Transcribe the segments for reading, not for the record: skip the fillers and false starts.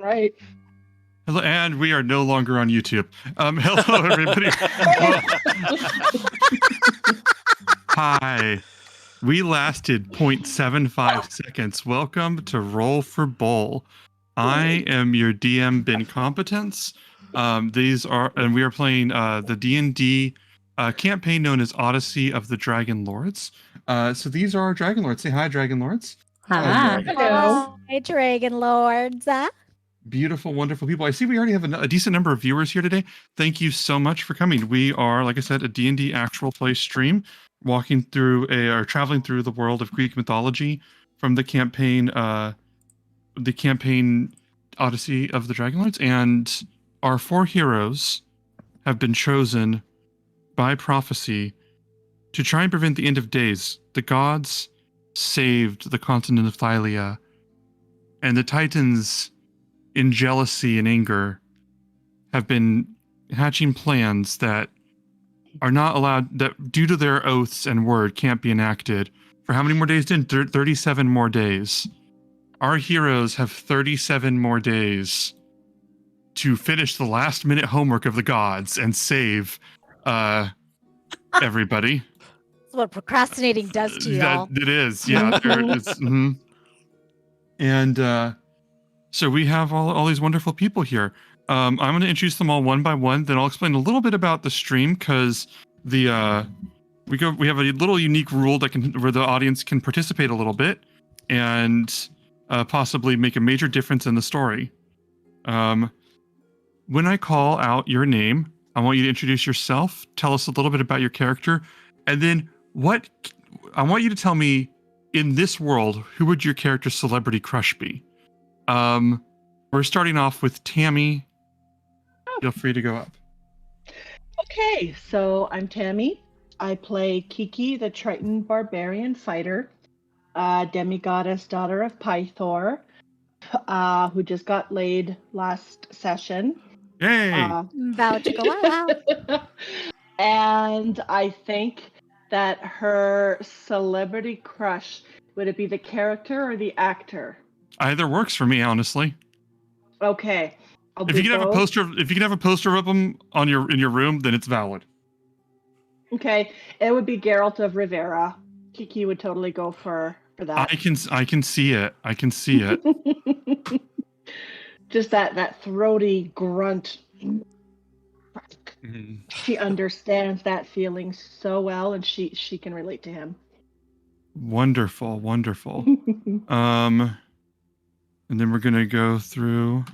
Right. Hello, and we are no longer on YouTube. Hello, everybody. Hi. We lasted 0.75 seconds. Welcome to Roll for Bowl. I am your DM, Ben Competence. We are playing the D&D campaign known as Odyssey of the Dragonlords. So these are our Dragonlords. Say hi, Dragonlords. Hi. Hello. Hi, Dragonlords. Beautiful, wonderful people. I see we already have a decent number of viewers here today. Thank you so much for coming. We are, like I said, a D&D actual play stream, traveling through the world of Greek mythology from the campaign Odyssey of the Dragonlords. And our four heroes have been chosen by prophecy to try and prevent the end of days. The gods saved the continent of Thylia, and the Titans, in jealousy and anger, have been hatching plans that are not allowed, that due to their oaths and word can't be enacted. For how many more days? 37 more days. Our heroes have 37 more days to finish the last minute homework of the gods and save everybody. That's what procrastinating does to y'all. It is, yeah. And so we have all these wonderful people here. I'm going to introduce them all one by one. Then I'll explain a little bit about the stream, because we have a little unique rule where the audience can participate a little bit and possibly make a major difference in the story. When I call out your name, I want you to introduce yourself, tell us a little bit about your character, and then I want you to tell me, in this world, who would your character's celebrity crush be? We're starting off with Tammy. Feel free to go up. Okay, so I'm Tammy. I play Kiki, the Triton barbarian fighter, demigoddess daughter of Pythor, who just got laid last session. Yay! About to go out. And I think that her celebrity crush, would it be the character or the actor? Either works for me, honestly. Okay. If you can have a poster of them in your room, then it's valid. Okay, it would be Geralt of Rivera. Kiki would totally go for that. I can see it. I can see it. Just that throaty grunt. She understands that feeling so well, and she can relate to him. Wonderful. And then we're gonna go through.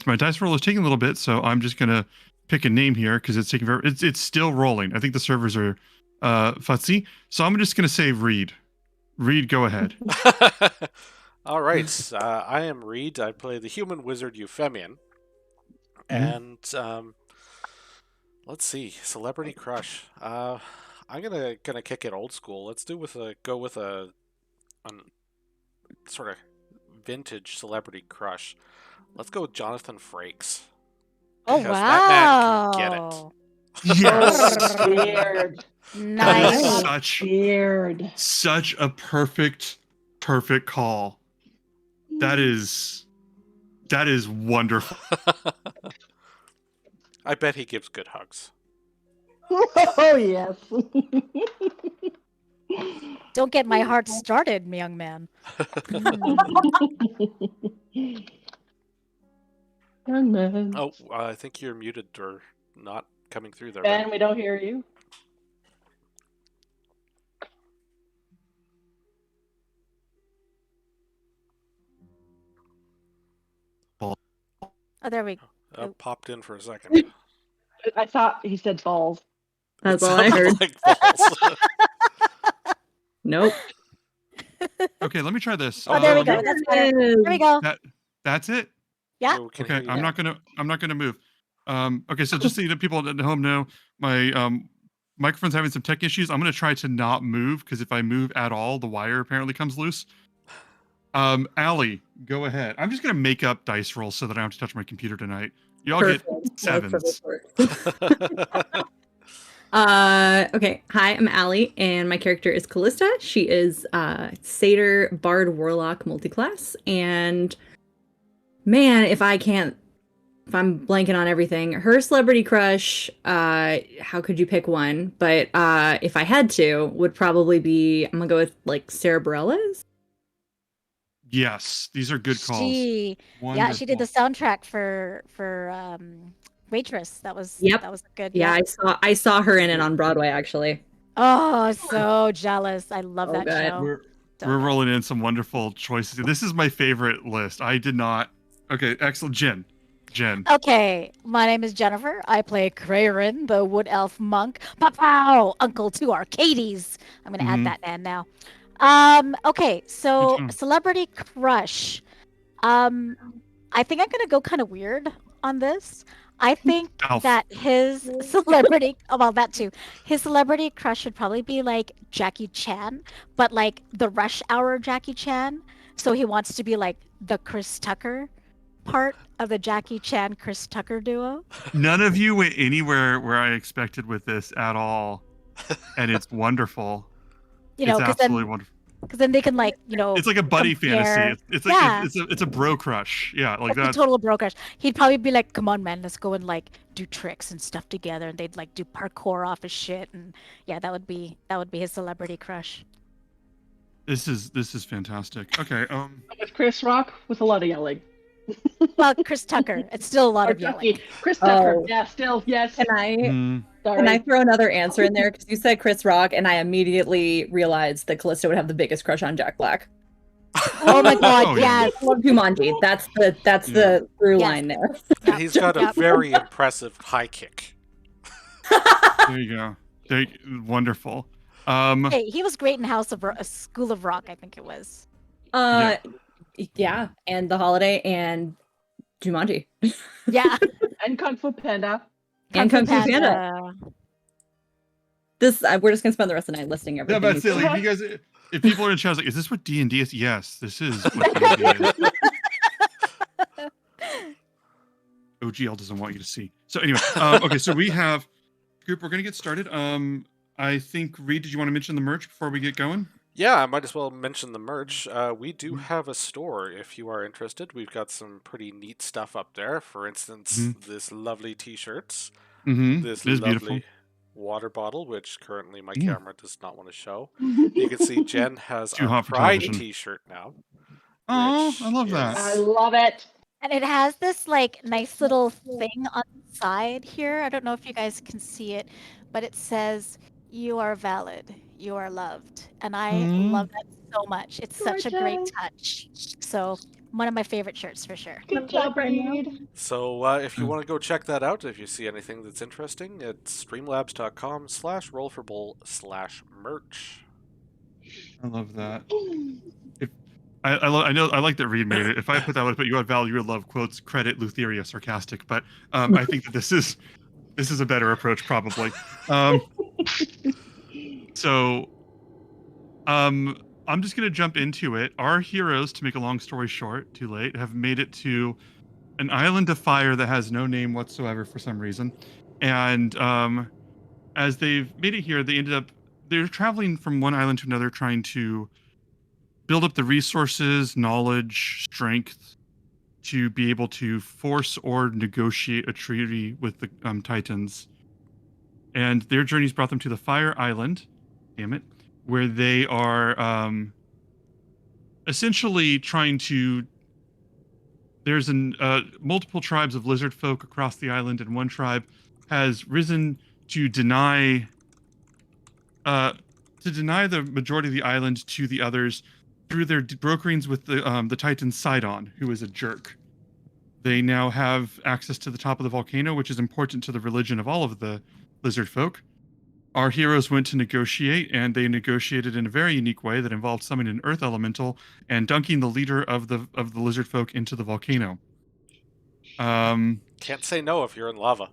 My dice roll is taking a little bit, so I'm just gonna pick a name here because it's taking forever. It's still rolling. I think the servers are futzy, so I'm just gonna say Reed. Reed, go ahead. All right. I am Reed. I play the human wizard Euphemian. And let's see, celebrity crush. I'm gonna kick it old school. Let's go with a sort of vintage celebrity crush. Let's go with Jonathan Frakes. Oh, Because wow. that man can get it. Yes. Weird. Nice. Such a perfect call. That is wonderful. I bet he gives good hugs. Oh, yes. Don't get my heart started, young man. Young man. Oh, I think you're muted or not coming through there. Ben, we don't hear you. Oh, there we go. Popped in for a second. I thought he said balls. That's all I heard. Like balls. Nope. Okay, let me try this. Oh, there we go. That's better. There we go. That's it. Yeah. So we can Okay, hear you I'm now. not gonna move. Okay, so just so you know, people at home know, my microphone's having some tech issues. I'm gonna try to not move, because if I move at all, the wire apparently comes loose. Allie, go ahead. I'm just gonna make up dice rolls so that I don't have to touch my computer tonight. Y'all get sevens. Okay. Hi, I'm Allie, and my character is Callista. She is Satyr, Bard, Warlock, multiclass. And man, if I'm blanking on everything, her celebrity crush, how could you pick one? But if I had to, would probably be, I'm gonna go with like Sarah Bareilles. Yes, these are good calls. She did the soundtrack for Waitress. That was good. Yeah, I saw her in it on Broadway actually. Oh, so jealous. I love that good. show. We're rolling in some wonderful choices. This is my favorite list. I did not. Okay, excellent. Jen. Okay, my name is Jennifer. I play Crayrin, the wood elf monk. Pow! Uncle to Arcades. I'm gonna add that in now. Okay, so celebrity crush. I think I'm gonna go kind of weird on this. I think that his celebrity, his celebrity crush should probably be like Jackie Chan, but like the Rush Hour Jackie Chan. So he wants to be like the Chris Tucker part of the Jackie Chan Chris Tucker duo. None of you went anywhere where I expected with this at all, and it's wonderful. It's absolutely wonderful. Because then they can it's like a buddy fantasy. It's like it's a bro crush. Yeah, like that. Total bro crush. He'd probably be like, "Come on, man, let's go and like do tricks and stuff together." And they'd like do parkour off his shit, and yeah, that would be his celebrity crush. This is fantastic. Okay. With Chris Rock with a lot of yelling. Well, Chris Tucker. It's still a lot of yelling. Chris Tucker. Yeah, still yes. Can I throw another answer in there? Because you said Chris Rock, and I immediately realized that Callista would have the biggest crush on Jack Black. Oh my God! Yes. Jumanji. That's the through line there. He's got a very impressive high kick. There you go. Wonderful. Hey, he was great in School of Rock, I think it was. Yeah, and The Holiday and Jumanji. Yeah. And Kung Fu Panda. And Kung Fu Panda. This we're just gonna spend the rest of the night listing everything. Yeah, but say, like, if people are in chat, like, is this what D&D is? Yes, this is what D&D is. OGL doesn't want you to see. So anyway, okay, so we have group. We're gonna get started. I think Reed, did you want to mention the merch before we get going? Yeah, I might as well mention the merch. We do have a store if you are interested. We've got some pretty neat stuff up there. For instance, this lovely t-shirts, this lovely beautiful water bottle, which currently my camera does not want to show. You can see Jen has a Pride t-shirt now. Oh, I love that. I love it. And it has this like nice little thing on the side here. I don't know if you guys can see it, but it says, "You are valid. You are loved." And I love that so much. It's such a great touch. So one of my favorite shirts for sure. Good job, Reed. So if you want to go check that out, if you see anything that's interesting, it's streamlabs.com/rollforbull/merch. I love that. I like that Reed made it. If I put that, I would put "You are valid, you are loved," quotes, credit Lutheria sarcastic. But I think that this is a better approach probably. So, I'm just going to jump into it. Our heroes, to make a long story short, too late, have made it to an island of fire that has no name whatsoever for some reason. And as they've made it here, they're traveling from one island to another, trying to build up the resources, knowledge, strength to be able to force or negotiate a treaty with the Titans. And their journeys brought them to the Fire Island, where they are essentially trying to. There's multiple tribes of lizard folk across the island, and one tribe has risen to deny the majority of the island to the others through their brokerings with the Titan Sidon, who is a jerk. They now have access to the top of the volcano, which is important to the religion of all of the lizard folk. Our heroes went to negotiate, and they negotiated in a very unique way that involved summoning an earth elemental and dunking the leader of the lizard folk into the volcano. Can't say no if you're in lava.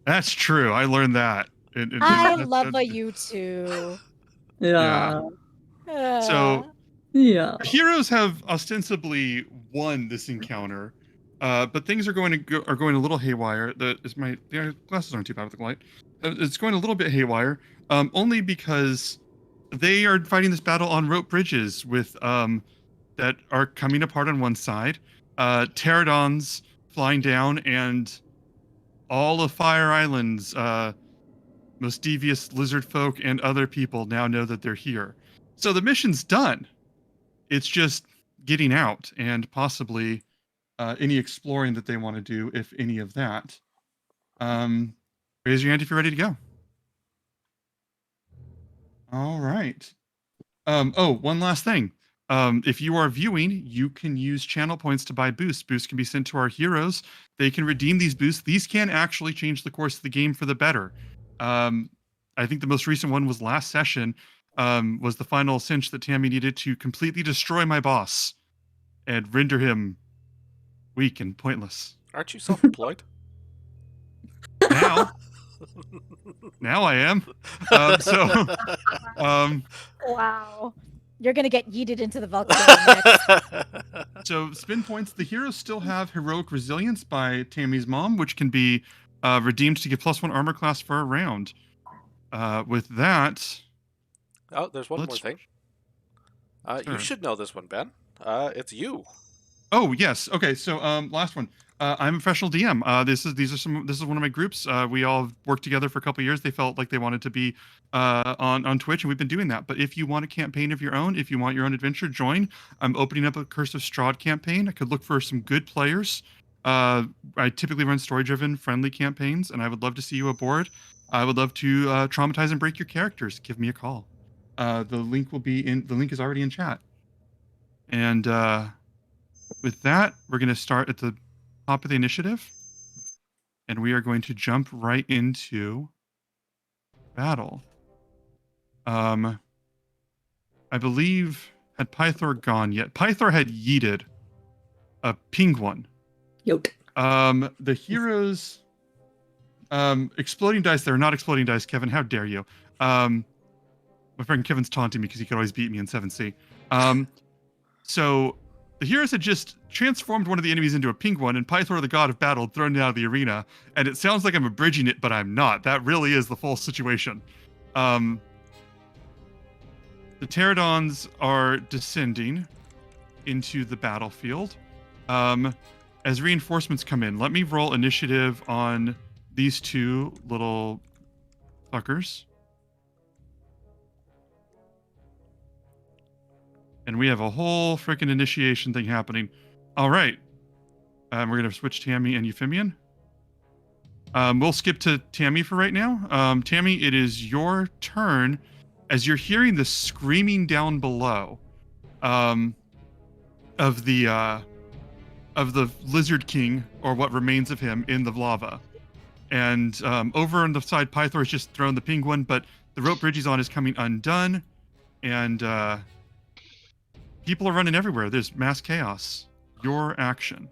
That's true. I learned that. I love you too. Yeah. So yeah, heroes have ostensibly won this encounter. But things are going a little haywire. The glasses aren't too bad with the light. It's going a little bit haywire, only because they are fighting this battle on rope bridges with that are coming apart on one side, pterodons flying down, and all of Fire Island's most devious lizard folk and other people now know that they're here. So the mission's done. It's just getting out and possibly any exploring that they want to do, if any of that. Raise your hand if you're ready to go. All right. One last thing. If you are viewing, you can use channel points to buy boosts. Boosts can be sent to our heroes. They can redeem these boosts. These can actually change the course of the game for the better. I think the most recent one was last session, was the final cinch that Tammy needed to completely destroy my boss and render him weak and pointless. Aren't you self-employed? Now I am. Wow. You're going to get yeeted into the volcano next. So spin points. The heroes still have Heroic Resilience by Tammy's mom, which can be redeemed to get +1 armor class for a round. With that... Oh, there's one more thing. Sure. You should know this one, Ben. It's you. Oh, yes. Okay, so last one. I'm a professional DM. This is one of my groups. We all worked together for a couple of years. They felt like they wanted to be on Twitch, and we've been doing that. But if you want a campaign of your own, if you want your own adventure, join. I'm opening up a Curse of Strahd campaign. I could look for some good players. I typically run story-driven, friendly campaigns, and I would love to see you aboard. I would love to traumatize and break your characters. Give me a call. The link is already in chat. And with that, we're going to start at the top of the initiative, and we are going to jump right into battle. I believe, had Pythor gone yet? Pythor had yeeted a penguin. Yoke. The heroes, exploding dice. They're not exploding dice, Kevin. How dare you? My friend Kevin's taunting me because he could always beat me in 7C. So the heroes had just transformed one of the enemies into a penguin, and Pythor, the god of battle, had thrown it out of the arena. And it sounds like I'm abridging it, but I'm not. That really is the full situation. The pterodons are descending into the battlefield. As reinforcements come in, let me roll initiative on these two little fuckers. And we have a whole freaking initiation thing happening. All right. We're going to switch Tammy and Euphemian. We'll skip to Tammy for right now. Tammy, it is your turn as you're hearing the screaming down below of the Lizard King, or what remains of him, in the lava. And over on the side, Pythor has just thrown the penguin, but the rope bridge he's on is coming undone. And people are running everywhere. There's mass chaos. Your action.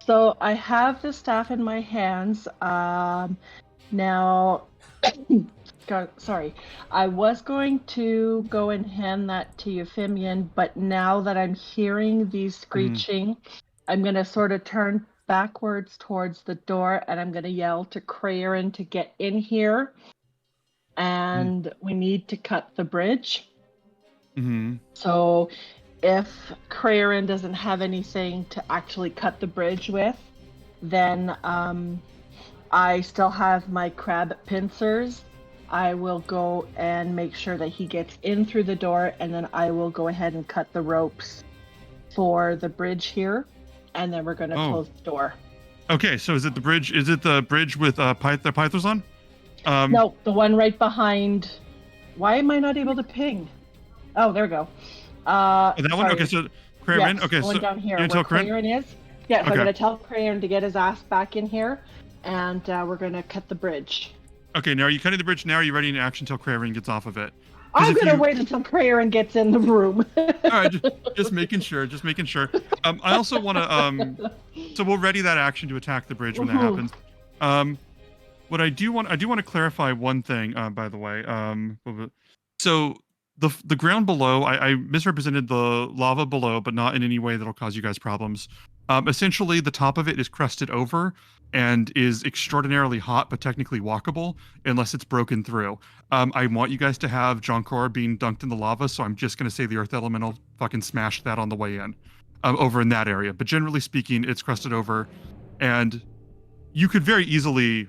So I have the staff in my hands. Now, God, sorry. I was going to go and hand that to Euphemian, but now that I'm hearing these screeching, I'm going to sort of turn backwards towards the door, and I'm going to yell to Crayon to get in here. And we need to cut the bridge. So if Crayon doesn't have anything to actually cut the bridge with, then I still have my crab pincers. I will go and make sure that he gets in through the door, and then I will go ahead and cut the ropes for the bridge here, and then we're going to close the door. Okay, so is it the bridge? Is it the bridge with the Pythors on? No, the one right behind. Why am I not able to ping? Oh, there we go. That sorry. one? Okay, so Crayon. Yes, Okay, the one so down here you where tell Crayon is. Yes, Okay. I'm going to tell Crayon to get his ass back in here, and we're going to cut the bridge. Okay, now are you cutting the bridge now? Are you ready in action until Crayon gets off of it? I'm going to wait until Crayon gets in the room. All right, just making sure. I also want to. So we'll ready that action to attack the bridge when that happens. What I do want to clarify one thing, by the way. So the ground below, I misrepresented the lava below, but not in any way that'll cause you guys problems. Essentially, the top of it is crusted over and is extraordinarily hot, but technically walkable unless it's broken through. I want you guys to have Jonkor being dunked in the lava, so I'm just going to say the Earth Elemental fucking smashed that on the way in, over in that area. But generally speaking, it's crusted over, and you could very easily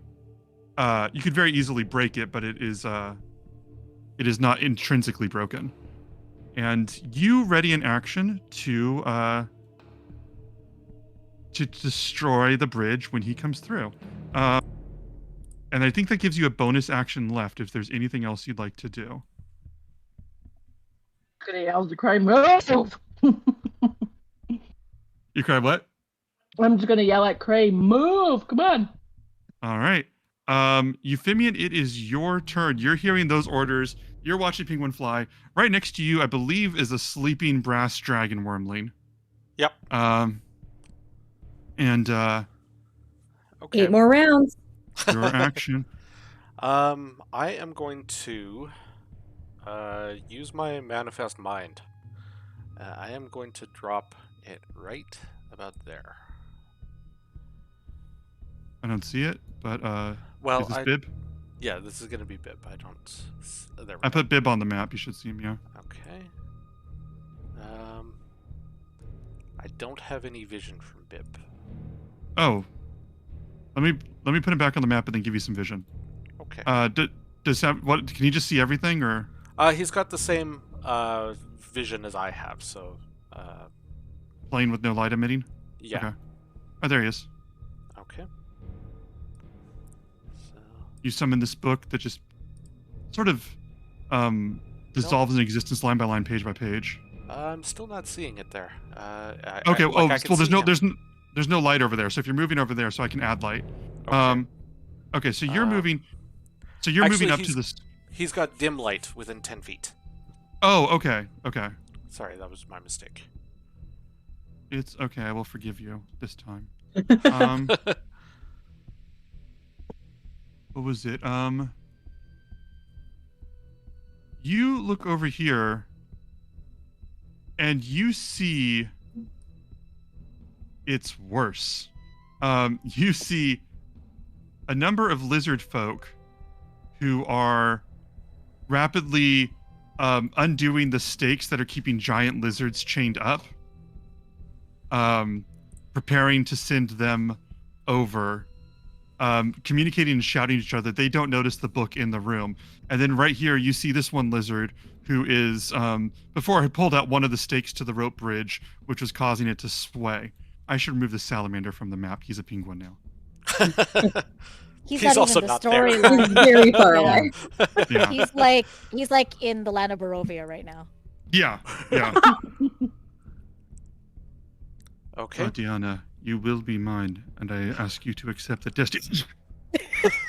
break it, but it is not intrinsically broken. And you ready in action to destroy the bridge when he comes through. And I think that gives you a bonus action left if there's anything else you'd like to do. Gonna yell to cry, move! You cry what? I'm just gonna yell at Cray, move! Come on! All right. Euphemian, it is your turn. You're hearing those orders. You're watching Penguin fly. Right next to you, I believe, is a sleeping brass dragon wormling. Yep. And okay. 8 more rounds. Your action. I am going to use my manifest mind. I am going to drop it right about there. I don't see it, but well, is this Bib? Yeah, this is going to be Bib. I don't. There we I go. put Bib on the map. You should see him, yeah. Okay. I don't have any vision from Bib. Oh. Let me put him back on the map and then give you some vision. Okay. Does have what? Can you just see everything, or? He's got the same vision as I have, so. Plane with no light emitting. Yeah. Okay. Oh, there he is. Okay. So. You summon this book that just sort of dissolves in existence line by line, page by page. I'm still not seeing it there. Okay. Well, there's no light over there. So if you're moving over there, so I can add light. Okay. Okay. So you're moving. So you're moving up to this. He's got dim light within 10 feet. Oh, okay. Okay. Sorry, that was my mistake. It's okay. I will forgive you this time. What was it? You look over here, and you see it's worse. You see a number of lizard folk who are rapidly undoing the stakes that are keeping giant lizards chained up, preparing to send them over, communicating and shouting to each other. They don't notice the book in the room. And then right here, you see this one lizard who is, before I pulled out one of the stakes to the rope bridge, which was causing it to sway. I should remove the salamander from the map. He's a penguin now. He's not also even the not there. storyline. He's very far away. Yeah. He's like in the land of Barovia right now. Yeah. Okay. Diana, you will be mine, and I ask you to accept the destiny.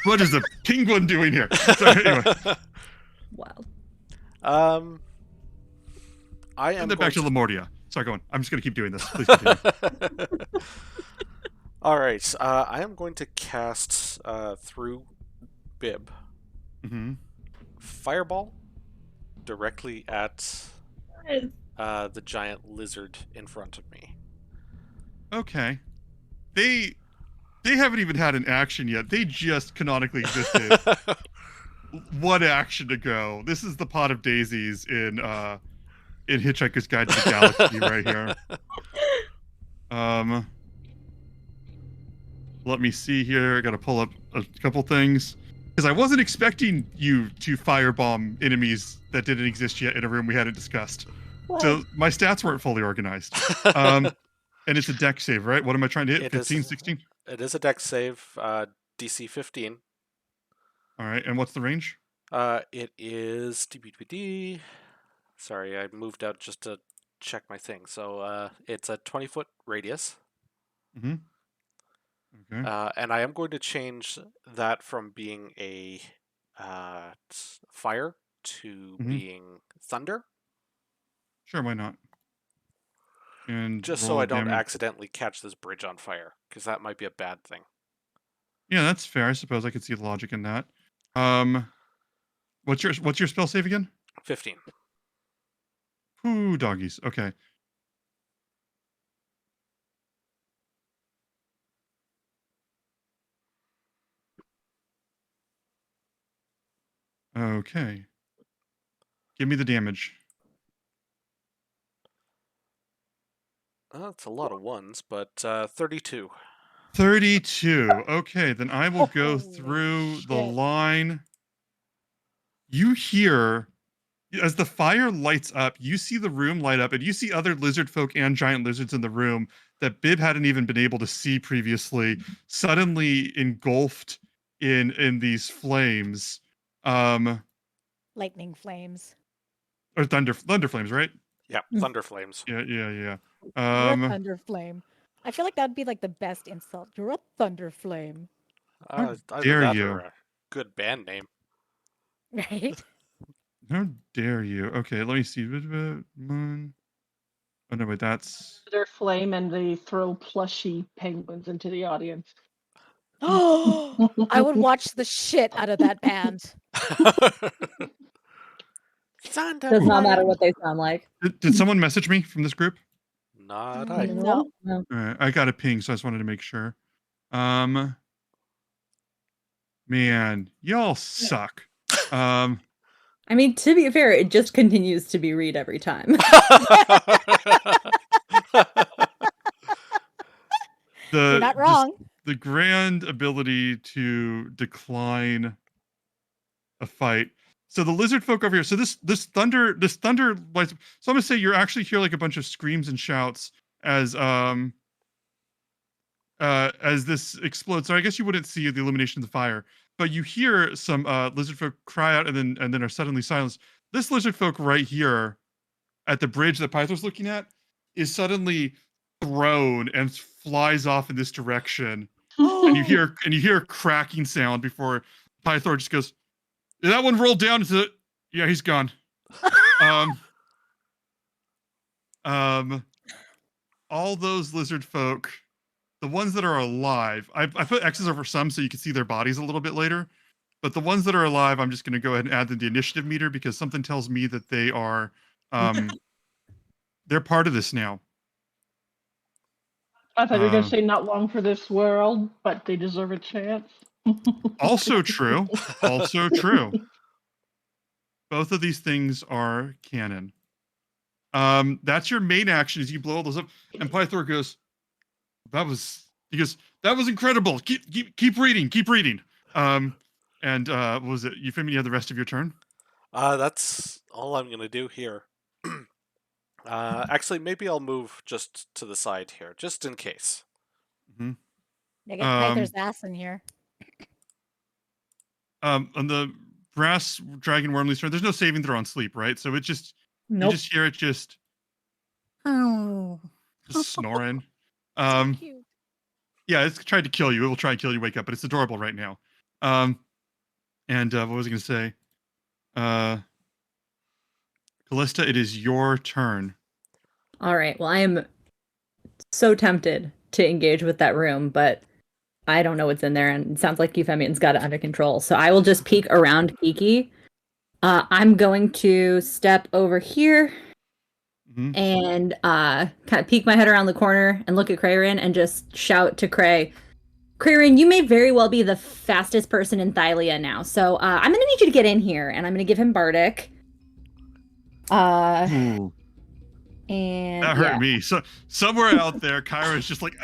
What is the penguin doing here? Sorry, anyway. Wow. I am. And then back to Lamortia. Sorry, go on. I'm just going to keep doing this. Please continue. All right. I am going to cast through Bib. Mm-hmm. Fireball directly at the giant lizard in front of me. Okay. They haven't even had an action yet. They just canonically existed. One action to go. This is the pot of daisies in Hitchhiker's Guide to the Galaxy right here. Let me see here. I gotta pull up a couple things. Because I wasn't expecting you to firebomb enemies that didn't exist yet in a room we hadn't discussed. What? So my stats weren't fully organized. And it's a dex save, right? What am I trying to hit? 15, 16? It is a dex save, DC 15. All right, and what's the range? It is... Sorry, I moved out just to check my thing. So it's a 20-foot radius. Mm-hmm. Okay. And I am going to change that from being a fire to being thunder. Sure, why not? And just so I don't accidentally catch this bridge on fire, because that might be a bad thing. Yeah, that's fair. I suppose I could see the logic in that. What's your spell save again? 15. Ooh, doggies. Okay. Okay. Give me the damage. That's a lot of ones, but 32. 32. Okay, then I will go Holy through the shit. line. You hear, as the fire lights up, you see the room light up, and you see other lizard folk and giant lizards in the room that Bib hadn't even been able to see previously, suddenly engulfed in these flames. Lightning flames. Or thunder flames, right? Yeah, thunder flames. Yeah. You're a thunder flame. I feel like that'd be like the best insult. You're a thunder flame. How Either dare that you? or a good band name. Right? How dare you? Okay, let me see. Moon. Oh no, wait, that's Their flame, and they throw plushy penguins into the audience. Oh, I would watch the shit out of that band. Thunder Does not matter flame. what they sound like. Did someone message me from this group? Not I. No. No. All right, I got a ping, so I just wanted to make sure. Man, y'all suck. I mean, to be fair, it just continues to be read every time. You're not wrong. The grand ability to decline a fight. So the lizard folk over here. So this thunder lights. So I'm gonna say you're actually hear like a bunch of screams and shouts as this explodes. So I guess you wouldn't see the illumination of the fire, but you hear some lizard folk cry out and then are suddenly silenced. This lizard folk right here at the bridge that Pythor's looking at is suddenly thrown and flies off in this direction. And you hear a cracking sound before Pythor just goes, that one rolled down into yeah, he's gone. All those lizard folk, the ones that are alive, I put X's over some so you can see their bodies a little bit later. But the ones that are alive, I'm just going to go ahead and add them to the initiative meter because something tells me that they are, they're part of this now. I thought you were going to say not long for this world, but they deserve a chance. Also true. Also true. Both of these things are canon. That's your main action as you blow all those up. And Pythor goes, that was incredible. Keep reading. And what was it? Euphemia, you have the rest of your turn? That's all I'm gonna do here. Actually, maybe I'll move just to the side here, just in case. Mm-hmm. They get Pythor's ass in here. On the brass dragon wormly turn, there's no saving throw on sleep, right? So it just you just hear it just snoring. So cute. Yeah, it's tried to kill you. It will try and kill you, wake up, but it's adorable right now. And what was I going to say? Callista, it is your turn. All right. Well, I am so tempted to engage with that room, but I don't know what's in there, and it sounds like Euphemian's got it under control. So I will just peek around Kiki. I'm going to step over here and kind of peek my head around the corner and look at Crayrin and just shout to Cray, Crayrin, you may very well be the fastest person in Thylia now. So I'm going to need you to get in here, and I'm going to give him Bardic. And that hurt me. So somewhere out there, Kyra is just like,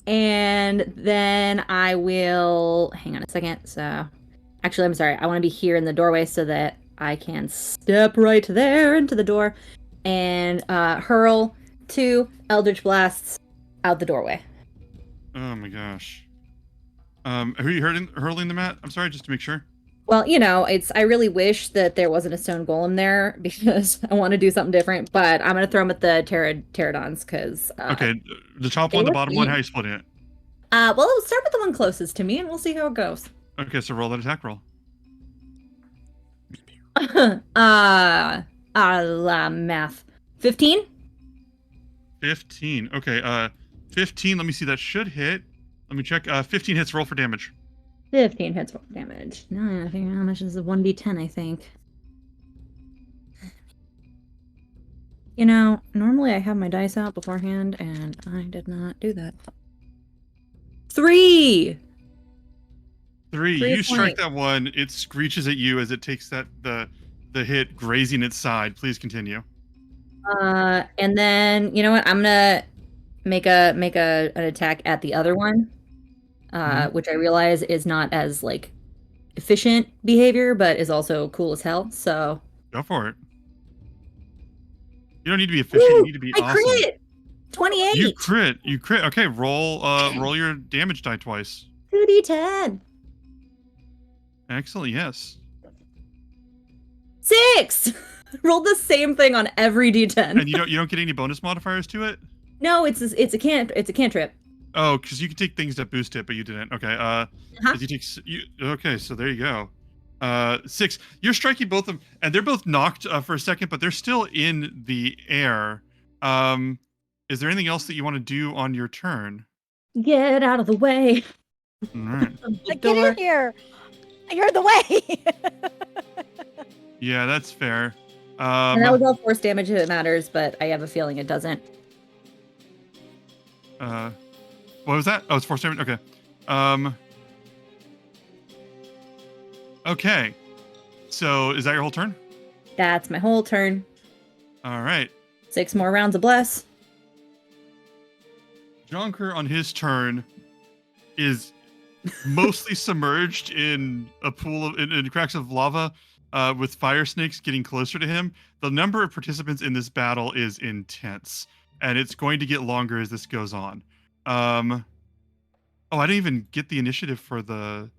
and then I will hang on a second. So actually, I'm sorry. I want to be here in the doorway so that I can step right there into the door and hurl 2 Eldritch Blasts out the doorway. oh my gosh. Are you hurling them at? I'm sorry, just to make sure. Well, you know, I really wish that there wasn't a stone golem there because I want to do something different, but I'm going to throw them at the pterodons because... okay, the top one, the bottom one, how are you splitting it? Well, we'll start with the one closest to me and we'll see how it goes. Okay, so roll that attack roll. Math. 15? 15. Okay, 15, let me see, that should hit. Let me check. 15 hits, roll for damage. 15 hits for damage. No, I think how much is a 1d10, I think. You know, normally I have my dice out beforehand, and I did not do that. 3! 3. You strike that one. It screeches at you as it takes the hit, grazing its side. Please continue. And then you know what? I'm gonna make an attack at the other one, which I realize is not as like efficient behavior, but is also cool as hell. So go for it. You don't need to be efficient. You need to be awesome. Crit! 28. You crit. Okay, roll your damage die twice. 2d10. Excellent. Yes. 6. Rolled the same thing on every d10. And you don't get any bonus modifiers to it? No, it's a cantrip. Oh, because you can take things that boost it, but you didn't. Okay. Okay, so there you go. 6. You're striking both of them, and they're both knocked for a second, but they're still in the air. Is there anything else that you want to do on your turn? Get out of the way. All right. Get in here. You're in the way. Yeah, that's fair. And that was all force damage if it matters, but I have a feeling it doesn't. What was that? Oh, it's force damage? Okay. Okay. So, is that your whole turn? That's my whole turn. All right. 6 more rounds of bless. Jonker on his turn is mostly submerged in a pool of in cracks of lava, with fire snakes getting closer to him. The number of participants in this battle is intense, and it's going to get longer as this goes on. Oh, I didn't even get the initiative for the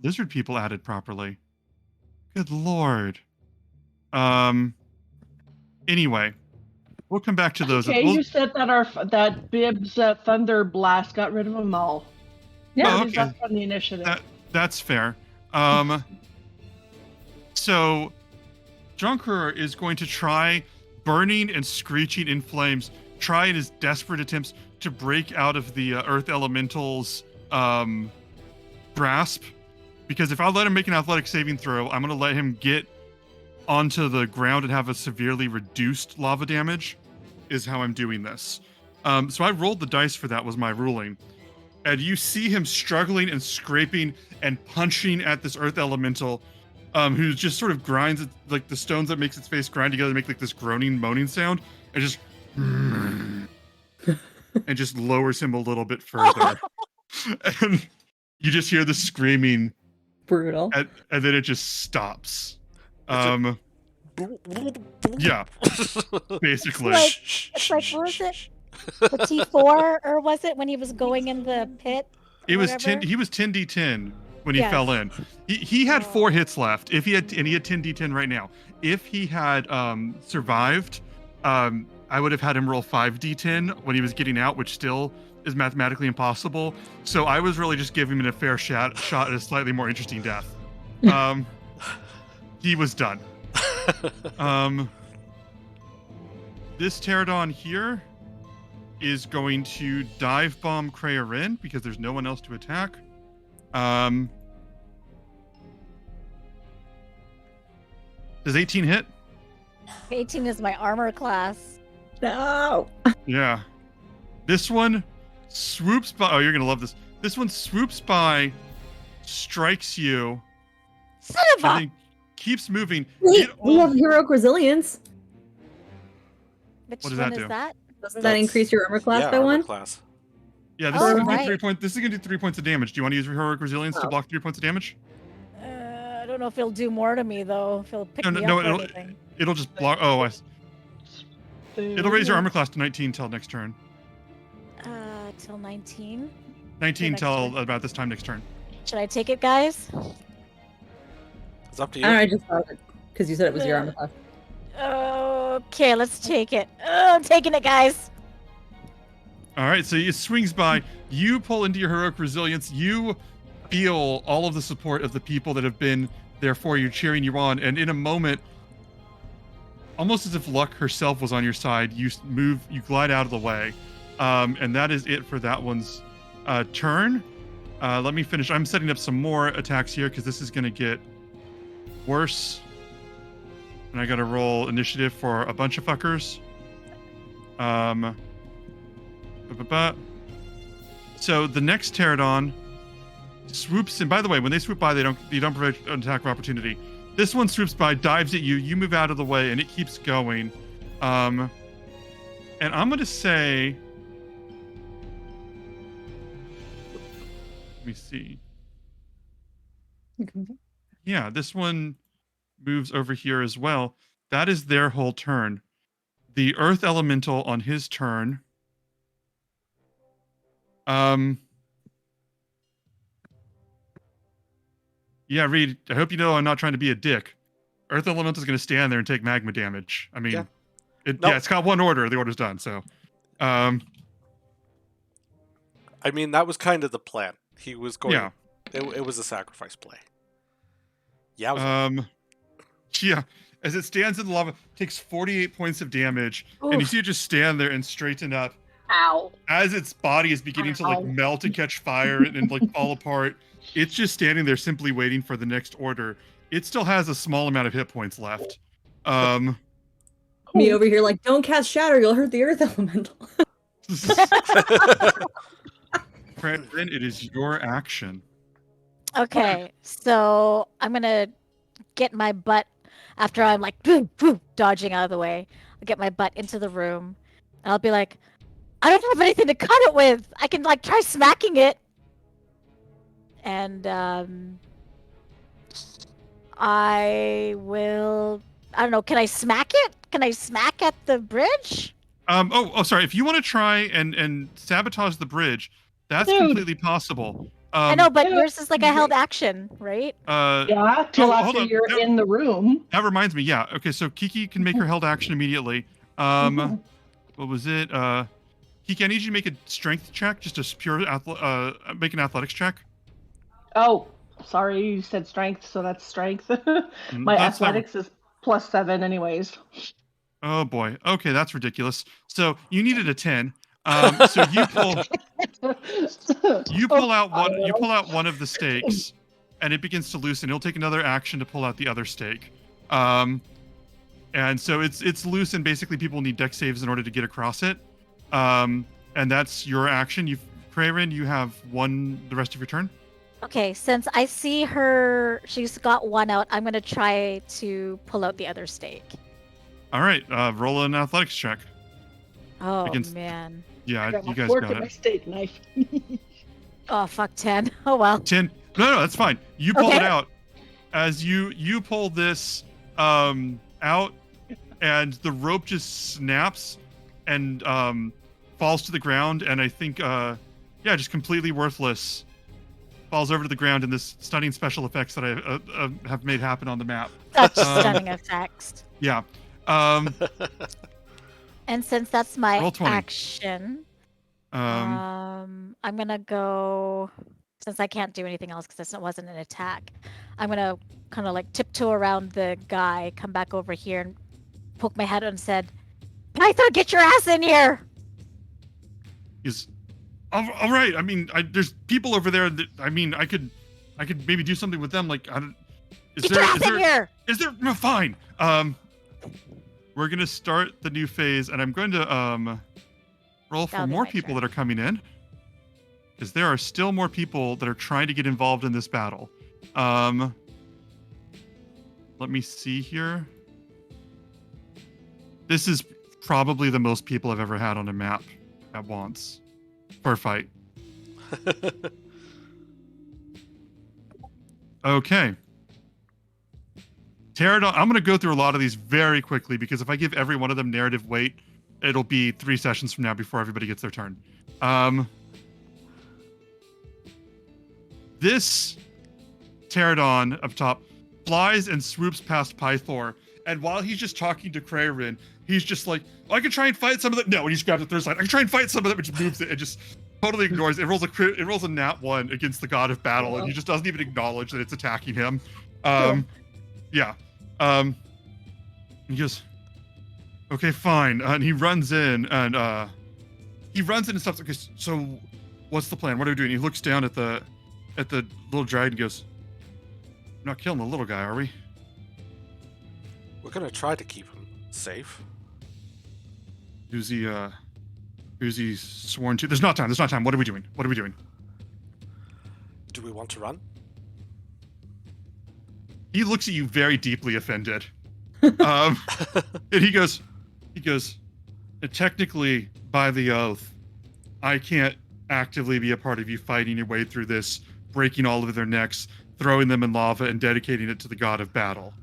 lizard people added properly. Good lord. Anyway, we'll come back to those. Okay, you said that Bib's Thunder Blast got rid of them all. Yeah, okay. That's from the initiative. That's fair. So, Jonker is going to try, burning and screeching in flames, try in his desperate attempts to break out of the Earth Elemental's grasp. Because if I let him make an athletic saving throw, I'm going to let him get onto the ground and have a severely reduced lava damage, is how I'm doing this. So I rolled the dice for that, was my ruling. And you see him struggling and scraping and punching at this Earth Elemental, who just sort of grinds it, like the stones that makes its face grind together to make like this groaning, moaning sound, and just and just lowers him a little bit further. And you just hear the screaming. Brutal. And then it just stops. Yeah, basically. It's like what was it? The T4, or was it when he was going in the pit? It was 10. He was 10d10 when he fell in. He had 4 hits left. If he had 10d10 right now. If he had survived, I would have had him roll 5d10 when he was getting out, which still is mathematically impossible. So I was really just giving him a fair shot at a slightly more interesting death. He was done. This pterodon here is going to dive bomb Krayarin because there's no one else to attack. Does 18 hit? 18 is my armor class. No. Yeah. This one swoops by. Oh, you're going to love this. This one swoops by, strikes you. Son of a... Keeps moving. Wait, we have heroic resilience. Which what does one that is do? that? Doesn't that increase your armor class by armor 1? Class. Yeah, this is going to do 3 points. This is going to do 3 points of damage. Do you want to use heroic resilience to block 3 points of damage? I don't know if it'll do more to me though. If it'll pick me up or anything. It'll just block. Oh, it'll raise your armor class to 19 till next turn. Till 19. 19 till about this time next turn. Should I take it, guys? It's up to you. I just thought it because you said it was your armor class. Okay, let's take it. I'm taking it, guys. All right, so it swings by. You pull into your heroic resilience. You feel all of the support of the people that have been there for you, cheering you on. And in a moment, almost as if luck herself was on your side, you glide out of the way. And that is it for that one's turn. Let me finish. I'm setting up some more attacks here because this is going to get worse. And I got to roll initiative for a bunch of fuckers. So the next pterodon swoops in. By the way, when they swoop by, you don't provide an attack of opportunity. This one swoops by, dives at you. You move out of the way, and it keeps going. And I'm going to say... Let me see. Yeah, this one moves over here as well. That is their whole turn. The Earth Elemental on his turn. Yeah, Reed, I hope you know I'm not trying to be a dick. Earth Elemental is going to stand there and take magma damage. I mean, it's got one order. The order's done, so... I mean, that was kind of the plan. He was going... Yeah. It was a sacrifice play. Yeah. Yeah. As it stands in the lava, takes 48 points of damage, Oof. and you see it just stand there and straighten up. Ow. As its body is beginning to like melt and catch fire and like fall apart, it's just standing there simply waiting for the next order. It still has a small amount of hit points left. Me over here like, don't cast Shatter, you'll hurt the Earth Elemental. Then it is your action. Okay, so I'm gonna get my butt after I'm like dodging out of the way. I'll get my butt into the room, and I'll be like, I don't have anything to cut it with. I can like try smacking it, and I will. I don't know. Can I smack it? Can I smack at the bridge? Sorry. If you want to try and sabotage the bridge, that's completely possible. I know, but yours is like a held action, right? Yeah, till after you're in the room. That reminds me. Yeah. Okay. So Kiki can make her held action immediately. What was it? Kiki, I need you to make a strength check, just a pure make an athletics check. Oh, sorry, you said strength, so that's strength. My athletics is +7 anyways. Oh boy. Okay, that's ridiculous. So you needed a 10. So you pull out one of the stakes, and it begins to loosen. It'll take another action to pull out the other stake. And so it's loose, and basically people need dex saves in order to get across it. And that's your action. Krayrin, you have the rest of your turn. Okay, since I see her, she's got one out, I'm gonna try to pull out the other stake. All right, roll an athletics check. Oh man. Yeah, you guys got it. My steak knife. Oh fuck, 10. Oh well. 10. No, that's fine. You pull it out. As you pull this out, and the rope just snaps and falls to the ground, and I think just completely worthless. Falls over to the ground in this stunning special effects that I have made happen on the map. Such stunning effects. Yeah. And since that's my action, Um, I'm gonna go. Since I can't do anything else because this wasn't an attack, I'm gonna kind of like tiptoe around the guy, come back over here, and poke my head and said, "Python, get your ass in here!" He's all right. I mean, there's people over there. That, I mean, I could maybe do something with them. Like, Get your ass in here! Is there? No, fine. We're gonna start the new phase, and I'm going to roll for more people that are coming in, because there are still more people that are trying to get involved in this battle. Let me see here. This is probably the most people I've ever had on a map at once for a fight. Okay. Pterodon, I'm going to go through a lot of these very quickly, because if I give every one of them narrative weight, it'll be 3 sessions from now before everybody gets their turn. This Pterodon up top flies and swoops past Pythor, and while he's just talking to Krayrin, he's just like, I can try and fight some of them. No, and he just grabs the third side. I can try and fight some of them, and just moves it and just totally ignores it. It rolls a nat 1 against the god of battle, and he just doesn't even acknowledge that it's attacking him. Yeah. He goes, okay, fine. And he runs in and stops. Okay, so what's the plan? What are we doing? He looks down at the at the little dragon, goes, "We're not killing the little guy, are we?" We're gonna try to keep him safe. Who's he sworn to? There's not time. What are we doing? Do we want to run? He looks at you very deeply offended. And he goes, technically, by the oath, I can't actively be a part of you fighting your way through this, breaking all of their necks, throwing them in lava, and dedicating it to the god of battle.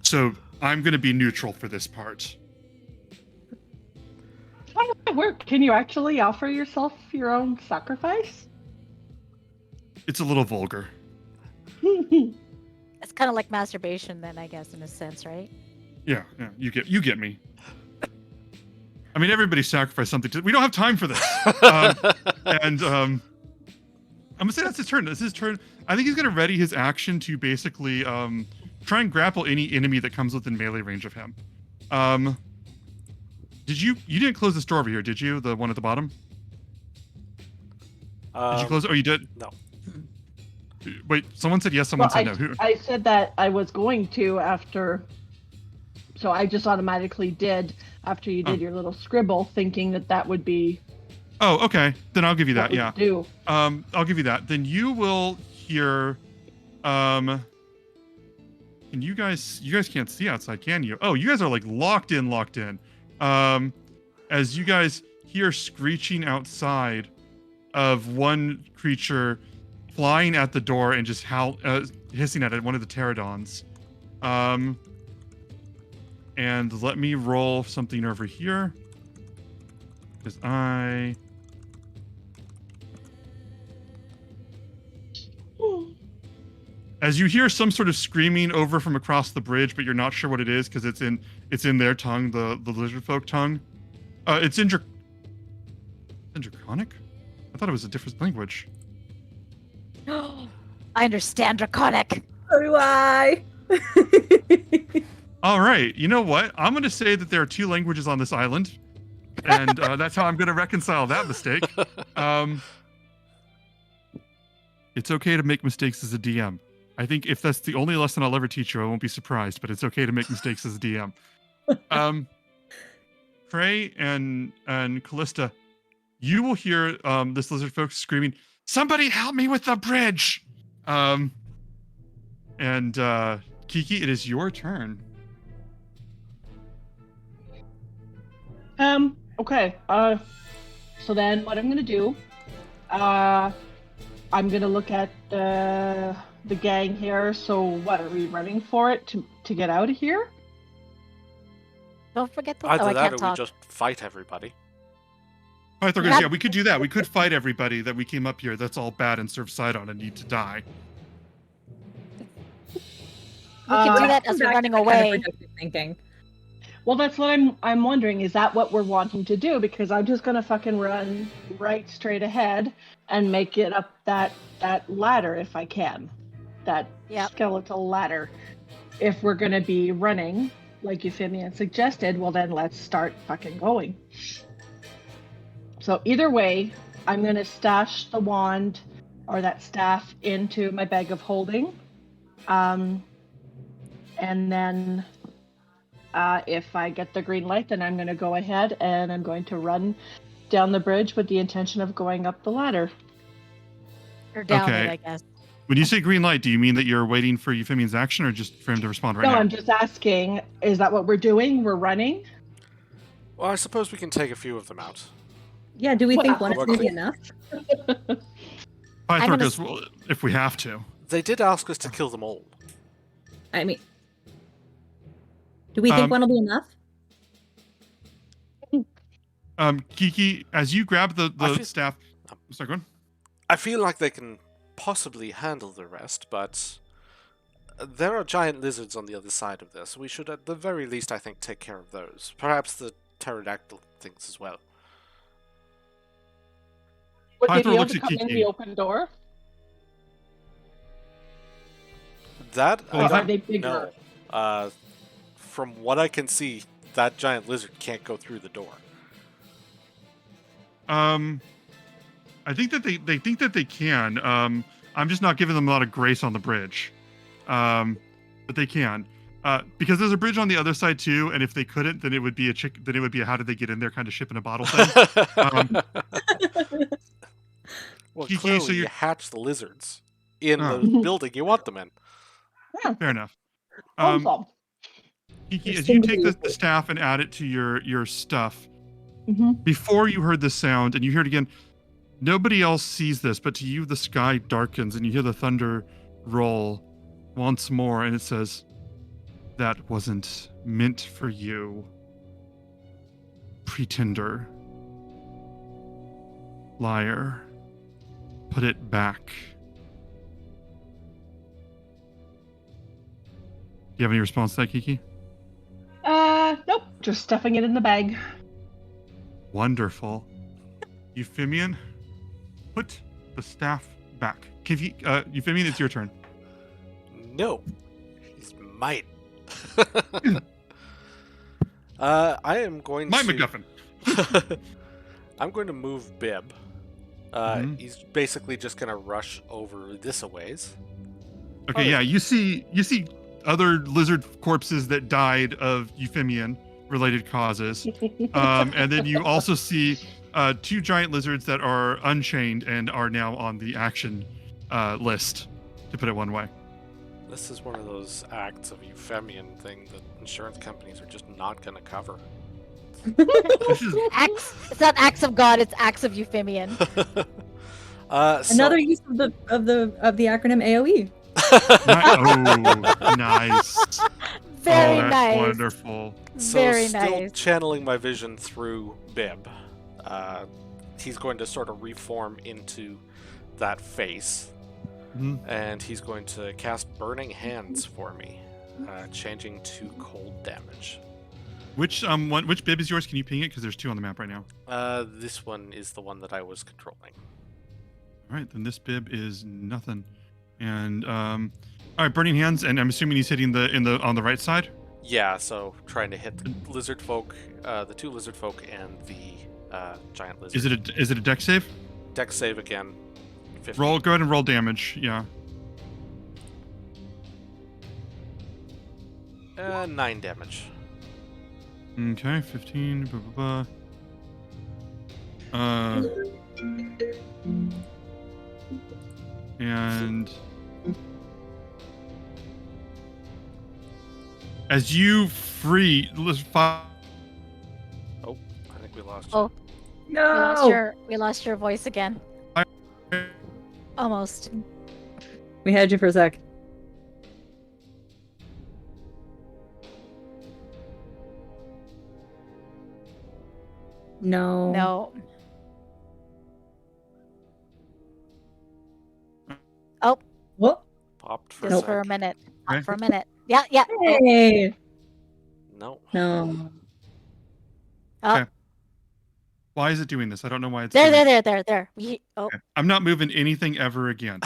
So I'm going to be neutral for this part. How does that work? Can you actually offer yourself your own sacrifice? It's a little vulgar. It's kind of like masturbation, then, I guess, in a sense, right? Yeah, you get me. I mean, everybody sacrificed something. We don't have time for this. I'm gonna say that's his turn. That's his turn. I think he's gonna ready his action to basically try and grapple any enemy that comes within melee range of him. You didn't close this door over here, did you? The one at the bottom? Did you close it? Oh, you did? No. Wait, someone said yes, someone said no. Who? I said that I was going to after, so I just automatically did after you did your little scribble, thinking that would be. Oh, okay. Then I'll give you that. Yeah. Do. I'll give you that. Then you will hear. And you guys can't see outside, can you? Oh, you guys are like locked in. As you guys hear screeching outside of one creature flying at the door and just hissing at it, one of the pterodons. And let me roll something over here. Because as you hear some sort of screaming over from across the bridge, but you're not sure what it is because it's in their tongue, the lizard folk tongue. It's in Draconic? I thought it was a different language. I understand Draconic. So do I. All right. You know what? I'm going to say that there are two languages on this island, and that's how I'm going to reconcile that mistake. It's okay to make mistakes as a DM. I think if that's the only lesson I'll ever teach you, I won't be surprised, but it's okay to make mistakes as a DM. Frey and Callista, you will hear this lizard folk screaming, "Somebody help me with the bridge!" And Kiki, it is your turn. Okay. So then what I'm gonna do, I'm gonna look at the gang here. So what are we running for it to get out of here? Don't forget the. Either that, or we just fight everybody. Yeah, we could do that. We could fight everybody that we came up here that's all bad and serve Sidon and need to die. We can do that as we're running away. Kind of thinking. Well, that's what I'm wondering. Is that what we're wanting to do? Because I'm just gonna fucking run right straight ahead and make it up that ladder if I can. That skeletal ladder. If we're gonna be running, like Euphemian suggested, well then let's start fucking going. So either way, I'm gonna stash the wand or that staff into my bag of holding. And then if I get the green light, then I'm going to go ahead and I'm going to run down the bridge with the intention of going up the ladder. Or down it, I guess. When you say green light, do you mean that you're waiting for Euphemian's action or just for him to respond right now? No, I'm just asking, is that what we're doing? We're running? Well, I suppose we can take a few of them out. Yeah, do we think one is going to be enough? Pythor goes, well, if we have to. They did ask us to kill them all. I mean, do we think one will be enough? Kiki, as you grab the staff... Sorry, go on. I feel like they can possibly handle the rest, but there are giant lizards on the other side of this. We should, at the very least, I think, take care of those. Perhaps the pterodactyl things as well. Would they be able to come in the open door? That, are they bigger? No. From what I can see, that giant lizard can't go through the door. I think that they think that they can. I'm just not giving them a lot of grace on the bridge. But they can. Because there's a bridge on the other side too, and if they couldn't, then it would be a how did they get in there kind of ship in a bottle thing. Well, Kiki, clearly so you you're- hatch the lizards in the building you want them in. Fair enough. Problem solved. Kiki, There's as you things take to the staff and add it to your stuff, Mhm. before you heard the sound, and you hear it again, nobody else sees this, but to you the sky darkens and you hear the thunder roll once more, and it says, "That wasn't meant for you, pretender, liar. Put it back." Do you have any response to that, Kiki? Nope. Just stuffing it in the bag. Wonderful. Euphemian, put the staff back. Euphemian, it's your turn. No, he's mine. I am going My to. MacGuffin. I'm going to move Bib. Mhm. He's basically just going to rush over this a ways. Okay, yeah, you see other lizard corpses that died of Euphemian related causes. And then you also see 2 giant lizards that are unchained and are now on the action list, to put it one way. This is one of those acts of Euphemian thing that insurance companies are just not going to cover. This is It's not acts of God, it's acts of Euphemian. Another use of the acronym AOE. nice. Very that's nice. wonderful. Very still nice. channeling my vision through Bib. He's going to sort of reform into that face. Mhm. And he's going to cast Burning Hands for me, changing to cold damage. Which bib is yours? Can you ping it? Because there's 2 on the map right now. This one is the one that I was controlling. All right, then this bib is nothing. And all right, Burning Hands, and I'm assuming he's hitting on the right side. Yeah, so trying to hit the lizard folk, the 2 lizard folk, and the giant lizard. Is it a dex save? Dex save again. 50. Go ahead and roll damage. Yeah. 9 damage. Okay, 15. Blah, blah, blah. And as you free, Oh, I think we lost. Oh. No. We lost your voice again. Almost. We had you for a sec. No. No. What? Popped for Just a for a sec. minute. Okay. For a minute. Yeah. Hey. No. No. why is it doing this? I don't know why it's doing There. Okay. I'm not moving anything ever again.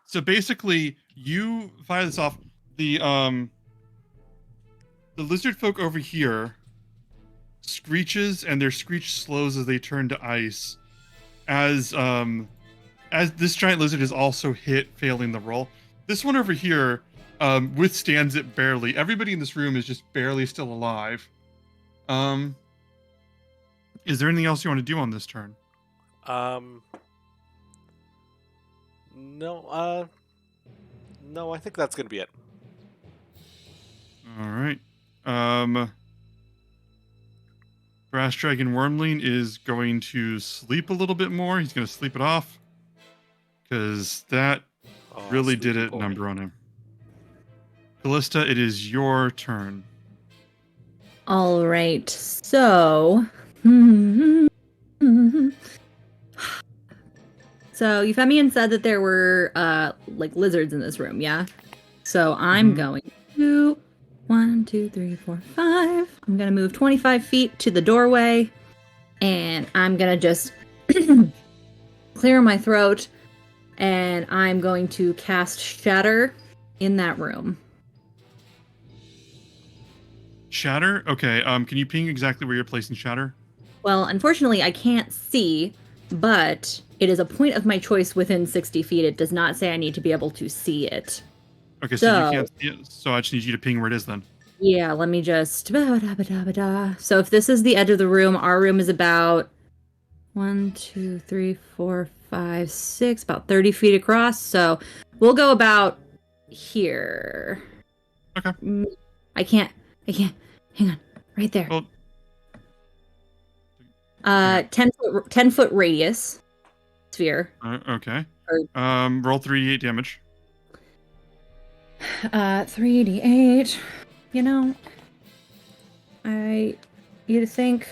So basically, you fire this off. The lizard folk over here screeches, and their screech slows as they turn to ice. As this giant lizard is also hit, failing the roll. This one over here withstands it barely. Everybody in this room is just barely still alive. Is there anything else you want to do on this turn? No, I think that's gonna be it. All right. Brass Dragon Wormling is going to sleep a little bit more. He's going to sleep it off because that Oh, really did sleepy it boy. number on him. Callista, it is your turn. All right. So. So Euphemian said that there were like lizards in this room, yeah? So I'm going to 1, 2, 3, 4, 5. I'm gonna move 25 feet to the doorway, and I'm gonna just clear my throat, and I'm going to cast Shatter in that room. Shatter? Okay, can you ping exactly where you're placing Shatter? Well, unfortunately, I can't see, but It is a point of my choice within 60 feet. It does not say I need to be able to see it. Okay, so you can't see it, so I just need you to ping where it is then. Yeah, let me just... So if this is the edge of the room, our room is about 1, 2, 3, 4, 5, 6, about 30 feet across. So we'll go about here. Okay. I can't. Hang on. Right there. Well, 10 foot radius sphere. Okay. Roll 3d8 damage. 3d8. You know, you'd think.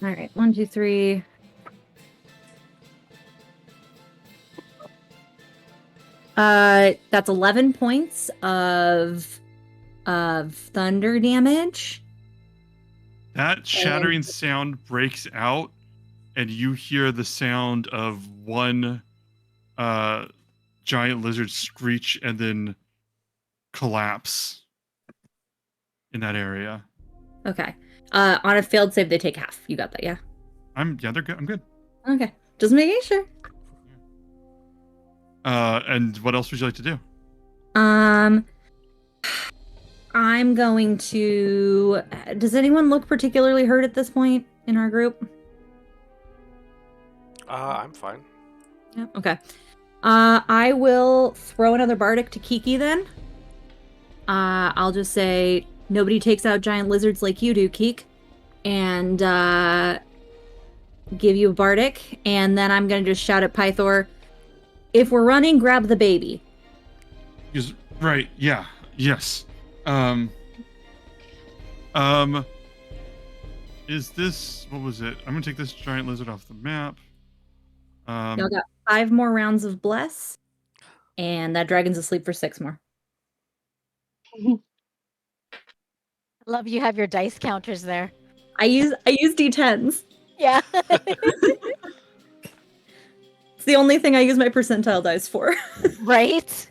All right, 1, 2, 3. That's 11 points of thunder damage. That shattering sound breaks out, and you hear the sound of one giant lizard screech and then collapse in that area. Okay. On a failed save, they take half. You got that, yeah? They're good. I'm good. Okay. Just making sure. And what else would you like to do? I'm going to... Does anyone look particularly hurt at this point in our group? I'm fine. Yeah. Okay. I will throw another Bardic to Kiki then. I'll just say, nobody takes out giant lizards like you do, Keek. And give you a Bardic. And then I'm going to just shout at Pythor, if we're running, grab the baby. Right, yeah, yes. Is this, what was it? I'm gonna take this giant lizard off the map. Y'all got 5 more rounds of Bless, and that dragon's asleep for 6 more. I love you have your dice counters there. I use D10s. Yeah. It's the only thing I use my percentile dice for. Right?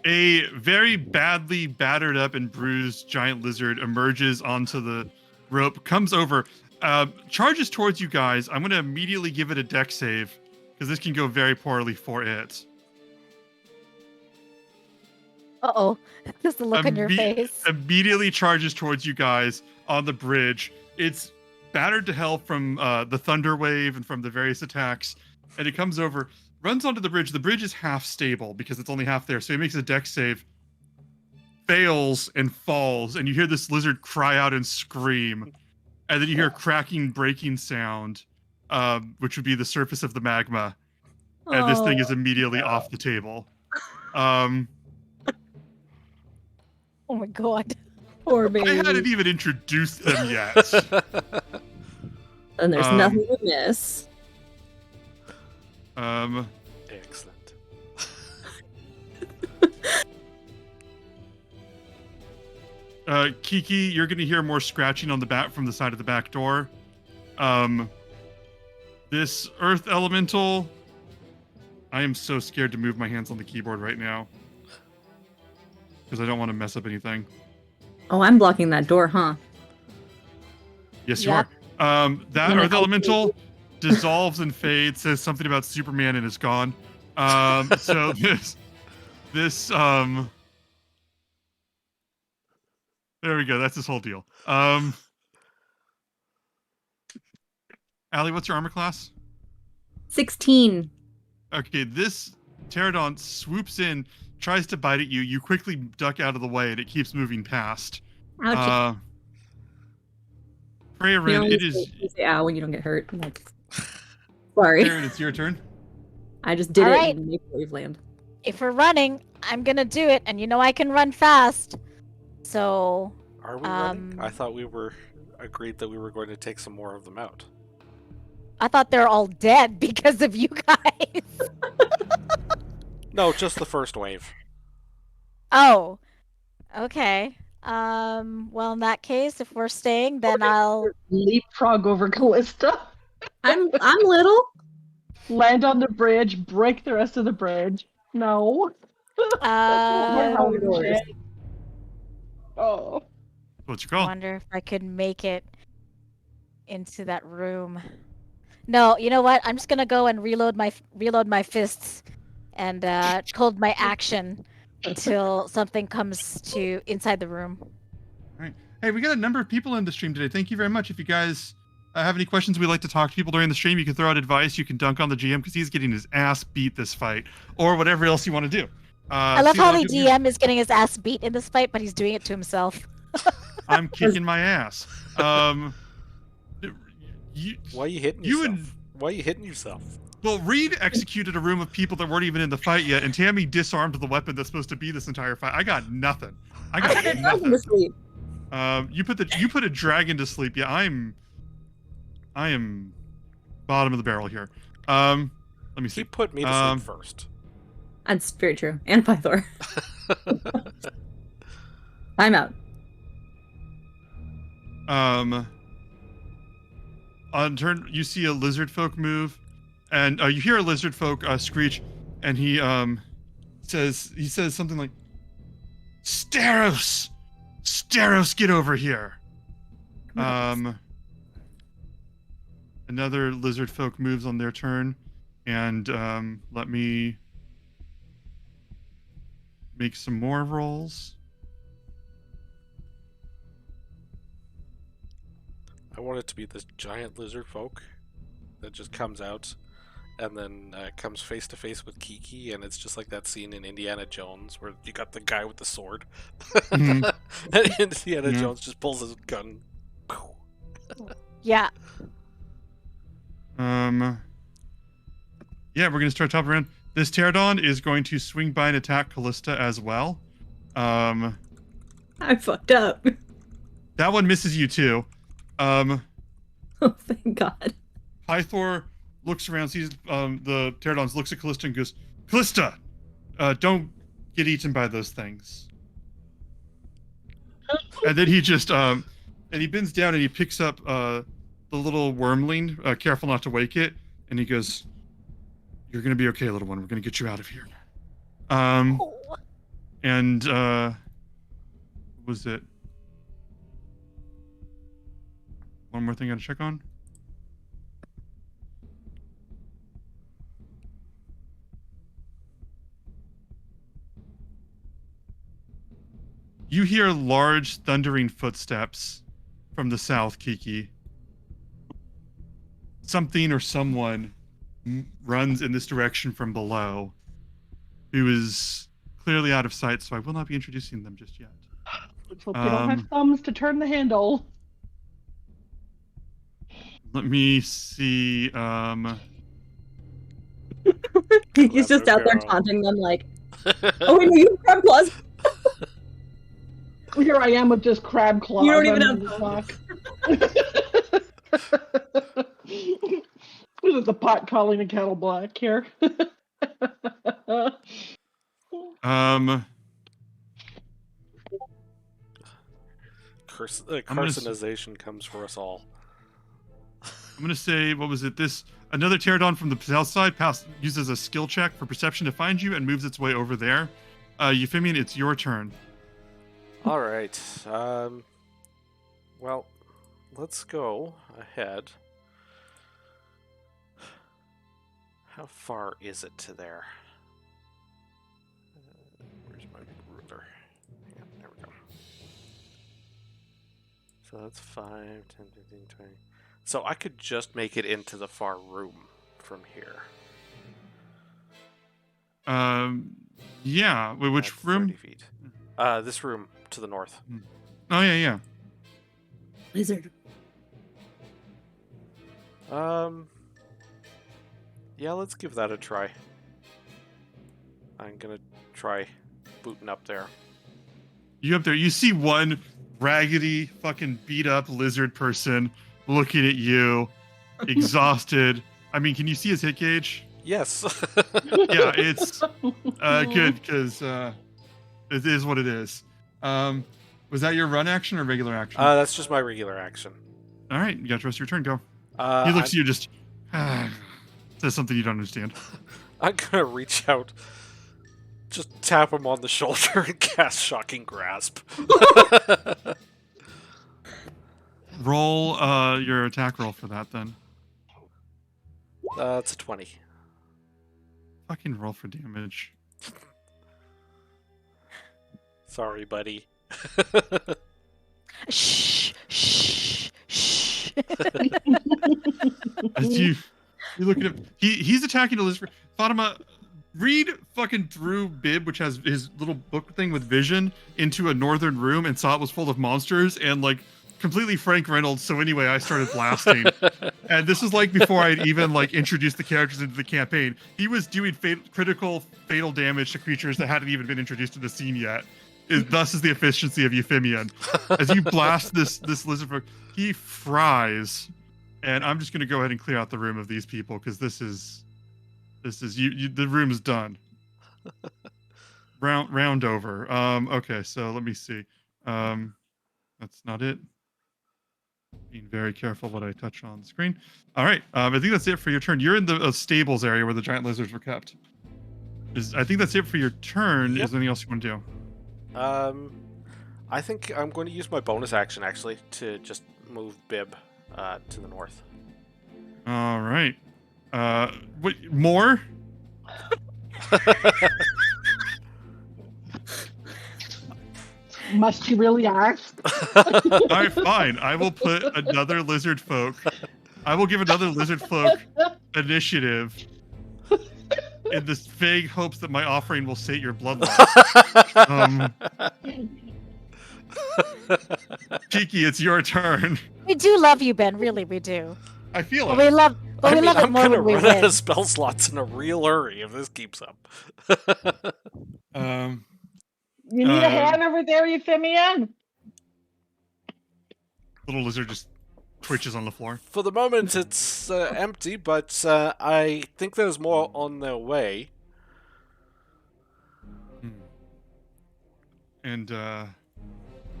A very badly battered up and bruised giant lizard emerges onto the rope, comes over, charges towards you guys. I'm going to immediately give it a dex save, because this can go very poorly for it. Uh-oh. Just the look on your face. Immediately charges towards you guys on the bridge. It's battered to hell from the thunder wave and from the various attacks. And it comes over, runs onto the bridge. The bridge is half stable because it's only half there. So he makes a dex save, fails, and falls. And you hear this lizard cry out and scream. And then you hear a cracking, breaking sound, which would be the surface of the magma. And this thing is immediately off the table. Oh my god. Poor baby. I hadn't even introduced them yet. And there's nothing to miss. Excellent. Kiki, you're going to hear more scratching on the back from the side of the back door. This earth elemental, I am so scared to move my hands on the keyboard right now because I don't want to mess up anything. Oh, I'm blocking that door, huh? Yes, you are. That earth elemental dissolves and fades, says something about Superman and is gone. So this there we go. That's this whole deal. Allie, what's your armor class? 16. Okay, this pterodon swoops in, tries to bite at you. You quickly duck out of the way, and it keeps moving past. Ouchie. Prayerin, it is... You say ow when you don't get hurt. Sorry. Prayerin, it's your turn. I just did All it right. in Make-Believe Land. If we're running, I'm gonna do it, and you know I can run fast. So... Are we running? I thought we were agreed that we were going to take some more of them out. I thought they're all dead because of you guys. No, just the first wave. Oh. Okay. Well, in that case, if we're staying, then I'll... Leapfrog over Callista. I'm little. Land on the bridge, break the rest of the bridge. No. Oh. What's your I call? wonder if I could make it into that room. No, you know what? I'm just gonna go and reload my fists and hold my action until something comes to inside the room. All right. Hey, we got a number of people in the stream today. Thank you very much. If you guys have any questions, we'd like to talk to people during the stream. You can throw out advice. You can dunk on the GM because he's getting his ass beat this fight, or whatever else you want to do. I love how the DM is getting his ass beat in this fight, but he's doing it to himself. I'm kicking my ass. Why are you hitting yourself? Why are you hitting yourself? Well, Reed executed a room of people that weren't even in the fight yet, and Tammy disarmed the weapon that's supposed to be this entire fight. I got nothing. I got nothing. To sleep. You put a dragon to sleep. Yeah, I am bottom of the barrel here. Let me see. He put me to sleep first. That's very true. And Pythor. I'm out. On turn, you see a lizard folk move, and you hear a lizard folk screech, and he says something like, "Steros, get over here." Another lizard folk moves on their turn, and let me make some more rolls. I want it to be this giant lizard folk that just comes out and then comes face to face with Kiki, and it's just like that scene in Indiana Jones where you got the guy with the sword. Mm-hmm. And Indiana Jones just pulls his gun. Yeah. Yeah, we're gonna start top round. This Pterodon is going to swing by and attack Callista as well. I fucked up. That one misses you too. Oh, thank God. Pythor looks around, sees the Pterodons, looks at Callista and goes, "Callista, don't get eaten by those things." And then he just and he bends down and he picks up the little wormling, careful not to wake it, and he goes, "You're gonna be okay, little one. We're gonna get you out of here." And what was it? One more thing I gotta check on. You hear large thundering footsteps from the south, Kiki. Something or someone runs in this direction from below, who is clearly out of sight, so I will not be introducing them just yet. Let's hope they don't have thumbs to turn the handle. Let me see. He's just out there taunting them like, "Oh, wait, no, you have crab claws." Here I am with just crab claws. You don't even have This is the pot calling the kettle black here. Carcinization comes for us all. I'm gonna say, what was it? Another Pterodon from the south side uses a skill check for perception to find you and moves its way over there. Euphemian, it's your turn. All right. Well, let's go ahead. How far is it to there? Where's my ruler? Yeah, there we go. So that's 5, 10, 15, 20. So I could just make it into the far room from here. Yeah. Wait, which room? 30 feet. This room to the north. Oh, yeah. Lizard. Yeah, let's give that a try. I'm gonna try booting up there. You up there, you see one raggedy, fucking beat up lizard person looking at you, exhausted. I mean, can you see his hit gauge? Yes. Yeah, it's good, because it is what it is. Was that your run action or regular action? That's just my regular action. All right, you got the rest of your turn, go. He looks at you, just says something you don't understand. I'm gonna reach out, just tap him on the shoulder and cast Shocking Grasp. Roll your attack roll for that, then. It's a 20. Fucking roll for damage. Sorry, buddy. Shh. As you look at him, he's attacking Elizabeth. Fatima, read fucking through Bib, which has his little book thing with vision, into a northern room and saw it was full of monsters and like completely Frank Reynolds. So anyway, I started blasting, and this is like before I'd even like introduced the characters into the campaign. He was doing critical fatal damage to creatures that hadn't even been introduced to the scene yet. Thus is the efficiency of Euphemion. As you blast this lizard folk, he fries, and I'm just going to go ahead and clear out the room of these people because this is you. The room is done. Round over. Okay, so let me see. That's not it. Being very careful what I touch on the screen. All right, I think that's it for your turn. You're in the stables area where the giant lizards were kept. I think that's it for your turn. Yep. Is there anything else you want to do? I think I'm going to use my bonus action actually to just move Bib to the north. All right. What more? Must you really ask? All right, fine. I will put another lizard folk. I will give another lizard folk initiative in this vague hopes that my offering will sate your bloodlust. Kiki, it's your turn. We do love you, Ben. Really, we do. I feel But it. we love it I'm more gonna when we run out win. of spell slots in a real hurry if this keeps up. You need a hand over there, Euphemion? Little lizard just twitches on the floor. For the moment, it's empty, but I think there's more on their way. And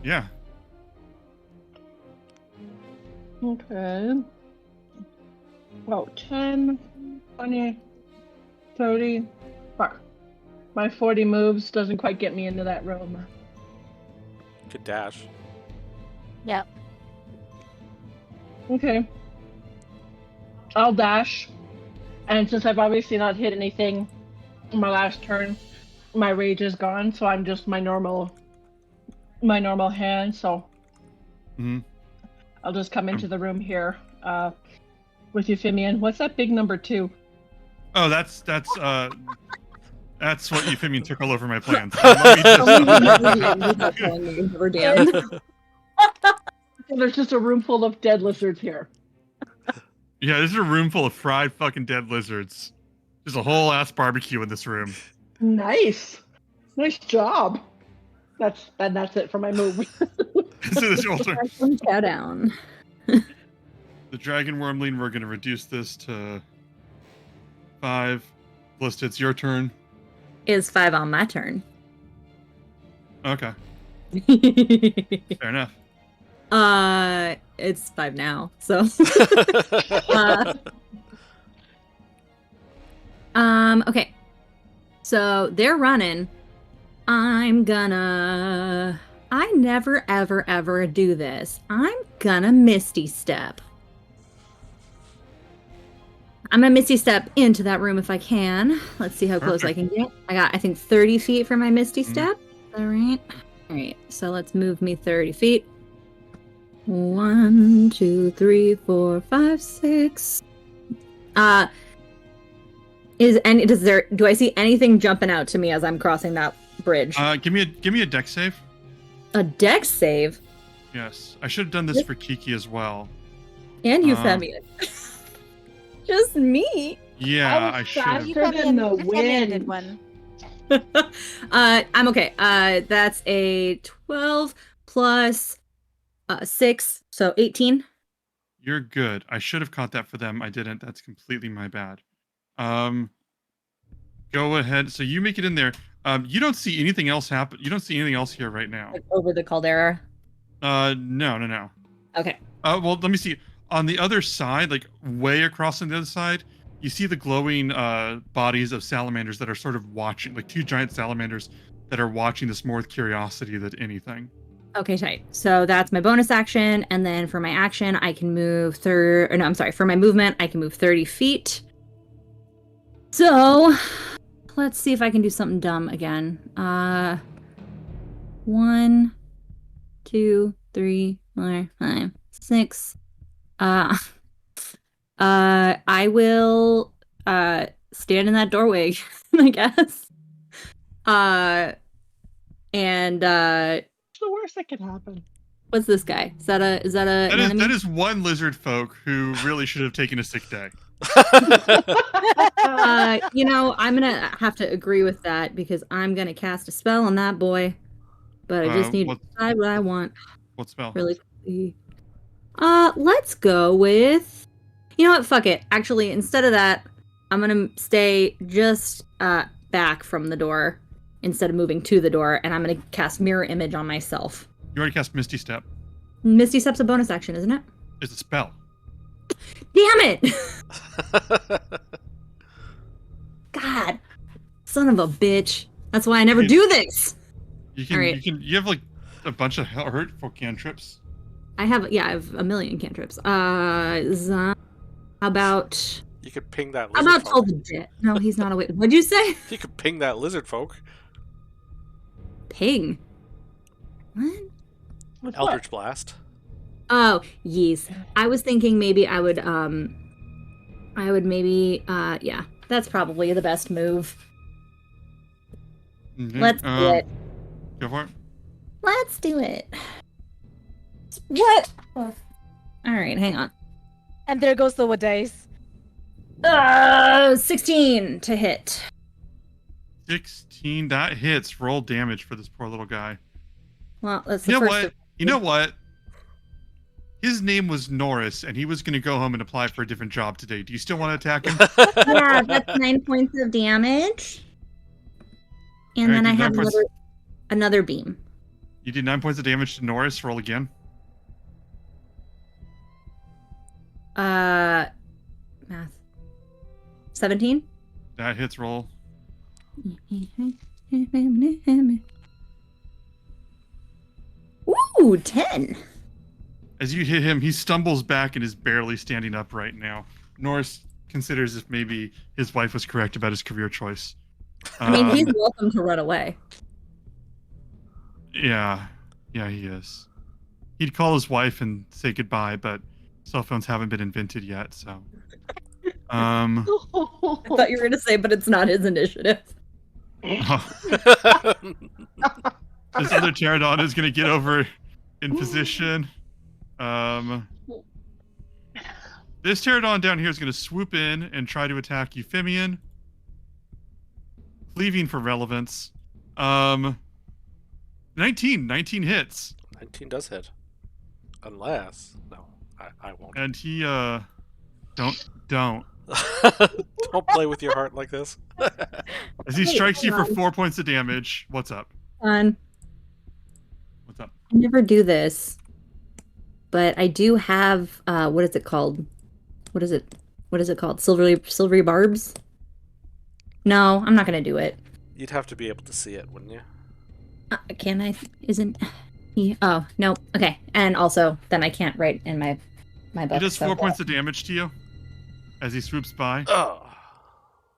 yeah. Okay. Well, 10, 20, 30. Fuck. My 40 moves doesn't quite get me into that room. Could dash. Yep. Okay. I'll dash. And since I've obviously not hit anything in my last turn, my rage is gone, so I'm just my normal hand, so I'll just come into the room here with Euphemion. What's that big number 2? Oh, that's what Euphemion took all over my plans. There's just a room full of dead lizards here. Yeah, this is a room full of fried fucking dead lizards. There's a whole ass barbecue in this room. Nice job. That's it for my move. So this altar. Cow down. The dragon wormling, we're gonna reduce this to 5. List, it's your turn. Is 5 on my turn. Okay, fair enough. It's 5 now, so. Okay. So they're running. I never, ever, ever do this. I'm gonna Misty Step. I'm gonna Misty Step into that room if I can. Let's see how close I can get. I got, I think, 30 feet for my Misty Step. Is that right? Alright, so let's move me 30 feet. 1, 2, 3, 4, 5, 6. Do I see anything jumping out to me as I'm crossing that bridge? Give me a dex save. A dex save? Yes, I should have done this for Kiki as well. And Euphemion. Just me. Yeah, I should. In the wind. Did one. I'm okay. That's a 12 plus 6, so 18. You're good. I should have caught that for them. I didn't. That's completely my bad. Go ahead. So you make it in there. You don't see anything else happen. You don't see anything else here right now. Like over the caldera? No. Okay. Well, let me see. On the other side, like way across on the other side, you see the glowing bodies of salamanders that are sort of watching, like 2 giant salamanders that are watching this more with curiosity than anything. Okay, tight. So that's my bonus action, and then for my action, I can move for my movement, I can move 30 feet. So, let's see if I can do something dumb again. 1, 2, 3, 4, 5, 6. I will stand in that doorway, I guess. And What's the worst that could happen? what's this guy? Is that an enemy? That is one lizard folk who really should have taken a sick day. I'm gonna have to agree with that because I'm gonna cast a spell on that boy. But I just need to decide what I want. What spell? Really quickly. Let's go with. You know what? Fuck it. Actually, instead of that, I'm gonna stay just back from the door instead of moving to the door, and I'm gonna cast Mirror Image on myself. You already cast Misty Step. Misty Step's a bonus action, isn't it? It's a spell. Damn it! God, son of a bitch. That's why I never do this. You have like a bunch of hurtful cantrips. I have a million cantrips. How about You could ping that how lizard about folk. Toll the Jet? No, he's not awake. What'd you say? You could ping that lizard folk. Ping. What? With Eldritch Blast. Oh, yes. I was thinking maybe I would yeah. That's probably the best move. Okay, Let's do it. Go for it. Let's do it. What? All right, hang on. And there goes the wood dice. 16 to hit. 16. That hits. Roll damage for this poor little guy. Well, that's You the know first. what? You know what? His name was Norris, and he was going to go home and apply for a different job today. Do you still want to attack him? Yeah, that's 9 points of damage. And Alright, then I do have 9 points. another beam. You did 9 points of damage to Norris. Roll again. Math. 17? That hits. Roll. Ooh, 10. As you hit him, he stumbles back and is barely standing up right now. Norris considers if maybe his wife was correct about his career choice. I mean, he's welcome to run away. Yeah, he is. He'd call his wife and say goodbye, but cell phones haven't been invented yet, so. I thought you were going to say, but it's not his initiative. This other pterodon is going to get over in position. This pterodon down here is going to swoop in and try to attack Euphemian. Cleaving for relevance. 19 hits. 19 does hit. Unless... No, I won't. And he, don't. Don't play with your heart like this. As he strikes you for 4 points of damage. What's up? Fun. What's up? I never do this, but I do have, what is it called? What is it called? Silvery barbs? No, I'm not going to do it. You'd have to be able to see it, wouldn't you? Can I? Isn't he? Oh, no. Okay. And also, then I can't write in my book. He does 4 points of damage to you as he swoops by. Oh.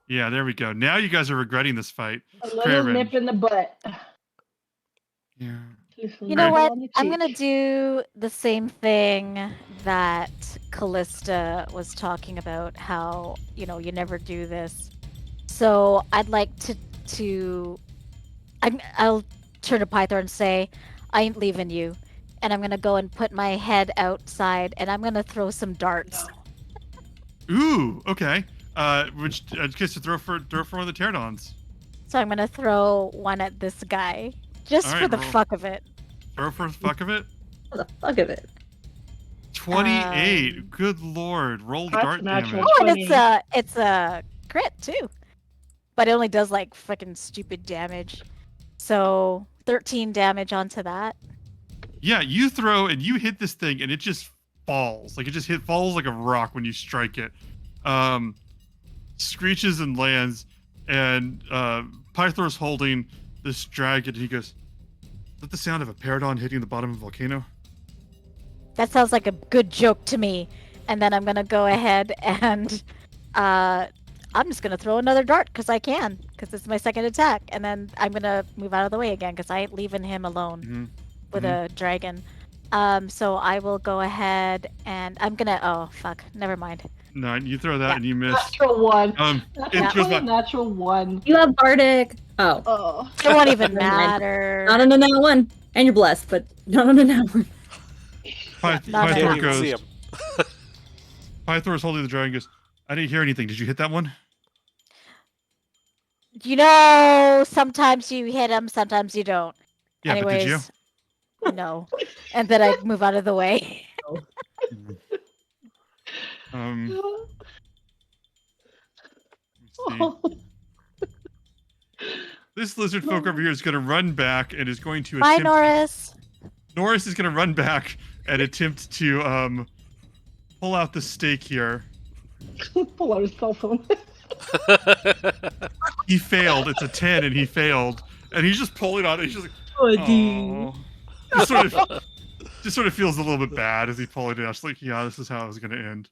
Yeah, there we go. Now you guys are regretting this fight. A little Craven. nip in the butt. Yeah. You know what? I'm going to do the same thing that Callista was talking about, how, you never do this. So I'd like I'll turn to Pythor and say, I ain't leaving you. And I'm going to go and put my head outside, and I'm going to throw some darts. Ooh, okay. Which gets to throw for one of the pterodons. So I'm going to throw one at this guy, just All for right, the roll. fuck of it. Throw for the fuck of it. For the fuck of it. 28. Good lord. Roll the That's dart natural. damage. Oh, and 20. it's a crit too, but it only does like fucking stupid damage. So 13 damage onto that. Yeah, you throw and you hit this thing and it just falls. Like it just falls like a rock when you strike it. Screeches and lands, and Pythor's holding this dragon and he goes, is that the sound of a pterodon hitting the bottom of a volcano? That sounds like a good joke to me. And then I'm gonna go ahead and I'm just gonna throw another dart because I can, because it's my second attack, and then I'm gonna move out of the way again because I ain't leaving him alone with a dragon. So I will go ahead and I'm gonna. Oh fuck! Never mind. No, you throw that Yeah. and you miss. Natural one. It goes back. Natural one. You have Bardic. Oh. Oh. It won't even Never mind. matter. Not on a nat one. And you're blessed, but not on a nat one. Pythor goes. See him. Pythor is holding the dragon. Goes. I didn't hear anything. Did you hit that one? You know, sometimes you hit him, sometimes you don't. Yeah, Anyways, but did you? No. And then I move out of the way. Let's see. This lizard folk over here is going to run back and is going to Bye, attempt. Norris. Norris is going to run back and attempt to pull out the stake here. Pull out his cell phone. He failed. It's a 10, and he failed. And he's just pulling on it. He's just like, Oh, just sort of feels a little bit bad as he pulled it out. Just like, yeah, this is how it was going to end.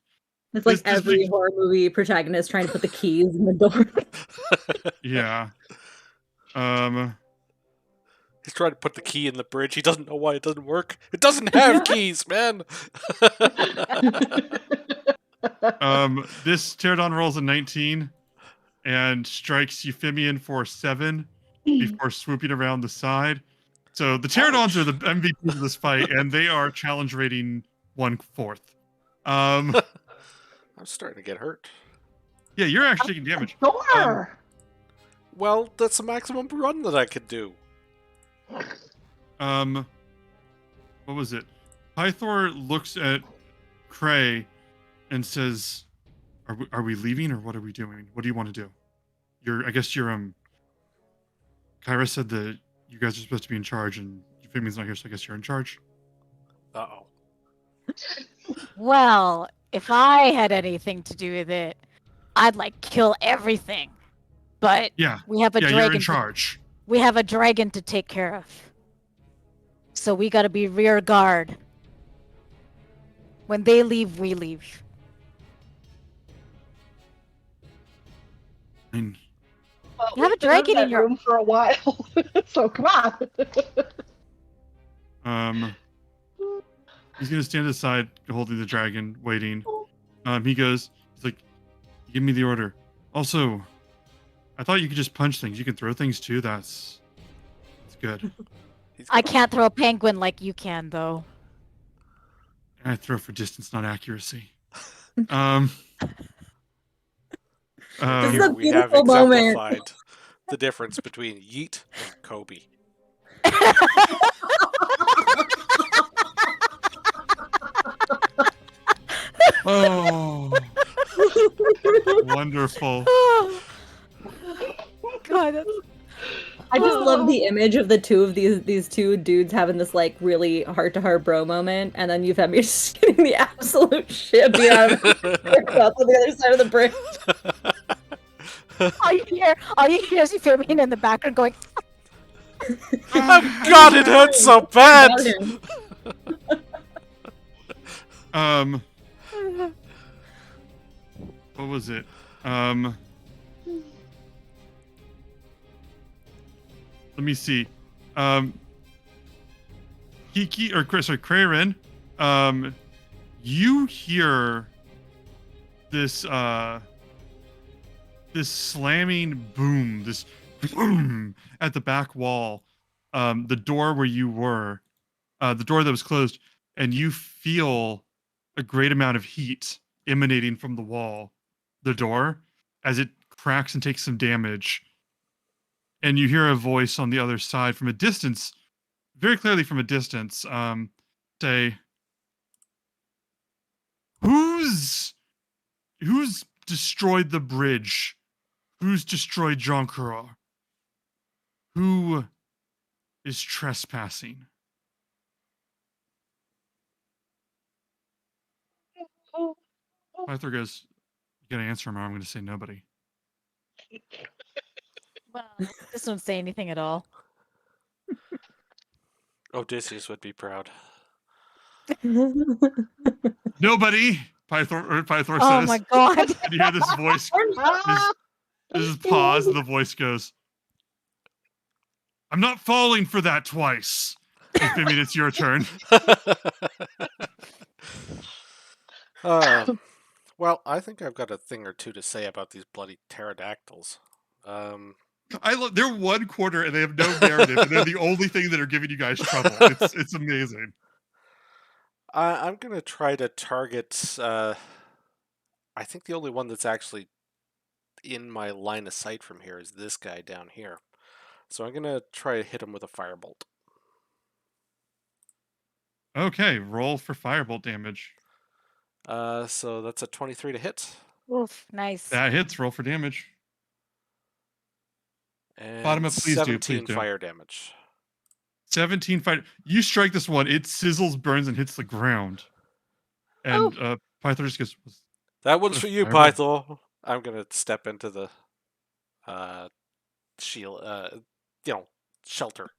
It's like This every horror movie protagonist trying to put the keys in the door. Yeah. He's trying to put the key in the bridge. He doesn't know why it doesn't work. It doesn't have keys, man. This pterodon rolls a 19 and strikes Euphemian for 7 before swooping around the side. So the pterodons are the MVPs of this fight, and they are challenge rating 1/4. I'm starting to get hurt. Yeah, you're actually taking damage. Sure. Well, that's the maximum run that I could do. What was it? Pythor looks at Cray and says, "Are we leaving, or what are we doing? What do you want to do? I guess you're Kyra said that you guys are supposed to be in charge, and Euphemian's not here, so I guess you're in charge." Uh-oh. Well, if I had anything to do with it, I'd like kill everything. But Yeah. we have a Yeah, dragon. you're in charge. We have a dragon to take care of. So we gotta be rear guard. When they leave, we leave. And Well, You have a we've been in dragon in that your- room for a while, so come on. he's gonna stand aside, holding the dragon, waiting. He's like, "Give me the order." Also, I thought you could just punch things. You can throw things too. That's good. I can't throw a penguin like you can, though. I throw for distance, not accuracy. This is Here a we have beautiful moment. exemplified the difference between Yeet and Kobe. Oh, wonderful. God, that's... I just love the image of the two of these two dudes having this like really heart-to-heart bro moment, and then Euphemia just getting the absolute shit beat out of her on the other side of the bridge. all you hear is Euphemia in the background going, Oh God, it hurts so bad! What was it? Let me see. Krarin, you hear this this slamming boom, this boom at the back wall, the door where you were, the door that was closed, and you feel a great amount of heat emanating from the wall, the door, as it cracks and takes some damage. And you hear a voice on the other side from a distance, very clearly from a distance, say, Who's destroyed the bridge? Who's destroyed Jonkura? Who is trespassing?" Arthur goes, "You gotta answer him, or I'm gonna say nobody." well, this don't say anything at all. Odysseus would be proud. Nobody. Pythor Oh says. my god. And you hear this voice. This pause, and the voice goes, "I'm not falling for that twice." Euphemian, it's your turn. Well, I think I've got a thing or two to say about these bloody pterodactyls. They're 1/4 and they have no narrative, and they're the only thing that are giving you guys trouble. It's amazing. I'm gonna try to target. I think the only one that's actually in my line of sight from here is this guy down here. So I'm gonna try to hit him with a firebolt. Okay, roll for firebolt damage. So that's a 23 to hit. Oof, nice. That hits. Roll for damage. And Bottom up, please 17 do. fire damage. 17 fire. You strike this one. It sizzles, burns, and hits the ground. And Pythor just goes, "That one's for you, Pythor." I'm gonna step into the shield, shelter.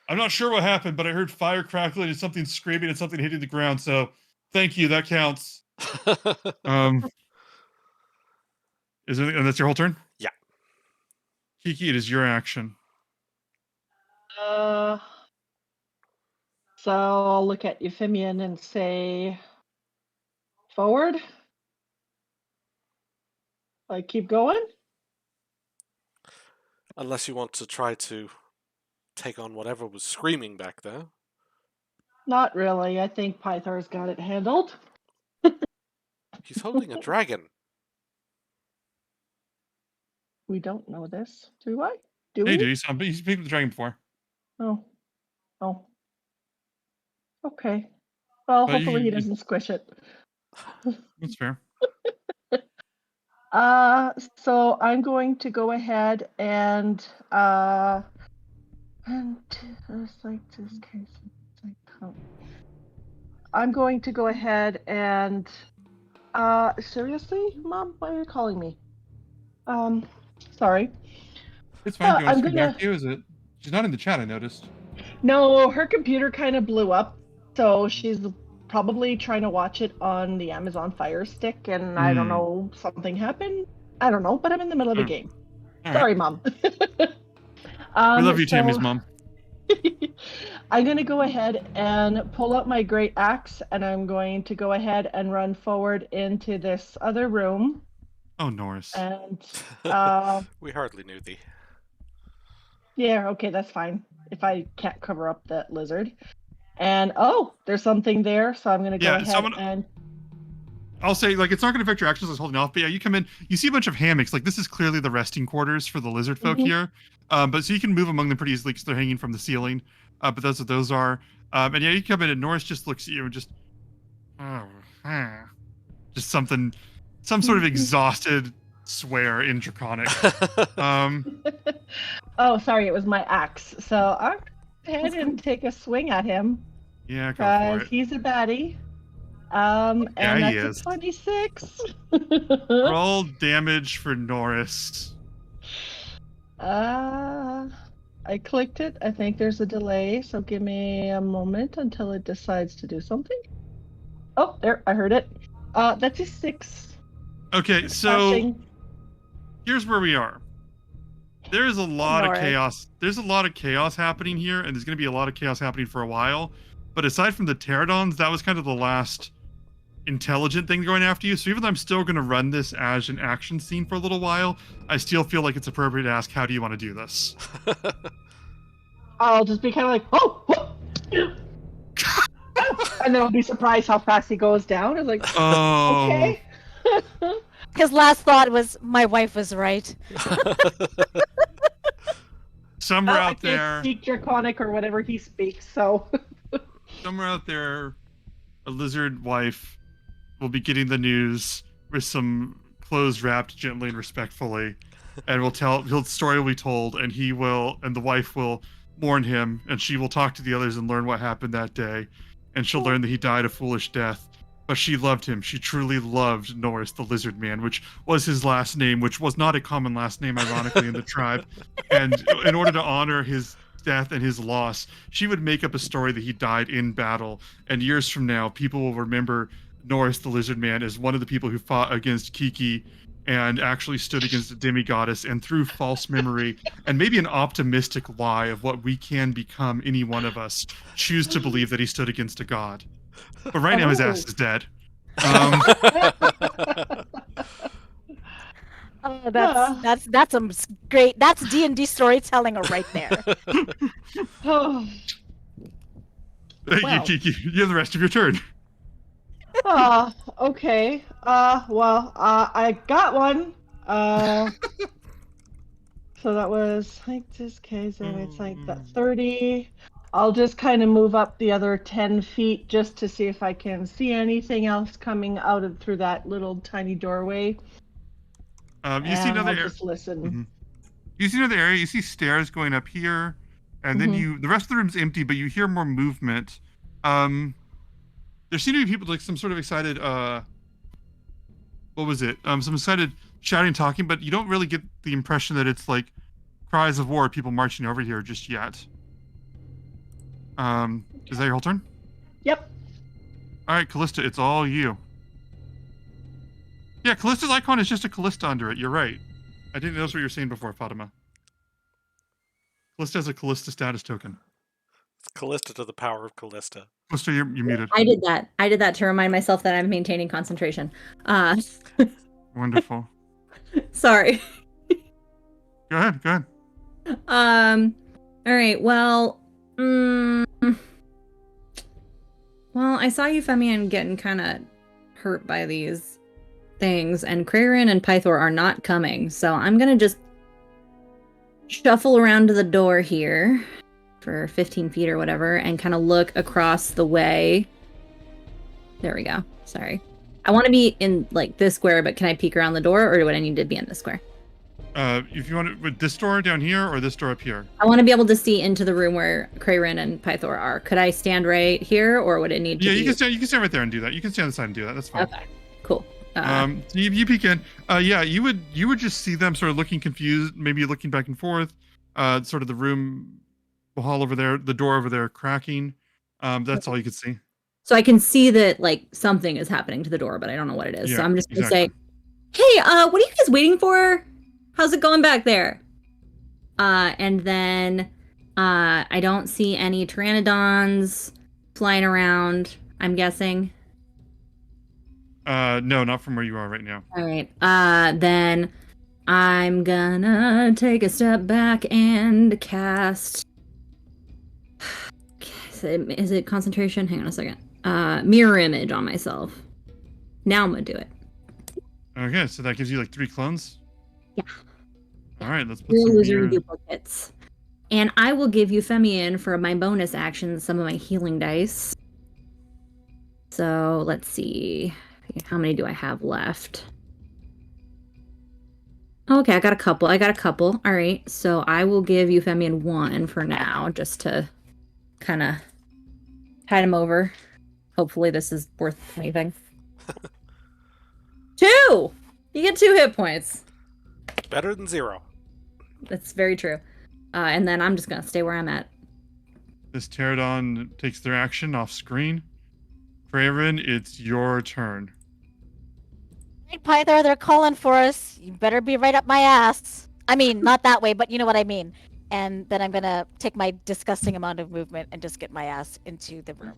"I'm not sure what happened, but I heard fire crackling and something screaming and something hitting the ground. So, thank you. That counts." And that's your whole turn? Yeah. Kiki, it is your action. So I'll look at Euphemian and say, forward. Like, keep going? Unless you want to try to take on whatever was screaming back there. Not really. I think Pythor's got it handled. He's holding a dragon. We don't know this, do I? Do Hey, we? dude, he's played with the dragon before. Oh. Okay. Well, But hopefully he doesn't squish it. That's fair. So I'm going to go ahead and just like this case, I'm going to go ahead and seriously, Mom, why are you calling me? Sorry. It's fine. Do you want to speak back to you? Is it? She's not in the chat, I noticed. No, her computer kind of blew up, so she's probably trying to watch it on the Amazon Fire Stick, and I don't know, something happened. I don't know, but I'm in the middle of a game. All Sorry, right. Mom. We love you, Tammy's mom. I'm going to go ahead and pull out my great axe, and I'm going to go ahead and run forward into this other room. Oh, Norris. And we hardly knew thee. Yeah, okay, that's fine. If I can't cover up that lizard. And there's something there, so I'm going to go ahead and... I'll say, like, it's not going to affect your actions as holding off, but yeah, you come in, you see a bunch of hammocks. Like, this is clearly the resting quarters for the lizard folk here. But so you can move among them pretty easily because they're hanging from the ceiling. But that's what those are. And yeah, you come in and Norris just looks at you and just some sort of exhausted swear in Draconic. Oh, sorry, it was my axe. So I'm going to go ahead and take a swing at him. Yeah, go for it. He's a baddie. And that's a 26. Roll damage for Norris. I clicked it. I think there's a delay, so give me a moment until it decides to do something. Oh, there, I heard it. That's a 6. Okay, so here's where we are. There's a lot of chaos. There's a lot of chaos happening here, and there's going to be a lot of chaos happening for a while. But aside from the pterodons, that was kind of the last intelligent thing going after you. So even though I'm still going to run this as an action scene for a little while, I still feel like it's appropriate to ask, how do you want to do this? I'll just be kind of like, and then I'll be surprised how fast he goes down. It's like, okay. His last thought was, my wife was right. Somewhere out there, speak Draconic or whatever he speaks, so... Somewhere out there, a lizard wife will be getting the news with some clothes wrapped gently and respectfully, and the story will be told, and the wife will mourn him, and she will talk to the others and learn what happened that day, and she'll learn that he died a foolish death. But she loved him. She truly loved Norris, the lizard man, which was his last name, which was not a common last name, ironically, in the tribe. And in order to honor his death and his loss, she would make up a story that he died in battle. And years from now, people will remember Norris, the lizard man, is one of the people who fought against Kiki and actually stood against the demigoddess, and through false memory and maybe an optimistic lie of what we can become, any one of us choose to believe that he stood against a god. But right now his ass is dead. Oh, that's some great. That's D&D storytelling right there. Oh. Thank you, Kiki. You have the rest of your turn. Okay. I got one. So that was like this case, and it's like the 30. I'll just kind of move up the other 10 feet just to see if I can see anything else coming out of through that little tiny doorway. You see another area. Just listen. Mm-hmm. You see another area. You see stairs going up here, and then the rest of the room's empty, but you hear more movement. There seem to be people like some sort of excited. What was it? Some excited shouting, talking, but you don't really get the impression that it's like cries of war, people marching over here just yet. Is that your whole turn? Yep. All right, Callista, it's all you. Yeah, Callista's icon is just a Callista under it. You're right. I didn't notice what you were saying before, Fatima. Callista has a Callista status token. It's Callista to the power of Callista. Callista, you're muted. I did that to remind myself that I'm maintaining concentration. Wonderful. Sorry. Go ahead. All right. Well, I saw Euphemian getting kind of hurt by these things, and Crayrin and Pythor are not coming, so I'm gonna just shuffle around to the door here for 15 feet or whatever, and kind of look across the way. There we go. Sorry. I want to be in like this square, but can I peek around the door, or do I need to be in this square? If you want to, with this door down here or this door up here? I want to be able to see into the room where Crayrin and Pythor are. Could I stand right here, or would it need to be... You can stand right there and do that. You can stand on the side and do that. That's fine. Okay, cool. You peek in. You would just see them sort of looking confused, maybe looking back and forth. Sort of the room, the hall over there, the door over there cracking. That's all you could see. So I can see that like something is happening to the door, but I don't know what it is. Yeah, so I'm just gonna say, "Hey, what are you guys waiting for? How's it going back there?" And then I don't see any pteranodons flying around, I'm guessing. No, not from where you are right now. All right. Then I'm gonna take a step back and cast. Is it concentration? Hang on a second. Mirror image on myself. Now I'm gonna do it. Okay, so that gives you like 3 clones? Yeah. All right, let's put Real some loser mirror... duplicates. And I will give Euphemian for my bonus action some of my healing dice. So let's see. How many do I have left? Okay, I got a couple. All right, so I will give Euphemian 1 for now, just to kind of tide him over. Hopefully this is worth anything. 2! You get 2 hit points. Better than 0. That's very true. And then I'm just going to stay where I'm at. This pterodon takes their action off screen. Crayrin, it's your turn. Hey, Pythor, they're calling for us. You better be right up my ass. I mean, not that way, but you know what I mean. And then I'm going to take my disgusting amount of movement and just get my ass into the room.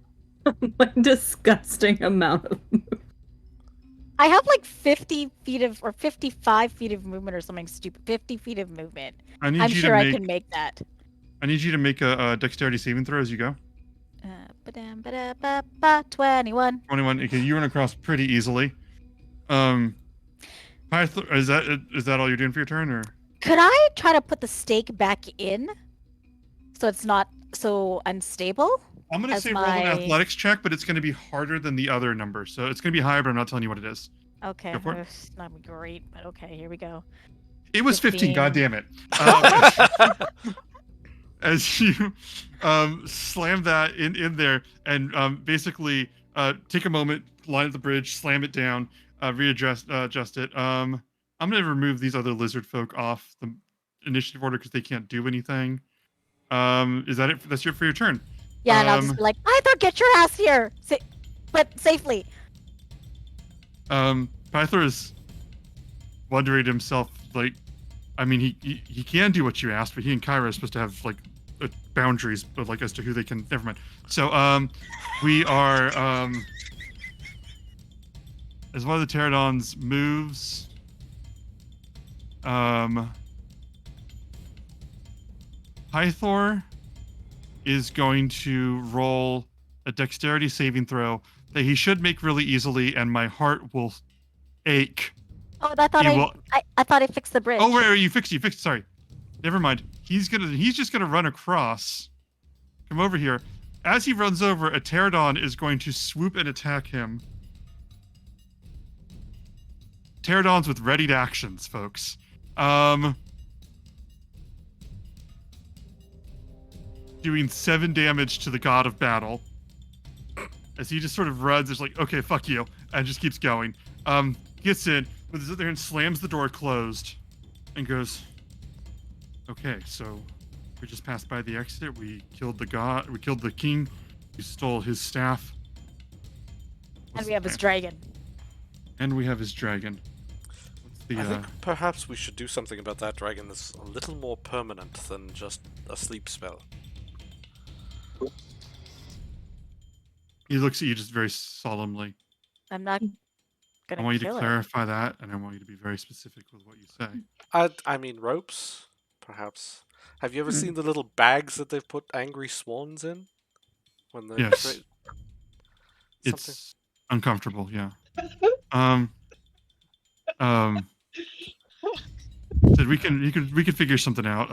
My disgusting amount of movement. I have like 50 feet of, or 55 feet of movement or something stupid. 50 feet of movement. I'm sure I can make that. I need you to make a dexterity saving throw as you go. 21. 21. Okay, you run across pretty easily. Is that all you're doing for your turn, or? Could I try to put the stake back in so it's not so unstable? I'm going to say roll an athletics check, but it's going to be harder than the other number. So it's going to be higher, but I'm not telling you what it is. Okay. Go for it. It's not great, but okay, here we go. It was 15, God damn it. As you slam that in there and basically take a moment, line up the bridge, slam it down, adjust it. I'm going to remove these other lizard folk off the initiative order because they can't do anything. Is that it? That's it for your turn. Yeah, and I'll just be like, Pythor, get your ass here! But safely. Pythor is wondering to himself, like, I mean, he can do what you asked, but he and Kyra are supposed to have like boundaries, but like as to who they can. Never mind. So we are as one of the pterodons moves, Pythor is going to roll a dexterity saving throw that he should make really easily, and my heart will ache. Oh, I thought I thought I fixed the bridge. Oh, wait, you fixed. Sorry, never mind. He's just gonna run across. Come over here. As he runs over, a pterodon is going to swoop and attack him. Pterodons with readied actions, folks. Doing 7 damage to the god of battle. As he just sort of runs, it's like, okay, fuck you, and just keeps going. Gets in with his other hand, slams the door closed, and goes, okay, so we just passed by the exit. We killed the god. We killed the king. We stole his staff. And we have his dragon. And we have his dragon. I think perhaps we should do something about that dragon that's a little more permanent than just a sleep spell. He looks at you just very solemnly. I'm not gonna. I want you to kill clarify that, and I want you to be very specific with what you say. I mean ropes, perhaps. Have you ever seen the little bags that they've put angry swans in? When they're Yes. It's uncomfortable, yeah. Said we can figure something out.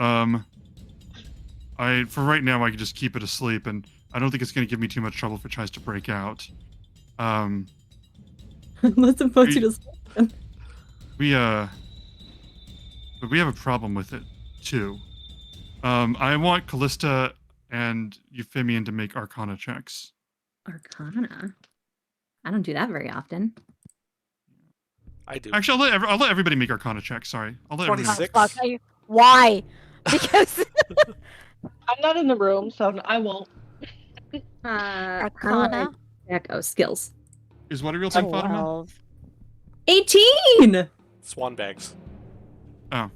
For right now I can just keep it asleep, and I don't think it's gonna give me too much trouble if it tries to break out. Let's impose you to sleep. But we have a problem with it too. I want Callista and Euphemian to make Arcana checks. Arcana? I don't do that very often. I do. Actually, I'll let everybody make Arcana checks. Sorry, I'll let 26. Oh, fuck. Why? Because I'm not in the room, so I won't. Arcana. Skills. Is what a real time, Fatima? 12. 18! Swan bags. Oh.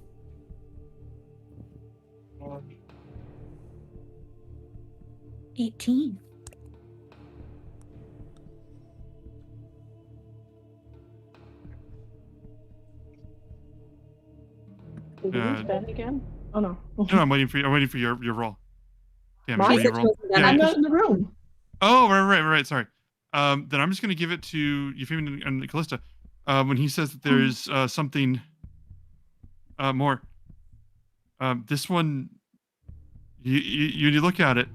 $18. Did we spend again? Oh no. No, I'm waiting for your roll. Damn, Mine? your roll. I'm not in the room. Oh, right. Sorry. Then I'm just gonna give it to Euphemian and Callista. When he says that there's something more. This one, you look at it,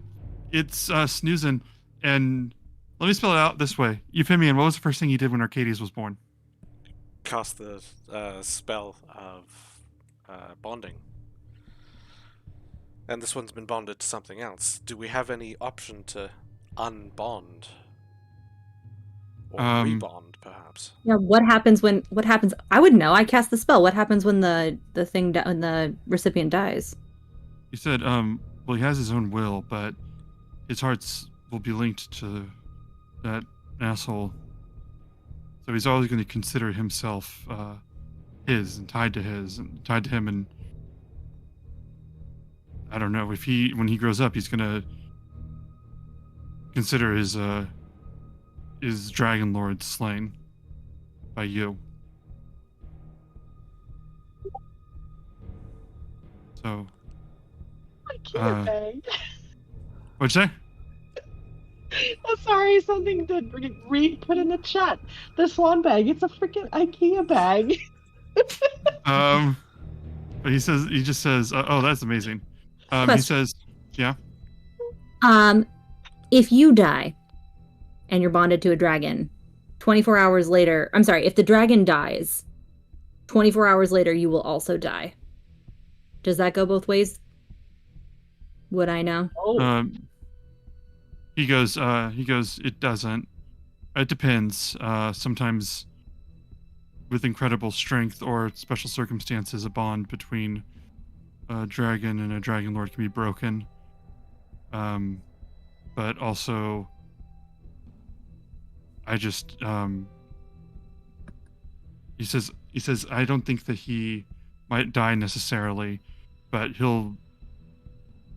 it's snoozing, and let me spell it out this way. Euphemian, what was the first thing you did when Arcadius was born? Cast the spell of bonding. And this one's been bonded to something else. Do we have any option to unbond? Or rebond, perhaps? Yeah, what happens? I would know. I cast the spell. What happens when the recipient dies? He said, well, he has his own will, but his hearts will be linked to that asshole. So he's always going to consider himself his and tied to him. And I don't know if when he grows up, he's going to consider his Dragonlords slain by you. So. I can't bag. What'd you say? Oh, sorry, something that Reed put in the chat. The swan bag. It's a freaking IKEA bag. But he just says, oh, that's amazing. He says, yeah. If you die and you're bonded to a dragon, 24 hours later, I'm sorry, if the dragon dies, 24 hours later, you will also die. Does that go both ways? Would I know? Oh. He goes, it doesn't. It depends. Sometimes with incredible strength or special circumstances, a bond between a dragon and a Dragonlord can be broken. But also, I just, He says, I don't think that he might die necessarily, but he'll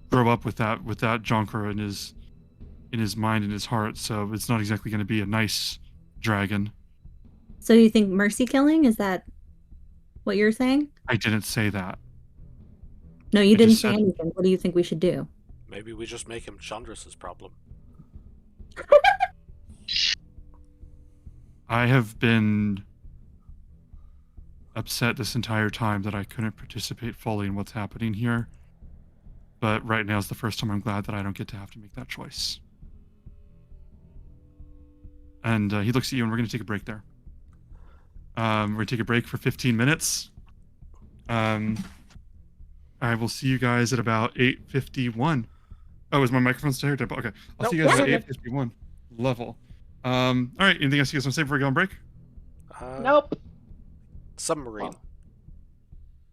grow up with that Jonkor in his mind and his heart, so it's not exactly going to be a nice dragon. So you think mercy killing? Is that what you're saying? I didn't say that. No, you didn't say anything. What do you think we should do? Maybe we just make him Chandra's problem. I have been upset this entire time that I couldn't participate fully in what's happening here. But right now is the first time I'm glad that I don't get to have to make that choice. And he looks at you, and we're going to take a break there. We're going to take a break for 15 minutes. I will see you guys at about 8:51. Oh, is my microphone still here? Okay. I'll see you guys at 8:51 level. All right. Anything else you guys want to say before we go on break? Nope. Submarine. Oh.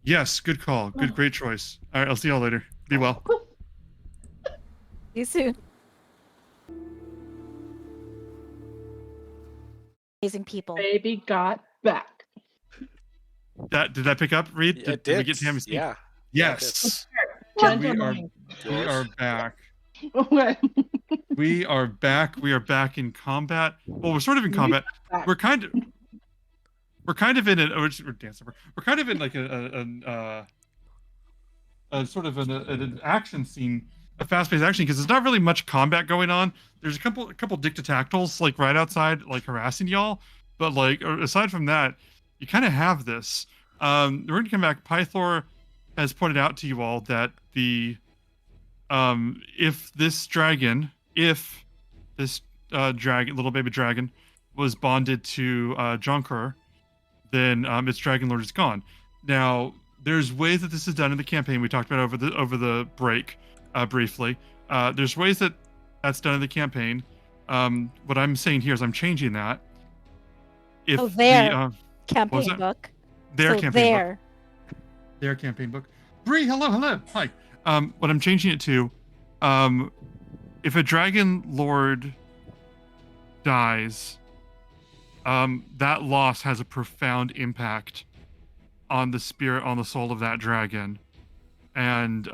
Yes. Good call. Great choice. All right. I'll see y'all later. Be well. See you soon. Amazing people. Baby got back. Did that pick up, Reed? Yeah, did we get to Tammy's? Yeah. Yes. Gentlemen. We are back. Okay. We are back. We are back in combat. Well, we're sort of in combat. We're kind of in it. We're dancing. We're kind of in like a sort of an action scene, a fast-paced action, because there's not really much combat going on. There's a couple dictatactyls like right outside, like harassing y'all. But like aside from that, you kind of have this. We're gonna come back. Pythor has pointed out to you all that the if this dragon, little baby dragon, was bonded to Jonkor, then its Dragonlord is gone. Now, there's ways that this is done in the campaign. We talked about over the break briefly. There's ways that that's done in the campaign. What I'm saying here is I'm changing that. If campaign book. Their campaign book. Their campaign book. Bree, hello. Hi. What I'm changing it to, if a Dragonlord dies, that loss has a profound impact on the spirit, on the soul of that dragon, and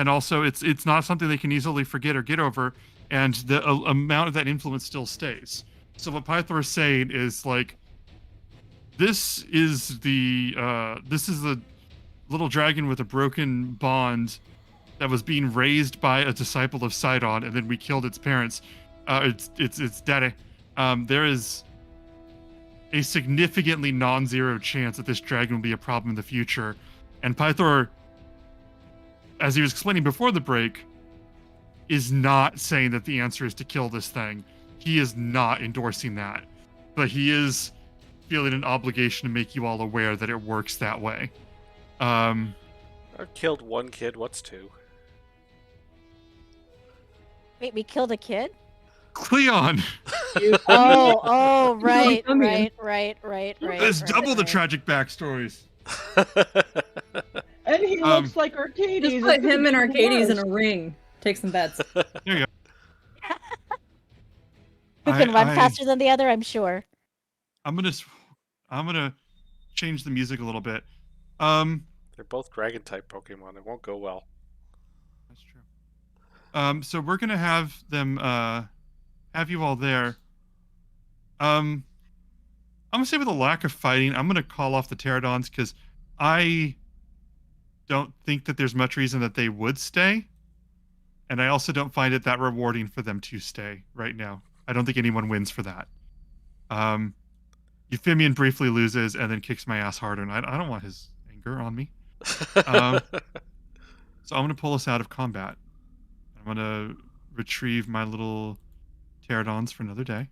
also it's not something they can easily forget or get over, and the amount of that influence still stays. So what Pythor is saying is like, this is the little dragon with a broken bond that was being raised by a disciple of Sidon, and then we killed its parents, its daddy. There is a significantly non-zero chance that this dragon will be a problem in the future. And Pythor, as he was explaining before the break, is not saying that the answer is to kill this thing. He is not endorsing that. But he is feeling an obligation to make you all aware that it works that way. I've killed one kid, what's two? Wait, we killed a kid? Cleon! Right. Let's double the tragic backstories. And he looks like Arcades. Just put him and Arcades in a ring. Take some bets. There you go. Who can run faster than the other, I'm sure. I'm gonna change the music a little bit. They're both dragon type Pokemon. It won't go well. That's true. So we're gonna have them have you all there. I'm gonna say with a lack of fighting, I'm gonna call off the Pterodons because I don't think that there's much reason that they would stay, and I also don't find it that rewarding for them to stay right now. I don't think anyone wins for that. Euphemian briefly loses and then kicks my ass harder, and I don't want his anger on me. So I'm going to pull us out of combat. I'm going to retrieve my little Pterodons for another day.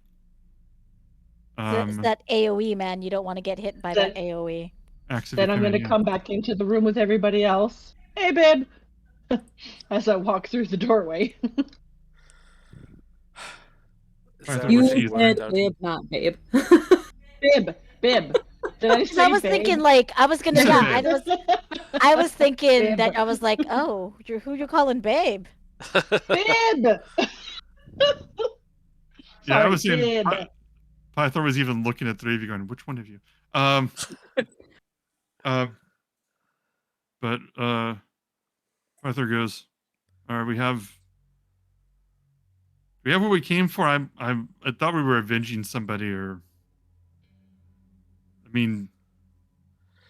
It's that AoE, man. You don't want to get hit by that AoE. Then I'm going to come back into the room with everybody else. Hey, babe! As I walk through the doorway. You said bib, not babe. Bib. Did I say I was babe? thinking like I was gonna. Yeah, I was thinking Babe. that I was like, oh, who you calling babe? Bib! Yeah, I Sorry, was saying Bib. Pythor was even looking at 3 of you going, which one of you? But Pythor goes, all right, we have what we came for. I thought we were avenging somebody, or I mean,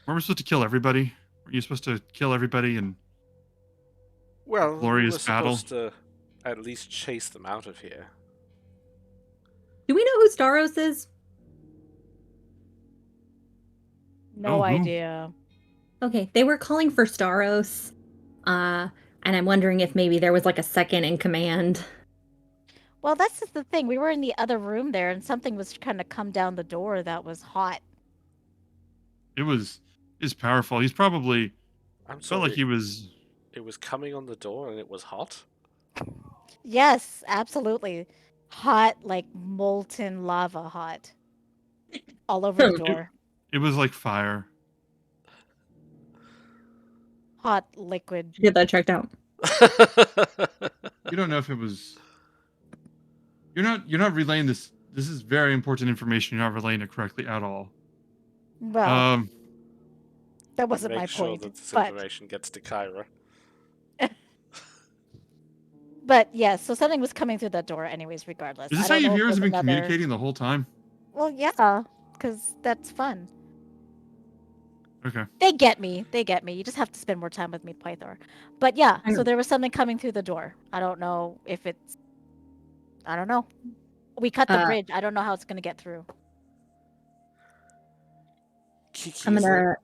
weren't we supposed to kill everybody? Were you supposed to kill everybody and Well, glorious we were battle? supposed to at least chase them out of here. Do we know who Staros is? No who? idea. Okay, they were calling for Staros. And I'm wondering if maybe there was like a second in command. Well, that's just the thing. We were in the other room there, and something was trying to come down the door that was hot. It's powerful. He's probably I'm felt like sorry. he was. It was coming on the door and it was hot? Yes, absolutely. Hot, like molten lava hot. All over the door. It was like fire. Hot liquid. Get that checked out. You don't know if it was. You're not relaying this. This is very important information. You're not relaying it correctly at all. Well, that wasn't Make my sure point. that this But information gets to Kyra. But yes, so something was coming through that door anyways, regardless. Is this I how don't you know if heroes have there's been communicating the whole time? Well, yeah, because that's fun. Okay. They get me. You just have to spend more time with me, Pythor. But yeah, I know. so there was something coming through the door. I don't know if it's... I don't know. We cut the bridge. I don't know how it's going to get through. Kiki, I'm is gonna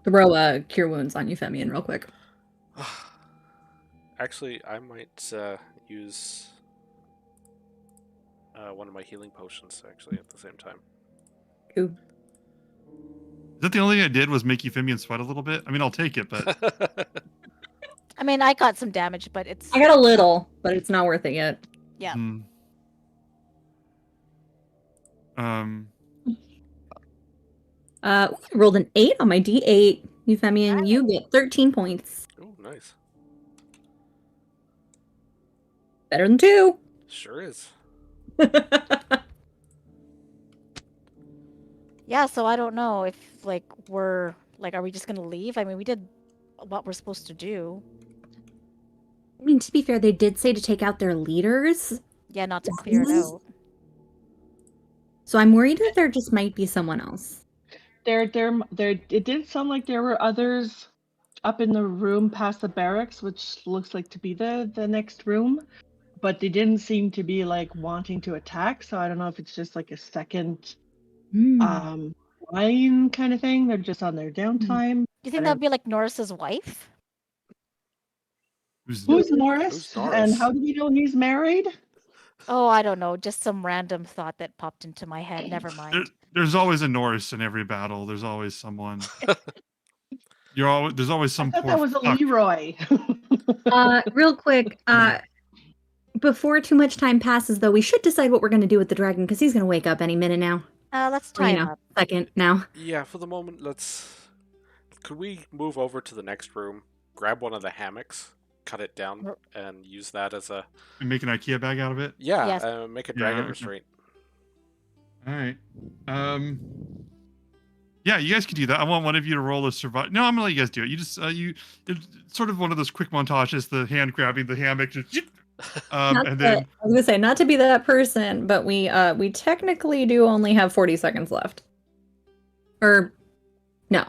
throw a Cure Wounds on Euphemian real quick. Actually, I might use one of my healing potions, actually, at the same time. Cool. Is that the only thing I did was make Euphemian sweat a little bit? I mean, I'll take it, but... I mean, I got some damage, but it's... I got a little, but it's not worth it yet. Yeah. I rolled an 8 on my D8. Euphemian, you get 13 points. Oh, nice. Better than 2. Sure is. Yeah, so I don't know if, like, we're... Like, are we just going to leave? I mean, we did what we're supposed to do. I mean, to be fair, they did say to take out their leaders. Yeah, not to clear it out. So I'm worried that there just might be someone else. It did sound like there were others up in the room past the barracks, which looks like to be the next room, but they didn't seem to be like wanting to attack. So I don't know if it's just like a second line kind of thing. They're just on their downtime. Do you think that would be like Norris's wife? Who's Norris? And how do we know he's married? Oh, I don't know. Just some random thought that popped into my head. Never mind. There's always a Norris in every battle. There's always someone. There's always some. I thought that was a Leroy. Real quick, before too much time passes, though, we should decide what we're going to do with the dragon because he's going to wake up any minute now. Let's tie him up. Second now. Yeah, for the moment, could we move over to the next room, grab one of the hammocks, cut it down, and use that as a... And make an IKEA bag out of it? Yeah, yes. Make a dragon restraint. Alright. Yeah, you guys can do that. I want one of you to roll a survive. No, I'm gonna let you guys do it. You just it's sort of one of those quick montages, the hand grabbing the hammock, just and then I was gonna say not to be that person, but we technically do only have 40 seconds left. Or no.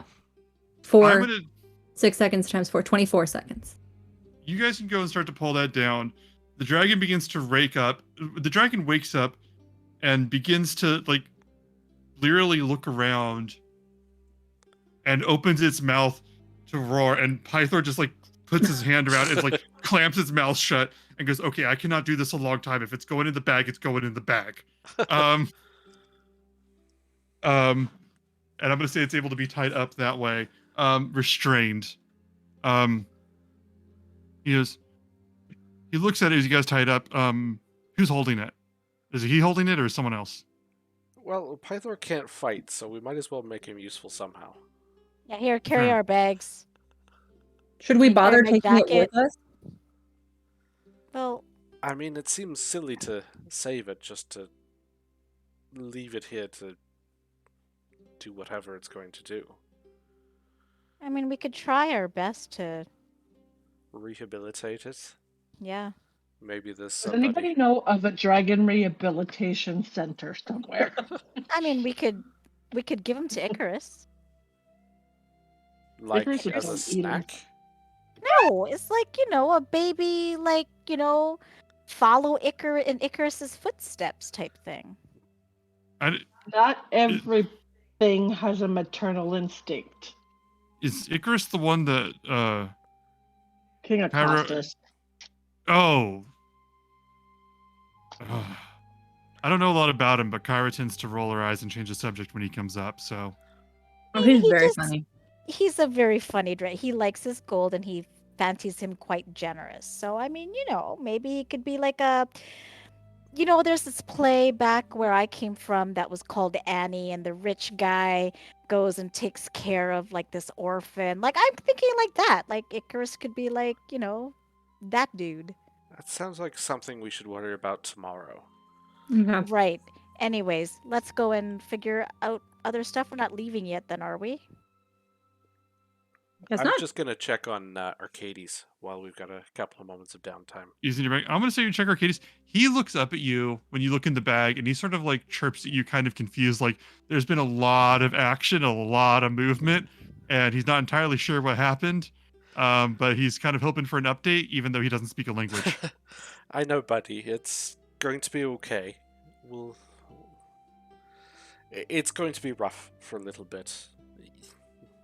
6 seconds times 4, 24 seconds. You guys can go and start to pull that down. The dragon begins to rake up. The dragon wakes up and begins to like leerily look around and opens its mouth to roar, and Pythor just like puts his hand around it, like clamps its mouth shut and goes, okay, I cannot do this a long time. If it's going in the bag, it's going in the bag. And I'm gonna say it's able to be tied up that way. Restrained. He looks at it as you guys tie it up. Who's holding it? Is he holding it or is someone else? Well, Pythor can't fight, so we might as well make him useful somehow. Yeah, here, carry our bags. Should we bother taking it with us? Well, I mean, it seems silly to save it just to leave it here to do whatever it's going to do. I mean, we could try our best to. Rehabilitate it. Yeah. Maybe there's Does somebody. anybody know of a dragon rehabilitation center somewhere? I mean, we could give him to Icarus. Like Icarus would as a probably eat 'em. snack? No, it's like, a baby, like, follow Icarus in Icarus's footsteps type thing. Not everything has a maternal instinct. Is Icarus the one that King of Pyro- Costas. Oh. I don't know a lot about him, but Kyra tends to roll her eyes and change the subject when he comes up, so. Oh, he's He very just- funny. He's a very funny dragon. He likes his gold and he fancies him quite generous. So, I mean, maybe he could be like a. There's this play back where I came from that was called Annie, and the rich guy goes and takes care of like this orphan. Like, I'm thinking like that. Like, Icarus could be like, that dude. That sounds like something we should worry about tomorrow. Yeah. Right. Anyways, let's go and figure out other stuff. We're not leaving yet, then, are we? Guess I'm not. just gonna check on Arcades while we've got a couple of moments of downtime. Using your bag. I'm gonna say you check Arcades. He looks up at you when you look in the bag, and he sort of like chirps at you, kind of confused. Like there's been a lot of action, a lot of movement, and he's not entirely sure what happened. But he's kind of hoping for an update, even though he doesn't speak a language. I know, buddy. It's going to be okay. It's going to be rough for a little bit.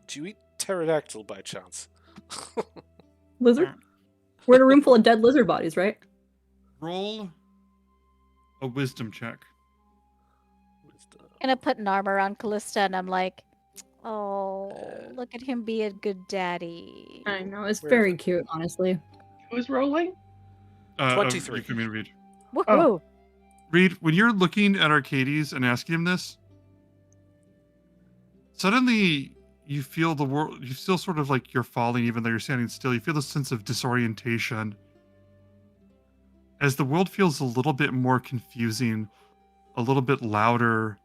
Do you eat pterodactyl by chance? Lizard? We're in a room full of dead lizard bodies, right? Roll a wisdom check. Wisdom. I'm gonna put an arm around Callista, and I'm like, oh, look at him be a good daddy. I know, it's Where very is it? cute, honestly. Who's rolling? 23. You can read. Woohoo! Reed, when you're looking at Arcades and asking him this, suddenly you feel the world, you feel sort of like you're falling even though you're standing still. You feel this sense of disorientation as the world feels a little bit more confusing, a little bit louder,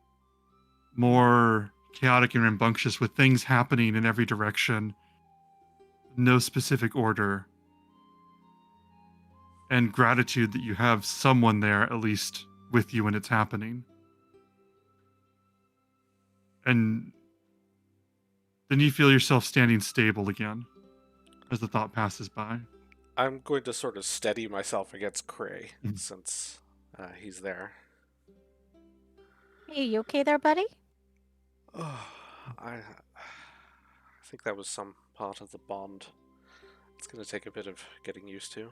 more chaotic and rambunctious with things happening in every direction, no specific order. And gratitude that you have someone there, at least with you when it's happening. And then you feel yourself standing stable again as the thought passes by. I'm going to sort of steady myself against Cray since he's there. Hey, you okay there, buddy? Oh, I think that was some part of the bond. It's going to take a bit of getting used to.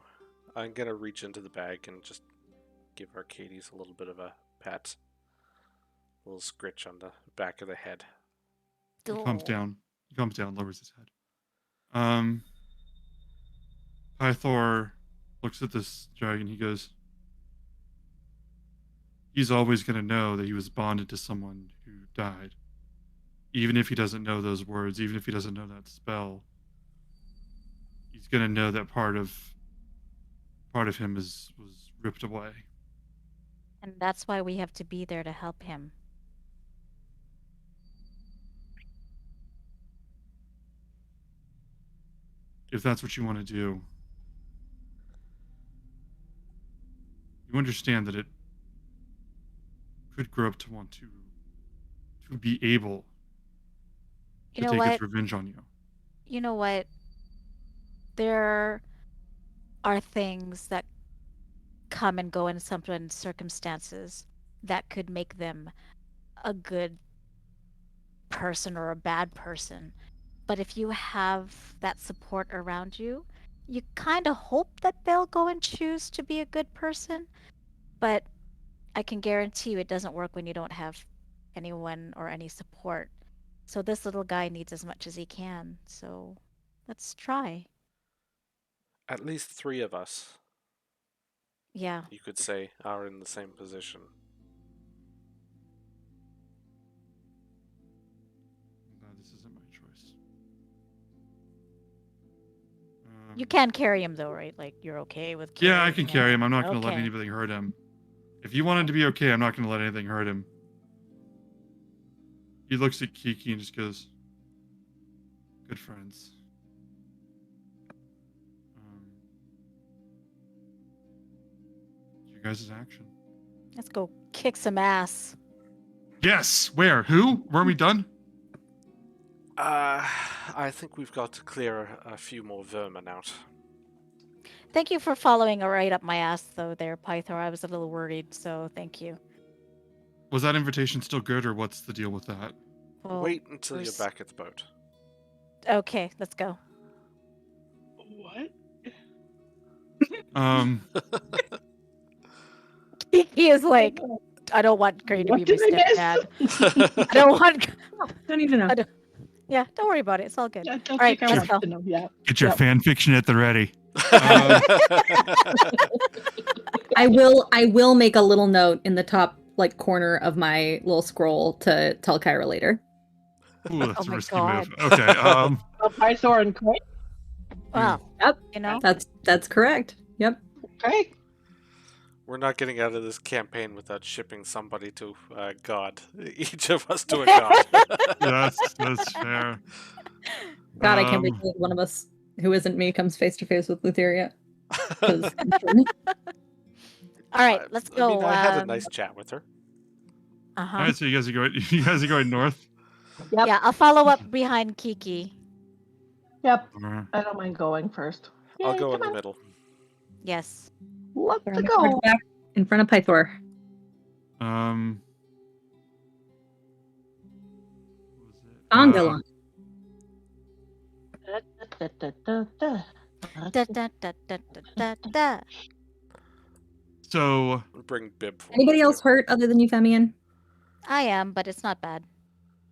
I'm going to reach into the bag and just give Arcades a little bit of a pat. A little scritch on the back of the head. He calms down. He calms down, lowers his head. Pythor looks at this dragon. He goes, he's always going to know that he was bonded to someone who died. Even if he doesn't know those words, even if he doesn't know that spell, he's going to know that part of him was ripped away. And that's why we have to be there to help him. If that's what you want to do, you understand that it could grow up to want to be able to take its revenge on you. You know what? There are things that come and go in certain circumstances that could make them a good person or a bad person. But if you have that support around you, you kind of hope that they'll go and choose to be a good person. But I can guarantee you it doesn't work when you don't have anyone or any support. So this little guy needs as much as he can. So let's try. At least 3 of us, Yeah. you could say, are in the same position. No, this isn't my choice. You can carry him though, right? Like you're okay with Yeah, I can carry him. I'm not going to let Okay. anything hurt him. If you want him to be okay, I'm not going to let anything hurt him. He looks at Kiki and just goes, "Good friends." You guys' action. Let's go kick some ass. Yes. Where? Who? Weren't we done? I think we've got to clear a few more vermin out. Thank you for following right up my ass, though, there, Pythor. I was a little worried, so thank you. Was that invitation still good, or what's the deal with that? Well, Wait until you're back at the boat. Okay, let's go. What? He is like, I don't want Gray to What be my did I miss? stepdad. I don't want. Don't need to know. Yeah, don't worry about it. It's all good. I don't All right, think I let's go. want to know. Yeah. Get your fan fiction at the ready. I will make a little note in the top corner of my little scroll to tell Kyra later. Ooh, that's Oh a my risky God. move. Okay. Pythor and Cray? Wow. Yep. You know? That's correct. Yep. Okay. We're not getting out of this campaign without shipping somebody to God. Each of us to a god. That's fair. God, I can't wait till one of us who isn't me comes face to face with Lutheria. All right, let's go. I mean, I had a nice chat with her. All right, so you guys are going north. Yep. Yeah, I'll follow up behind Kiki. Yep. Or- I don't mind going first. I'll Yay, go in come the on. middle. Yes. Let's They're on the go. back in front of Pythor. what was it? Angelon. Da, da, da, da, da, da. So Bring Bib forward. Anybody else hurt other than Euphemian? I am, but it's not bad.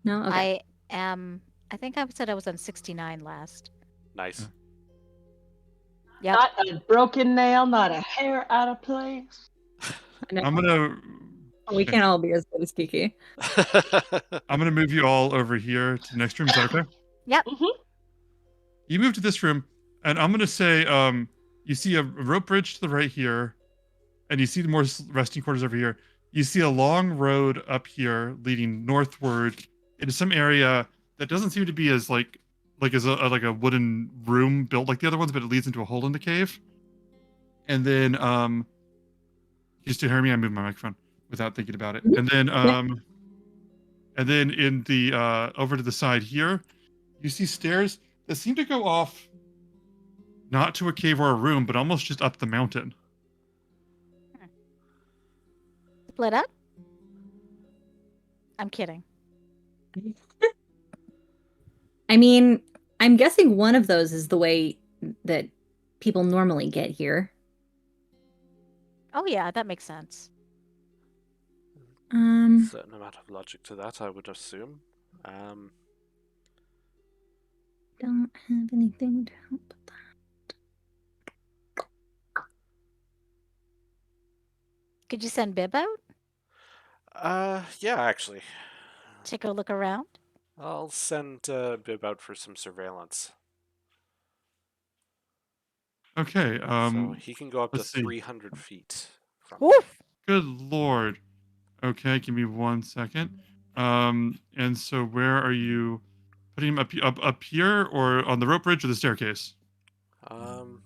No? Okay. I think I said I was on 69 last. Nice. Yep. Not a broken nail, not a hair out of place. I know. I'm gonna We can't all be as good as Kiki. move you all over here to the next room. Is that okay? Yep. You move to this room, and I'm gonna say you see a rope bridge to the right here, and you see the more resting quarters over here. You see a long road up here leading northward into some area that doesn't seem to be as like a wooden room built like the other ones, but it leads into a hole in the cave. And then you still hear me? I moved my microphone without thinking about it. And then in the over to the side here, you see stairs that seem to go off not to a cave or a room, but almost just up the mountain. Split up? I'm kidding. I mean, I'm guessing one of those is the way that people normally get here. Oh yeah, that makes sense. Certain amount of logic to that, I would assume. Don't have anything to help with that. Could you send Bib out? Yeah, actually. Take a look around? I'll send Bib out for some surveillance. Okay. So he can go up to let's see. 300 feet. From Woof! Good lord. Okay, give me 1 second. And so where are you putting him up here, or on the rope bridge, or the staircase? I'm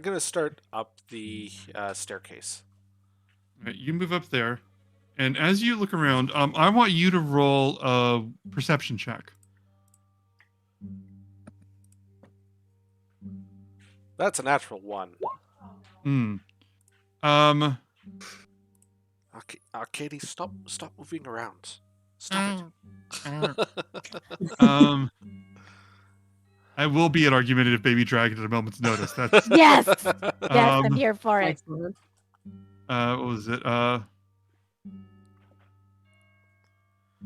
gonna start up the staircase. All right, you move up there, and as you look around, I want you to roll a perception check. That's a natural 1. Katie, stop moving around. Stop it. I will be an argumentative baby dragon at a moment's notice. That's Yes! Yes, I'm here for it. Excellent. what was it?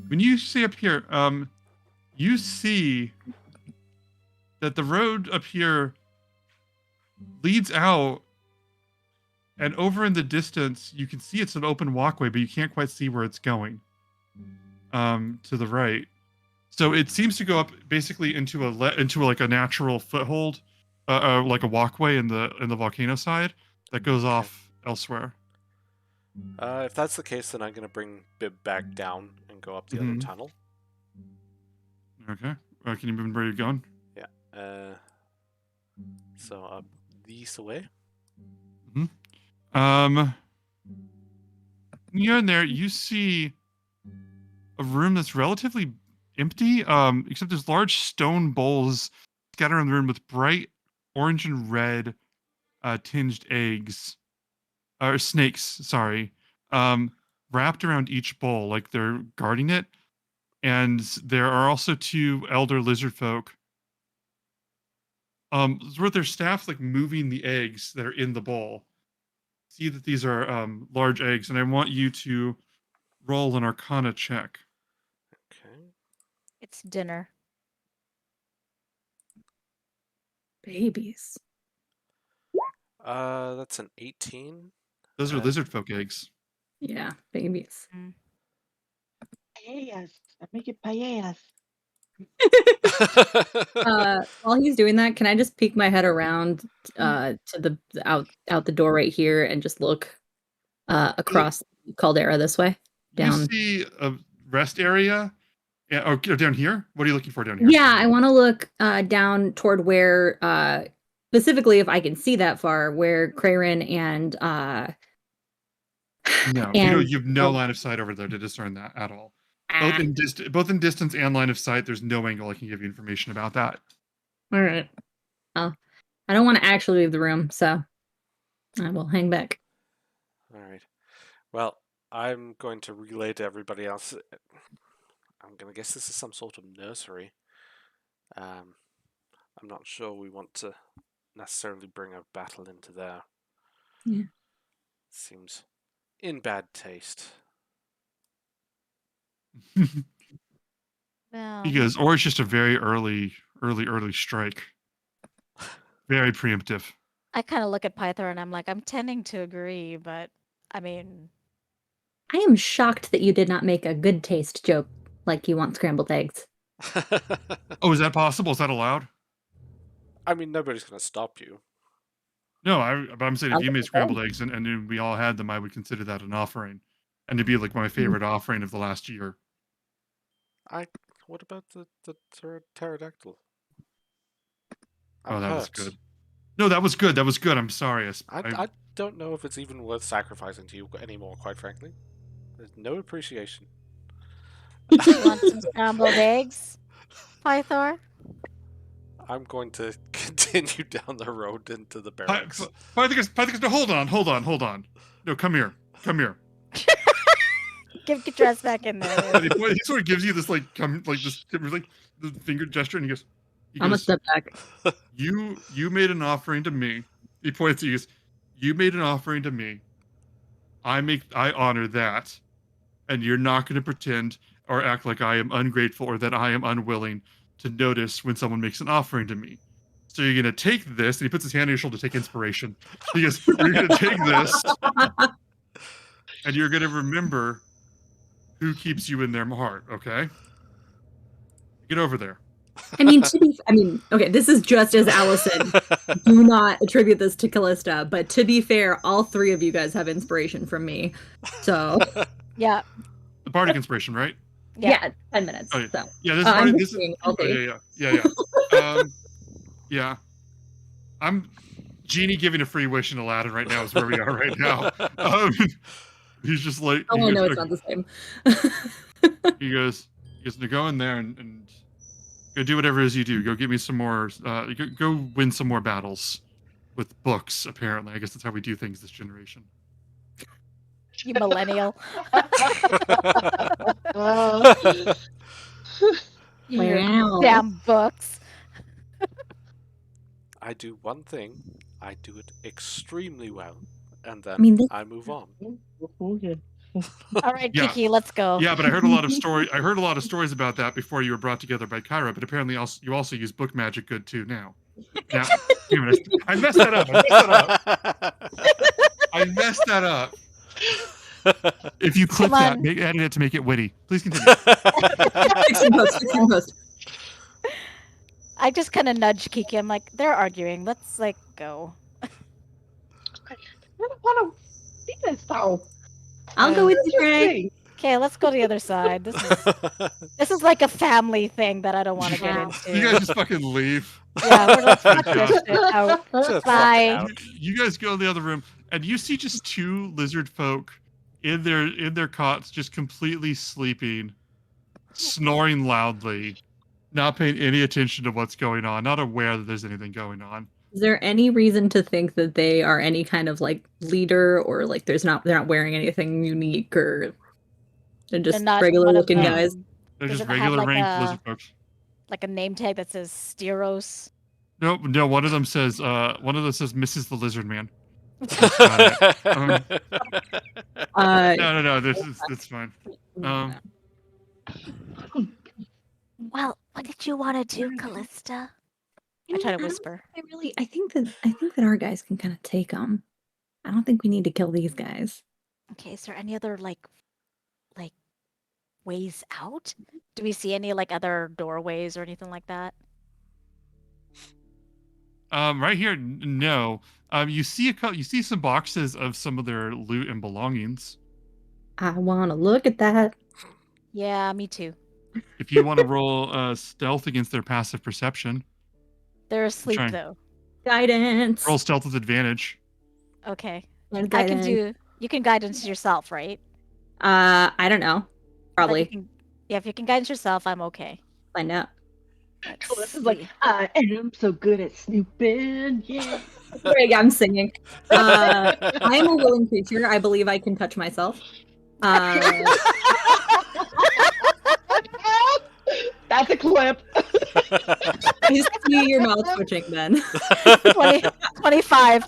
When you see up here, you see that the road up here leads out, and over in the distance, you can see it's an open walkway, but you can't quite see where it's going. To the right, so it seems to go up basically into a natural foothold, like a walkway in the volcano side that goes off elsewhere. If that's the case, then I'm gonna bring Bib back down and go up the other tunnel. Okay. Can you move where you're going? Yeah. So up this way. You're in there. You see a room that's relatively empty, except there's large stone bowls scattered around the room with bright orange and red tinged eggs, or snakes, sorry, wrapped around each bowl like they're guarding it. And there are also 2 elder lizard folk with their staffs like moving the eggs that are in the bowl. See that these are large eggs, and I want you to roll an Arcana check. Okay. It's dinner. Babies. That's an 18. Those are lizard folk eggs. Yeah, babies. Paellas. I make it paellas. While he's doing that, can I just peek my head around to the out the door right here and just look across Caldera this way? Down. You see a rest area? Or down here? What are you looking for down here? Yeah, I want to look down toward where, specifically, if I can see that far, where Crayrin and no, you have no line of sight over there to discern that at all. Both in distance and line of sight, there's no angle I can give you information about that. All right. Well, I don't want to actually leave the room, so I will hang back. All right. Well, I'm going to relay to everybody else. I'm going to guess this is some sort of nursery. I'm not sure we want to necessarily bring a battle into there. Yeah. Seems in bad taste. Well, He goes, or it's just a very early strike. Very preemptive. I kind of look at Pythor and I'm like, I'm tending to agree, but I mean, I am shocked that you did not make a good taste joke like you want scrambled eggs. Oh, is that possible? Is that allowed? I mean, nobody's going to stop you. No, but I'm saying if you made scrambled eggs and we all had them, I would consider that an offering. And it'd be like my favorite offering of the last year. What about the pterodactyl? Oh, that was good. No, that was good. That was good. I'm sorry. I don't know if it's even worth sacrificing to you anymore, quite frankly. There's no appreciation. you want some scrambled eggs, Pythor? I'm going to continue down the road into the barracks. Pythicus, no, hold on. No, come here. Get your dress back in there. He sort of gives you this the finger gesture, and he goes, I'm gonna step back. You made an offering to me. He points to you. You made an offering to me. I honor that, and you're not going to pretend or act like I am ungrateful or that I am unwilling to notice when someone makes an offering to me. So you're going to take this, and he puts his hand on your shoulder to take inspiration. He goes, you're going to take this, and you're going to remember who keeps you in their heart, okay? Get over there. Okay, this is just as Allison. Do not attribute this to Callista, but to be fair, all 3 of you guys have inspiration from me. So Yeah. The bardic inspiration, right? yeah 10 minutes. Oh, yeah. So Yeah, yeah. I'm Genie giving a free wish in Aladdin right now is where we are right now. He's just like, I know it's not the same. he goes to go in there and go do whatever it is you do. Go get me some more. Go win some more battles with books. Apparently, I guess that's how we do things this generation. You millennial. You damn books. I do one thing, I do it extremely well, and then I move on. All right, Kiki, let's go. Yeah, but I heard a lot of stories about that before you were brought together by Kyra. But apparently, you also use book magic good too now. Now, I messed that up. If you clip that, edit it to make it witty. Please continue. Fix and post. I just kind of nudge Kiki. I'm like, they're arguing. Let's go. I don't want to see this though. I'll go with you, Craig. Okay, let's go to the other side. This is like a family thing that I don't want to get into. You guys just fucking leave. Yeah, we're like, fuck this Fantastic. shit out. Just Bye. fuck it out. You guys go in the other room, and you see just two lizard folk in their cots, just completely sleeping, snoring loudly, not paying any attention to what's going on, not aware that there's anything going on. Is there any reason to think that they are any kind of like leader, or like they're not wearing anything unique, or they're just not regular one of looking them. guys? They're Does just it have, regular like, ranked lizard folks. Like a name tag that says Steros. No, one of them says Mrs. the Lizard Man. That's about it. No, it's fine. Well, what did you want to do, Callista? I try to whisper. I think that our guys can kind of take them. I don't think we need to kill these guys. Okay, is there any other like ways out? Do we see any like other doorways or anything like that? Right here, no. You see some boxes of some of their loot and belongings. I want to look at that. Yeah, me too. If you want to roll stealth against their passive perception, They're asleep trying. though. Guidance. Roll stealth with advantage. Okay. And I can guidance. do. You can guidance yourself, right? I don't know. But Probably. if you can guidance yourself, I'm okay. Find out. This is like, I am so good at snooping. Yeah. Sorry, I'm singing. I am a willing creature. I believe I can touch myself. That's a clip. I see your mouth twitching then. 25.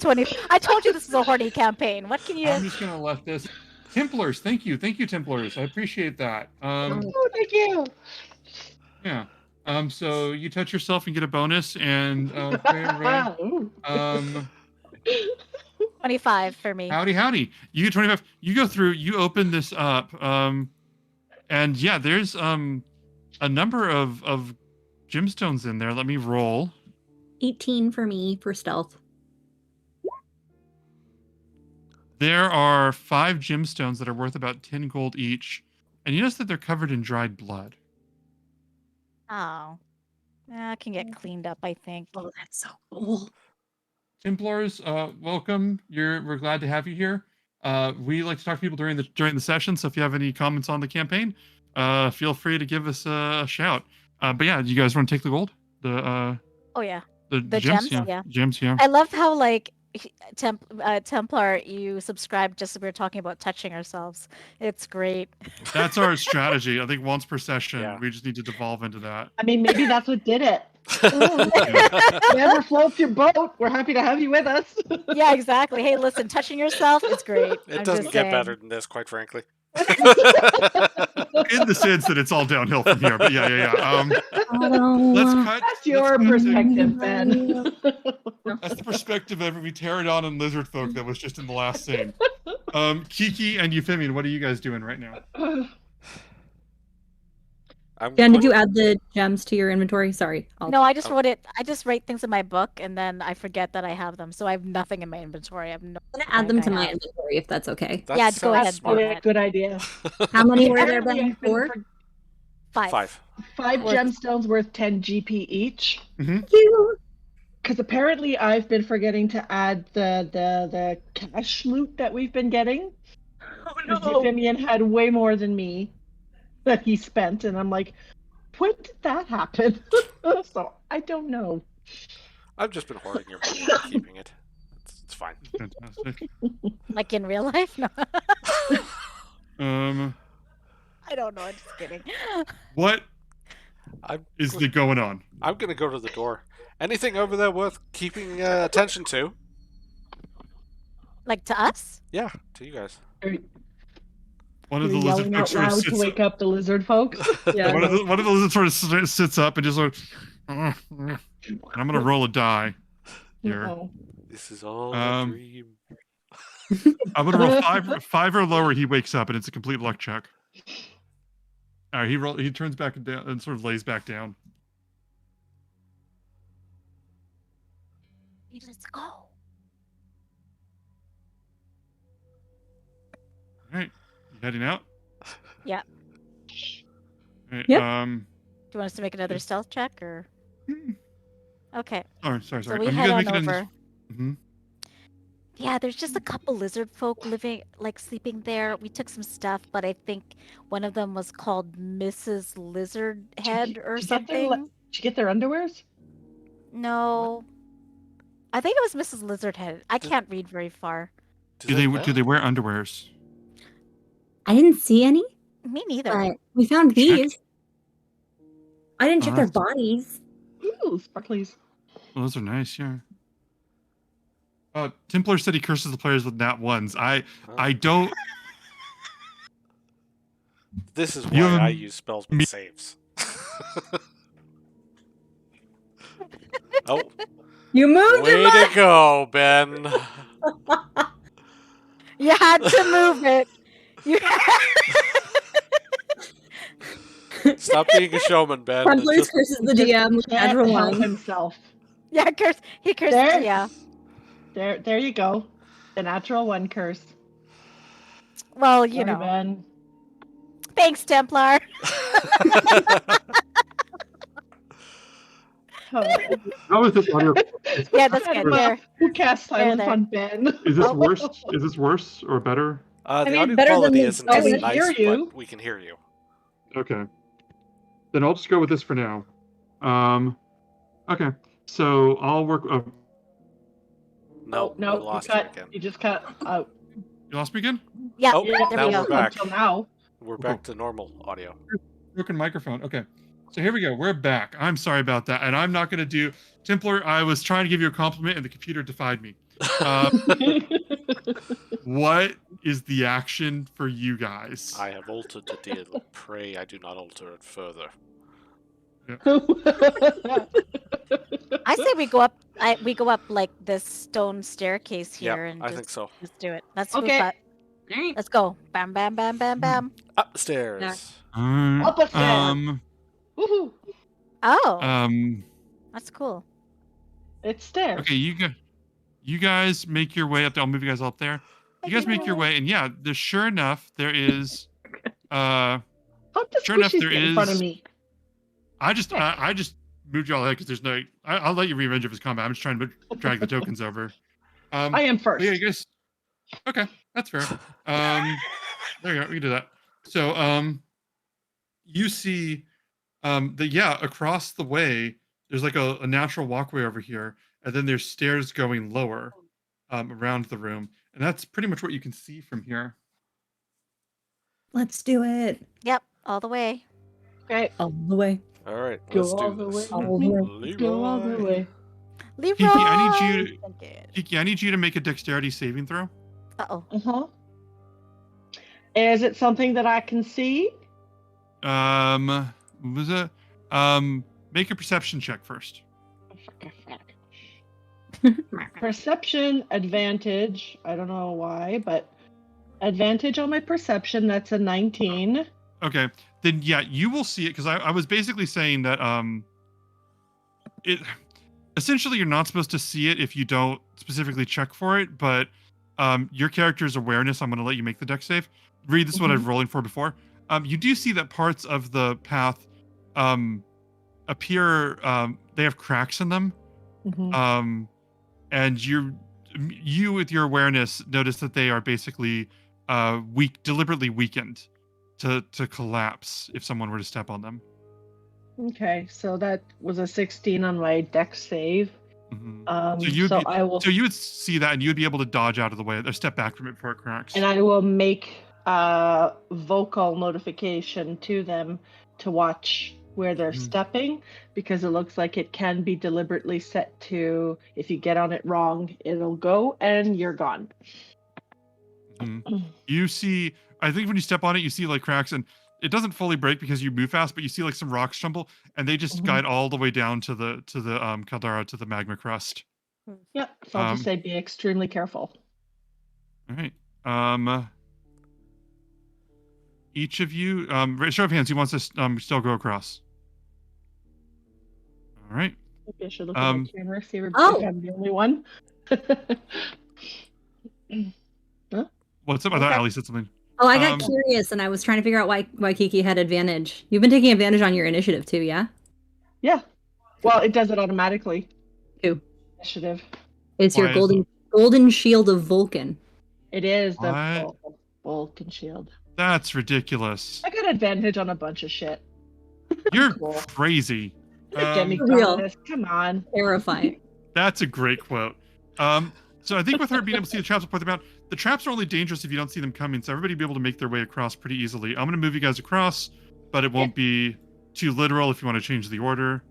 I told you this is a horny campaign. What can you? I'm just gonna let this. Templars, thank you, Templars. I appreciate that. Oh, thank you. Yeah. So you touch yourself and get a bonus, and Ooh. 25 for me. howdy. You get 25. You go through. You open this up. And yeah, there's a number of gemstones in there. Let me roll. 18 for me for stealth. There are 5 gemstones that are worth about 10 gold each, and you notice that they're covered in dried blood. Oh. I can get cleaned up, I think. Oh, that's so cool. Templars, welcome. We're glad to have you here. We like to talk to people during the session, so if you have any comments on the campaign, feel free to give us a shout. But yeah, you guys want to take the gold? Oh yeah. The gems, gems, yeah. Gems, yeah. I love how like Templar, you subscribe just as we were talking about touching ourselves. It's great. That's our strategy. I think once per session, Yeah. we just need to devolve into that. I mean, maybe that's what did it. Whoever floats your boat, we're happy to have you with us. Yeah, exactly. Hey, listen, touching yourself is great. It I'm doesn't just get saying. better than this, quite frankly. In the sense that it's all downhill from here. But yeah. Let's cut. That's your let's cut to- perspective, Ben. That's the perspective of every pterodon and lizard folk that was just in the last scene. Kiki and Euphemian, what are you guys doing right now? Jen, did you add the gems to your inventory? Sorry. No, I just wrote it. I just write things in my book and then I forget that I have them. So I have nothing in my inventory. I have no. I'm gonna add them to my inventory if that's okay. That Yeah, go ahead. sounds smart. That's a good idea. How many were there, Apparently, Ben? I've been 4? for- 5. 5 Worth- gemstones worth 10 GP each. You. Because apparently I've been forgetting to add the cash loot that we've been getting. Because Euphemian had way more than me that he spent, and I'm like, when did that happen? So I don't know. I've just been hoarding your money and keeping it. It's fine. Fantastic. Like in real life? No. I don't know. I'm just kidding. What I'm is going on? I'm gonna go to the door. Anything over there worth keeping attention to? Like to us? Yeah, to you guys. One of You're the lizard yelling out folks sort of loud to sits wake up the lizard folks. Yeah. One of the lizards sort of sits up and just like, I'm gonna roll a die here. Uh-oh. This is all a dream. I'm gonna roll 5 or lower. He wakes up and it's a complete luck check. All right, he turns back down and sort of lays back down. Let's go. All right, you heading out? Yeah. Right, Yep. Do you want us to make another stealth check or? Okay. Sorry. So we You head guys on make it in this. over. Mm-hmm. Yeah, there's just a couple lizard folk living, like sleeping there. We took some stuff, but I think one of them was called Mrs. Lizard Head or something. Did you get their underwears? No. I think it was Mrs. Lizard Head. I can't read very far. Do they wear underwears? I didn't see any, Me neither. but we found these. I didn't check their that's- bodies. Ooh, sparklies. Well, those are nice, yeah. Templar said he curses the players with nat ones. I don't. This is You why have I use spells with saves. Oh, You moved way your to go, Ben. You had to move it. You Stop being a showman, Ben. Templars Just- curses the DM with Can't natural help one. himself. Yeah, he cursed. There. Yeah. There you go. The natural one curse. Well, you Sorry, know. Ben. Thanks, Templar. Oh, How is this audio? Yeah, that's good. There. who cast silence there. on Ben? Is this worse? Is this worse or better? The mean, audio better than quality the- isn't I as can nice, hear you. but we can hear you. Okay. Then I'll just go with this for now. Okay. So I'll work. No, No, we lost you you cut. again. You just cut out. You lost me again? Yeah, Oh, there now we we're go. back. Until now. We're back to normal audio. Broken microphone. Okay. So here we go. We're back. I'm sorry about that. And I'm not going to do Templar. I was trying to give you a compliment and the computer defied me. What is the action for you guys? I have altered the deal. Pray I do not alter it further. I say we go up. We go up like this stone staircase here, Yeah, and I just, think so. just do it. That's Okay. okay. Let's go. Bam, bam, bam, bam, bam. Upstairs. Up a stair. Woohoo! Oh, that's cool. It's stairs. Okay, you guys make your way up there. I'll move you guys up there. You guys make your way, and yeah, there's sure enough there is. How does Sure enough, Squishy there get in front of is- me? I just moved y'all ahead because there's no. I'll let you rearrange if it's combat. I'm just trying to drag the tokens over. I am first. Yeah, you guys. Okay, that's fair. There you go. We can do that. So, you see, across the way, there's like a natural walkway over here, and then there's stairs going lower, around the room, and that's pretty much what you can see from here. Let's do it. Yep, all the way. Okay. All the way. All right, Go let's all do the this. way. All the way. Let's go all the way. Leroy. Kiki, I need you. Good. Kiki, I need you to make a dexterity saving throw. Uh-oh. Uh-huh. Is it something that I can see? What was it? Make a perception check first. Perception advantage. I don't know why, but advantage on my perception. That's a 19. Okay, then yeah, you will see it because I was basically saying that it essentially you're not supposed to see it if you don't specifically check for it, but your character's awareness, I'm going to let you make the dex save. Read, this is what I've rolling for before. You do see that parts of the path appear they have cracks in them. Mm-hmm. And you with your awareness notice that they are basically deliberately weakened to collapse if someone were to step on them. Okay, so that was a 16 on my dex save. Mhm. So you would see that and you would be able to dodge out of the way or step back from it before it cracks. And I will make a vocal notification to them to watch where they're stepping, because it looks like it can be deliberately set to, if you get on it wrong, it'll go and you're gone. You see, I think when you step on it, you see like cracks, and it doesn't fully break because you move fast, but you see like some rocks tumble, and they just guide all the way down to the caldera, to the magma crust. Yep. So I'll just say be extremely careful. All right. Each of you, show of hands. Who wants to still go across? All right. Maybe I should look at my camera, see if Oh. I'm the only one. What's up? I thought Okay. Ali said something. Oh, I got curious, and I was trying to figure out why Kiki had advantage. You've been taking advantage on your initiative too, yeah? Yeah. Well, it does it automatically. Who? Initiative. It's your golden shield of Vulcan. It is the Vulcan shield. That's ridiculous. I got advantage on a bunch of shit. You're crazy. Demigoddess, come on. Terrifying. That's a great quote. So I think with her being able to see the traps before them out, the traps are only dangerous if you don't see them coming. So everybody will be able to make their way across pretty easily. I'm going to move you guys across, but it won't be too literal if you want to change the order.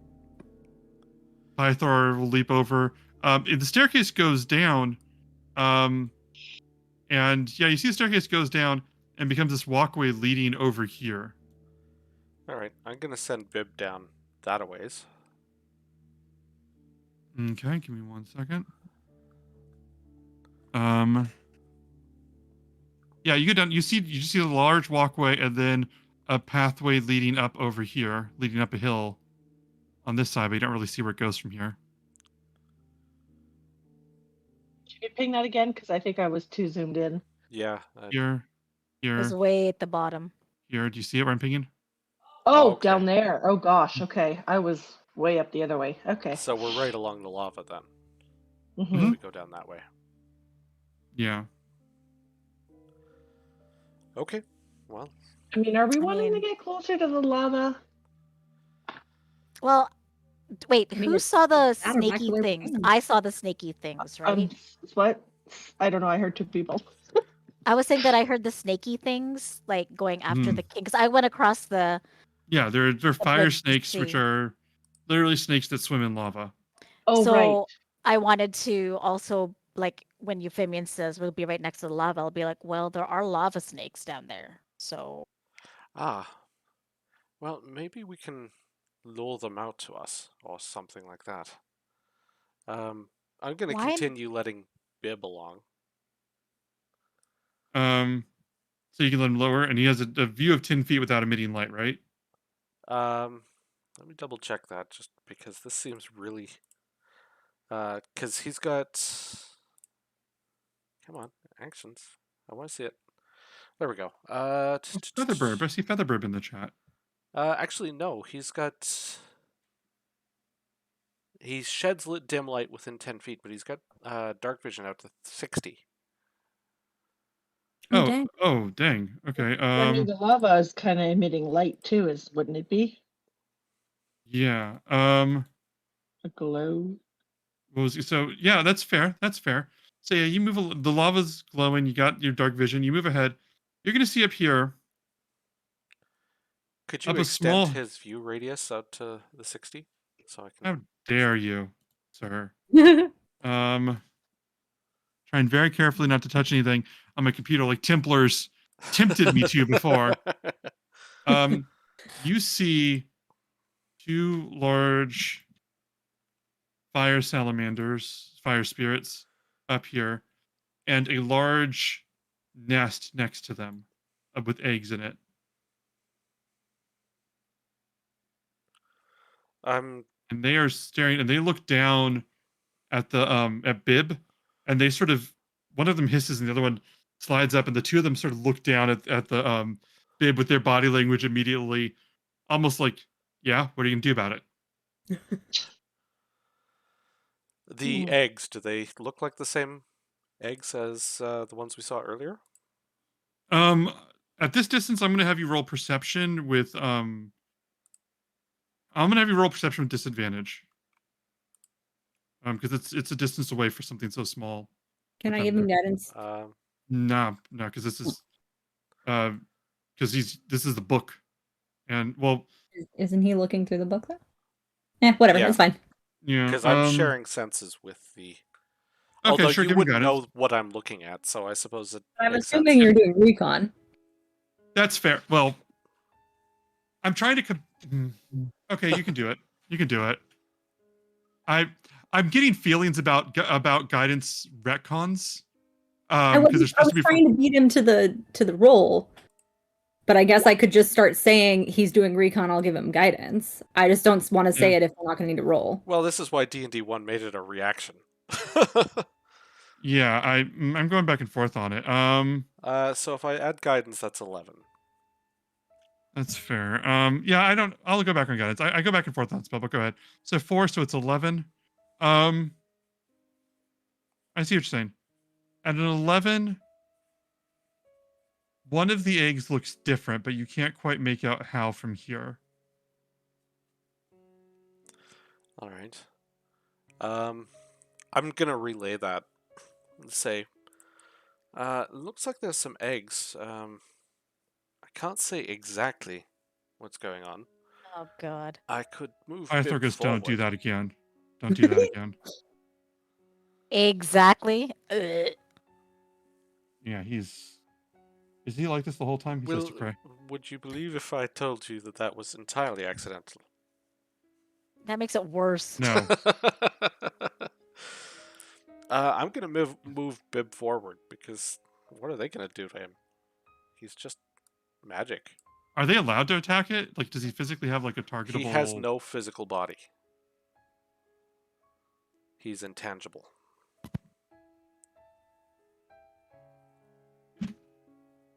Pythor will leap over. The staircase goes down. And yeah, you see the staircase goes down and becomes this walkway leading over here. All right, I'm going to send Bib down that a ways. Okay, give me 1 second. Yeah, you go down. You just see a large walkway and then a pathway leading up over here, leading up a hill on this side, but you don't really see where it goes from here. Can you ping that again? Because I think I was too zoomed in. Yeah. Here. It was way at the bottom. Here, do you see it where I'm pinging? Oh, okay. Down there. Oh gosh. Okay, I was way up the other way. Okay. So we're right along the lava then. Mm-hmm. We go down that way. Yeah. Okay. Well. I mean, are we wanting to get closer to the lava? Well, wait. Who saw the snaky things? I saw the snaky things, right? What? I don't know. I heard two people. I was saying that I heard the snaky things, like going after the king. Because I went across the. Yeah, they're fire snakes, which are literally snakes that swim in lava. Oh, so right. I wanted to also, like, when Euphemian says we'll be right next to the lava, I'll be like, well, there are lava snakes down there. So. Well, maybe we can lure them out to us or something like that. I'm going to continue letting Bib along. So you can let him lower, and he has a view of 10 feet without emitting light, right? Let me double check that, just because this seems really... because he's got... Come on, actions. I want to see it. There we go. Featherbird. I see Featherbird in the chat. Actually, no. He's got... He sheds dim light within 10 feet, but he's got dark vision out to 60. Oh, dang. Okay. I mean, the lava is kind of emitting light too, wouldn't it be? Yeah. A glow. So yeah, that's fair. So yeah, you move. The lava's glowing. You got your dark vision. You move ahead. You're gonna see up here. Could you extend his view radius out to the 60? So I can. How dare you, sir? Trying very carefully not to touch anything on my computer, like Templars tempted me to before. You see two large fire salamanders, fire spirits, up here, and a large nest next to them with eggs in it. And they are staring, and they look down at the at Bib, and they sort of, one of them hisses and the other one slides up, and the two of them sort of look down at the Bib with their body language immediately, almost like, yeah, what are you gonna do about it? The eggs, do they look like the same eggs as the ones we saw earlier? At this distance, I'm gonna have you roll perception with I'm gonna have you roll perception with disadvantage. Because it's a distance away for something so small. Can I give him guidance? No, because this is this is the book, and well, isn't he looking through the book though? Whatever, it's fine. Yeah, because I'm sharing senses with the. Okay, although sure, you wouldn't know what I'm looking at, so I suppose it. I'm assuming you're doing recon. That's fair. Well, I'm trying to. Okay, you can do it. You can do it. I'm getting feelings about guidance retcons. I was trying to beat him to the roll, but I guess I could just start saying he's doing recon. I'll give him guidance. I just don't want to say it if we're not going to need to roll. Well, this is why D&D 1 made it a reaction. Yeah, I'm going back and forth on it. So if I add guidance, that's 11. That's fair. Yeah, I'll go back on guidance. I go back and forth on spell, but go ahead. So 4, so it's 11. I see what you're saying. At an 11, one of the eggs looks different, but you can't quite make out how from here. All right. I'm gonna relay that. Say, looks like there's some eggs. I can't say exactly what's going on. Oh God. I could move Pythor Bib goes, forward. don't do that again. Don't do that again. Exactly. Ugh. Yeah, is he like this the whole time? He says to pray. Would you believe if I told you that was entirely accidental? That makes it worse. No. I'm gonna move Bib forward because what are they gonna do to him? He's just magic. Are they allowed to attack it? Like, does he physically have like a targetable? He has no physical body. He's intangible.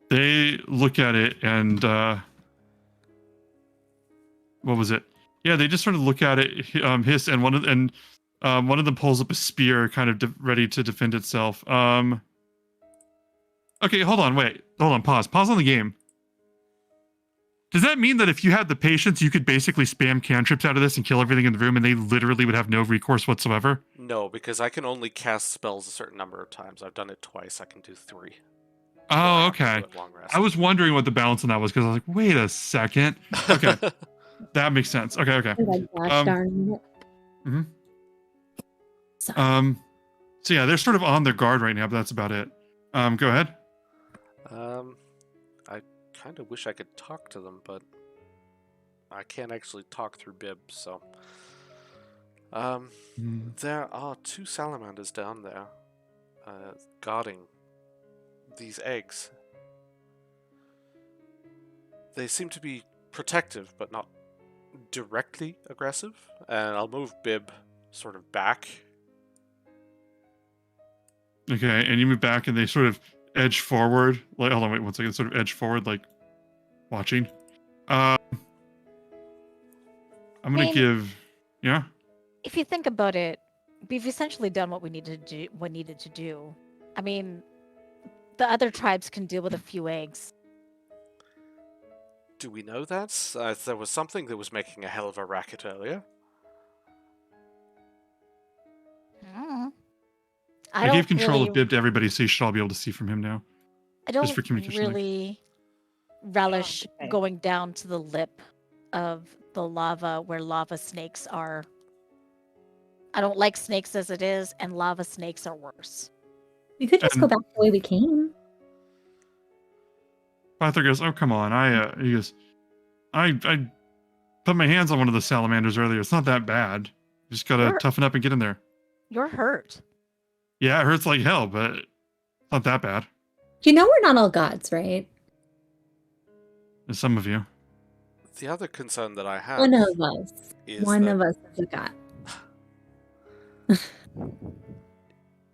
They look at it and what was it? Yeah, they just sort of look at it, hiss, and one of them pulls up a spear, kind of ready to defend itself. Okay, hold on, pause on the game. Does that mean that if you had the patience, you could basically spam cantrips out of this and kill everything in the room, and they literally would have no recourse whatsoever? No, because I can only cast spells a certain number of times. I've done it twice. I can do 3. Oh, okay. I was wondering what the balance on that was because I was like, wait a second. Okay, that makes sense. Okay. Gosh darn it. Mm-hmm. Sorry. So yeah, they're sort of on their guard right now, but that's about it. Go ahead. I kind of wish I could talk to them, but I can't actually talk through Bib, so... There are 2 salamanders down there, guarding these eggs. They seem to be protective, but not directly aggressive, and I'll move Bib sort of back. Okay, and you move back, and they sort of edge forward. Like, hold on, wait 1 second. Sort of edge forward, like watching. I'm gonna give. Yeah. If you think about it, we've essentially done what we needed to do. I mean, the other tribes can deal with a few eggs. Do we know that? There was something that was making a hell of a racket earlier. I gave control of Bib to everybody, so you should all be able to see from him now. I don't just for communication really relish going down to the lip of the lava where lava snakes are. I don't like snakes as it is, and lava snakes are worse. We could just go back the way we came. Pythor goes, oh, come on. He goes, I put my hands on one of the salamanders earlier. It's not that bad. You just gotta toughen up and get in there. You're hurt. Yeah, it hurts like hell, but it's not that bad. You know we're not all gods, right? There's some of you. The other concern that I have... One of us. Is one of us is a god.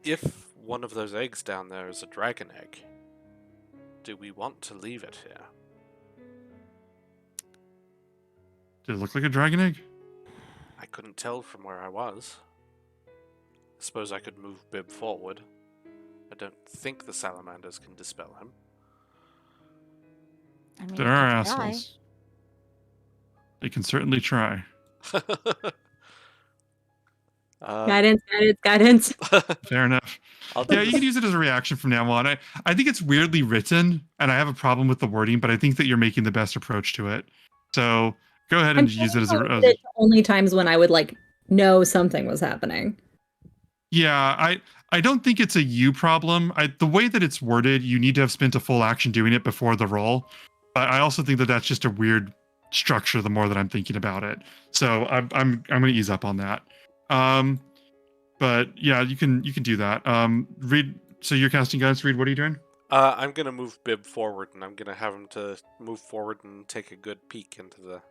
If one of those eggs down there is a dragon egg, do we want to leave it here? Did it look like a dragon egg? I couldn't tell from where I was. I suppose I could move Bib forward. I don't think the salamanders can dispel him. I mean, there are assholes. They can certainly try. Guidance. Fair enough. Yeah, you can use it as a reaction from now on. I think it's weirdly written, and I have a problem with the wording, but I think that you're making the best approach to it. So go ahead and use it as a... Only times when I would know something was happening. Yeah, I don't think it's a you problem. The way that it's worded, you need to have spent a full action doing it before the roll. But I also think that that's just a weird structure the more that I'm thinking about it. So I'm going to ease up on that. But yeah, you can do that. Reed, so you're casting guidance. Reed, what are you doing? I'm going to move Bib forward, and I'm going to have him to move forward and take a good peek into the...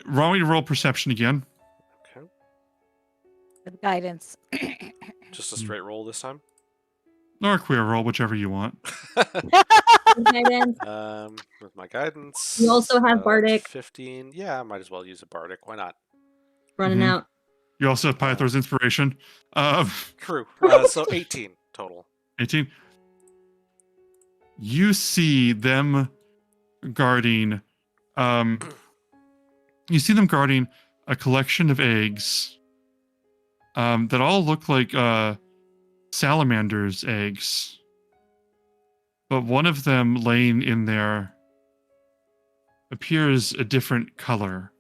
Want me to roll perception again? Okay. With guidance. Just a straight roll this time. Or a queer roll, whichever you want. Guidance. With my guidance. You also have Bardic. 15. Yeah, I might as well use a Bardic. Why not? Running out. You also have Pythor's inspiration. True. So 18 total. 18. You see them guarding. You see them guarding a collection of eggs. That all look like salamander's eggs. But one of them laying in there appears a different color.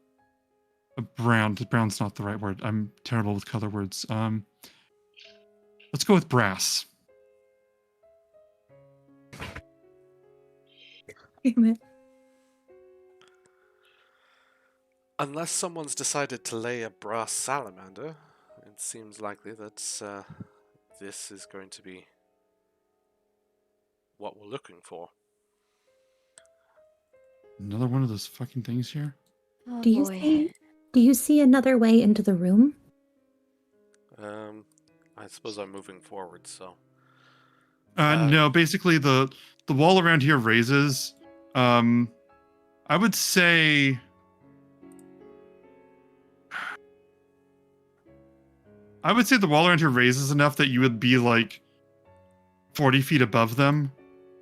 A brown. Brown's not the right word. I'm terrible with color words. Let's go with brass. Unless someone's decided to lay a brass salamander, it seems likely that this is going to be what we're looking for. Another one of those fucking things here? Oh, Do you boy. see another way into the room? I suppose I'm moving forward, so... No, basically the wall around here raises. I would say... the wall around here raises enough that you would be like 40 feet above them,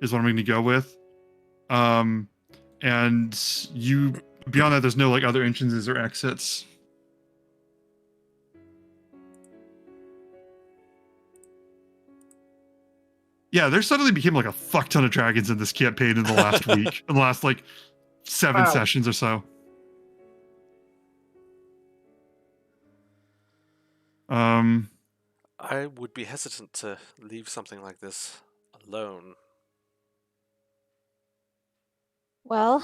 is what I'm going to go with. And you, beyond that, there's no like other entrances or exits. Yeah, there suddenly became like a fuck ton of dragons in this campaign in the last week, in the last like 7 sessions or so. I would be hesitant to leave something like this alone. Well,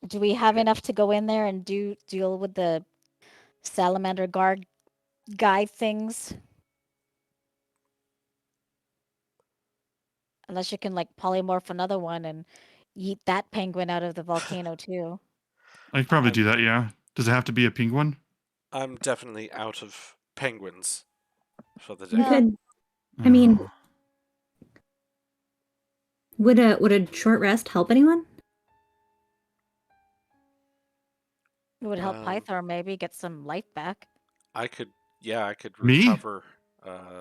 do we have enough to go in there and deal with the salamander guard guy things? Unless you can like polymorph another one and eat that penguin out of the volcano too. I could probably do that, yeah. Does it have to be a penguin? I'm definitely out of penguins for the You day. could. I mean, would a short rest help anyone? It would help Pythor maybe get some life back. I could Me? recover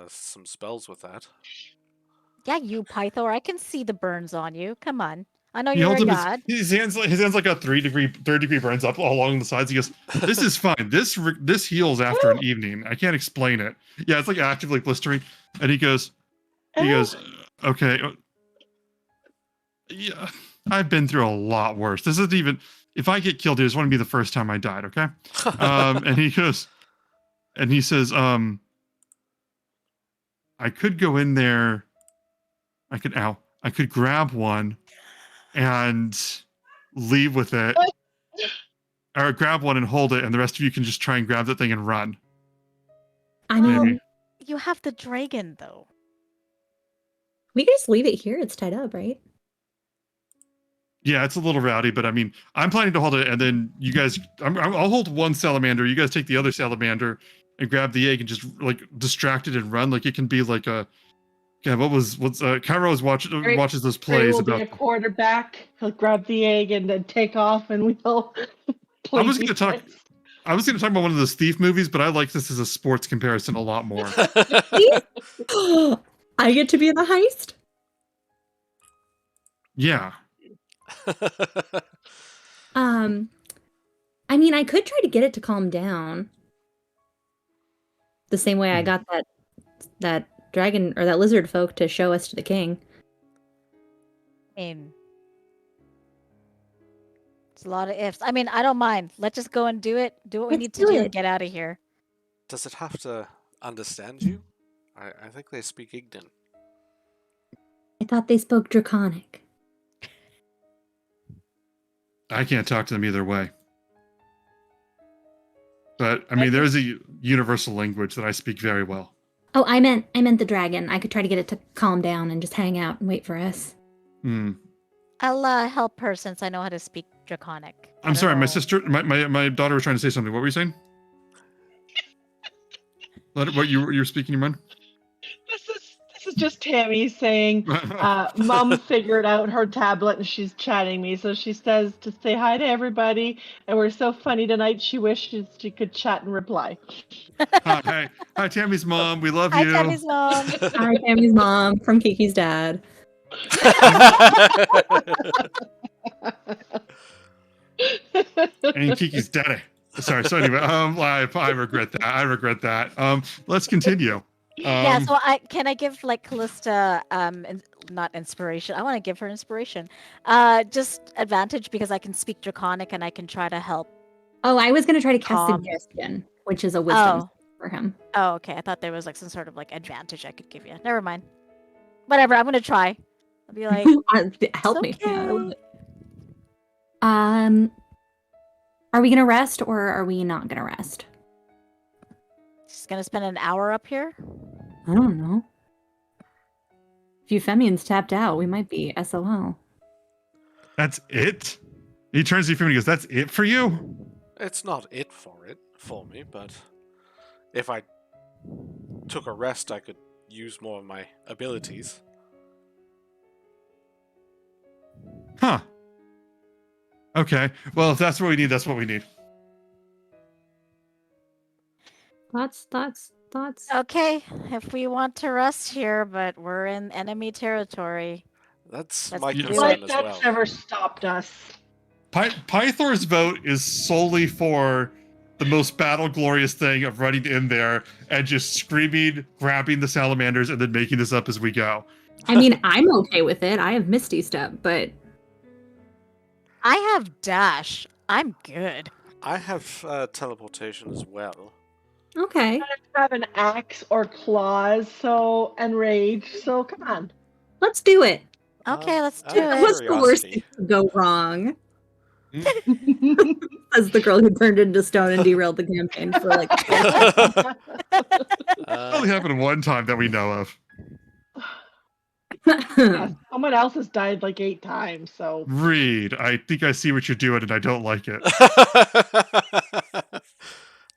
some spells with that. Yeah, you Pythor, I can see the burns on you. Come on. I know He you're holds a up god. his hands like got third degree burns up all along the sides. He goes, "This is fine. This heals after an evening. I can't explain it. Yeah, it's like actively blistering." And he goes, "Okay, yeah, I've been through a lot worse. This isn't even. If I get killed, it just wouldn't be the first time I died. Okay." And he goes, and he says, "I could go in there. I could grab one." And leave with it, or grab one and hold it, and the rest of you can just try and grab that thing and run. I mean, Maybe. You have the dragon though. we could just leave it here. It's tied up, right? Yeah, it's a little rowdy, but I mean, I'm planning to hold it, and then you guys, I'll hold one salamander. You guys take the other salamander and grab the egg and just like distract it and run. Like it can be like a. Yeah, Kairos watches those Gray plays will about. be a quarterback. He'll grab the egg and then take off, and we'll. I was going to talk about one of those thief movies, but I like this as a sports comparison a lot more. I get to be in the heist. Yeah. I mean, I could try to get it to calm down. The same way I got that dragon or that lizard folk to show us to the king. I mean, it's a lot of ifs. I mean, I don't mind. Let's just go and do it. Do what we need to do and get out of here. Does it have to understand you? I think they speak Ignan. I thought they spoke Draconic. I can't talk to them either way. But I mean, there's a universal language that I speak very well. Oh, I meant the dragon. I could try to get it to calm down and just hang out and wait for us. I'll help her since I know how to speak Draconic. I'm sorry, my sister, my daughter was trying to say something. What were you saying? What you were speaking, your mind? is just Tammy saying, Mom figured out her tablet and she's chatting me. So she says to say hi to everybody. And we're so funny tonight. She wishes she could chat and reply. Hi, Tammy's mom. We love Hi, you. Tammy's mom. Hi, Tammy's mom from Kiki's dad. And Kiki's daddy. Sorry. So anyway, I regret that. Let's continue. Yeah, so can I give like Callista not inspiration. I want to give her inspiration. Just advantage because I can speak Draconic and I can try to help. Oh, I was gonna try to cast Tom. Suggestion, which is a wisdom for him. Oh, okay. I thought there was like some sort of like advantage I could give you. Never mind. Whatever. I'm gonna try. I'll be like, help me. Okay. Yeah, I love it. Are we gonna rest or are we not gonna rest? She's gonna spend an hour up here. I don't know. If Euphemian's tapped out, we might be SOL. That's it? He turns to Euphemia and goes, that's it for you? It's not it for me, but if I took a rest, I could use more of my abilities. Huh. Okay. Well, if that's what we need, that's what we need. Thoughts. Okay, if we want to rest here, but we're in enemy territory. That's Let's my do concern Like as that's well. ever stopped us. Pythor's vote is solely for the most battle glorious thing of running in there and just screaming, grabbing the salamanders, and then making this up as we go. I mean, I'm okay with it. I have Misty Step, but I have dash. I'm good. I have teleportation as well. okay. I have an axe or claws, and rage. So come on. Let's do it. Okay, let's out do of it. What's the worst curiosity. that could go wrong? As the girl who turned into stone and derailed the campaign for like. Only happened one time that we know of. Yeah, someone else has died like 8 times. So Reed, I think I see what you're doing and I don't like it.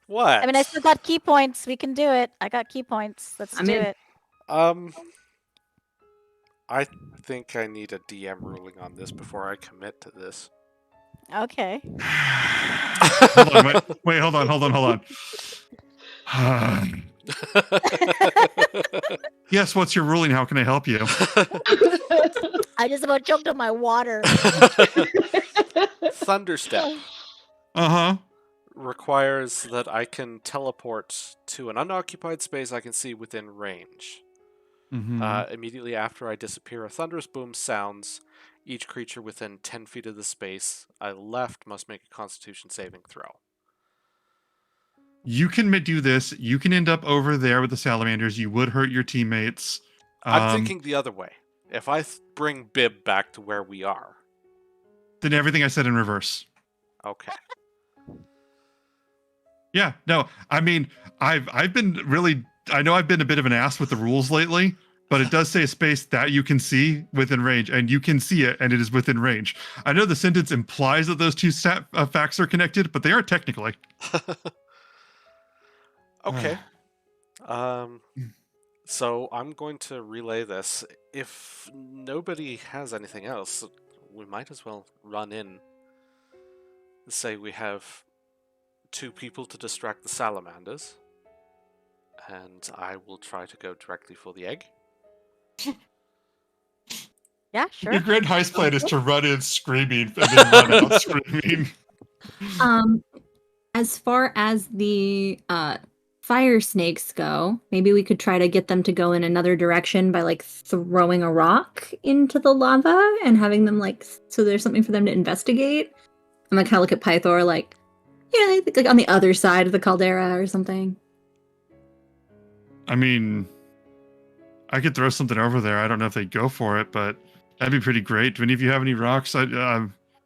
What? I mean, I still got key points. We can do it. I got key points. Let's I'm do in. it. I think I need a DM ruling on this before I commit to this. Okay. Hold on, wait, hold on. Yes, what's your ruling? How can I help you? I just about choked on my water. Thunderstep Uh-huh. requires that I can teleport to an unoccupied space I can see within range. Mm-hmm. Immediately after I disappear, a thunderous boom sounds. Each creature within 10 feet of the space I left must make a Constitution saving throw. You can do this. You can end up over there with the salamanders. You would hurt your teammates. I'm thinking the other way. If I bring Bib back to where we are, Then everything I said in reverse. okay. Yeah, no, I mean, I've been really, I know I've been a bit of an ass with the rules lately, but it does say a space that you can see within range, and you can see it, and it is within range. I know the sentence implies that those two facts are connected, but they are technically. Okay. So I'm going to relay this. If nobody has anything else, we might as well run in. Say we have 2 people to distract the salamanders, and I will try to go directly for the egg. Yeah, sure. Your grand heist plan is to run in screaming and then run out screaming. As far as the fire snakes go, maybe we could try to get them to go in another direction by like throwing a rock into the lava and having them like, so there's something for them to investigate. I'm gonna kind of look at Pythor like, yeah, like on the other side of the caldera or something. I mean, I could throw something over there. I don't know if they'd go for it, but that'd be pretty great. Do any of you have any rocks?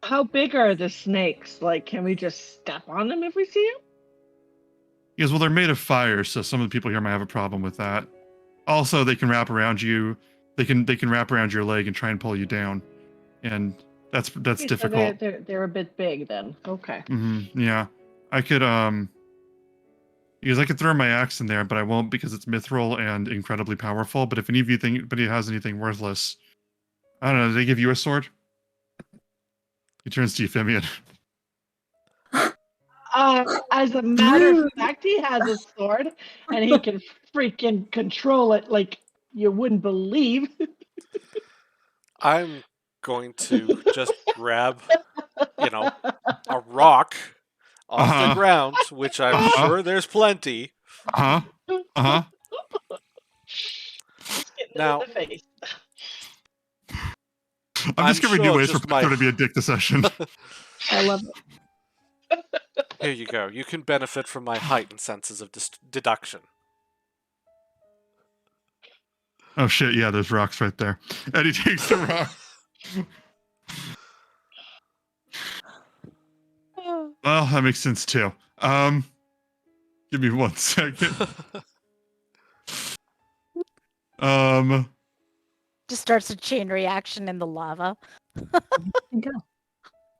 how big are the snakes? Like, can we just step on them if we see them? Yes, well, they're made of fire, so some of the people here might have a problem with that. Also, they can wrap around you. They can wrap around your leg and try and pull you down, and that's Okay, so difficult. they're a bit big then. Okay. Yeah, I could Because I could throw my axe in there, but I won't because it's mithril and incredibly powerful. But if any of you think anybody has anything worthless, I don't know. Do they give you a sword? He turns to Euphemian. As a matter of fact, he has a sword, and he can freaking control it like you wouldn't believe. I'm going to just grab, a rock off the ground, which I'm sure there's plenty. Uh-huh. Uh-huh. Just getting Now, in the face. I'm discovering new ways for my... Pythor to be a dick this session. I love it. Here you go. You can benefit from my heightened senses of deduction. Oh shit, yeah, there's rocks right there. And he takes the rock. Well, that makes sense too. Give me 1 second. Just starts a chain reaction in the lava.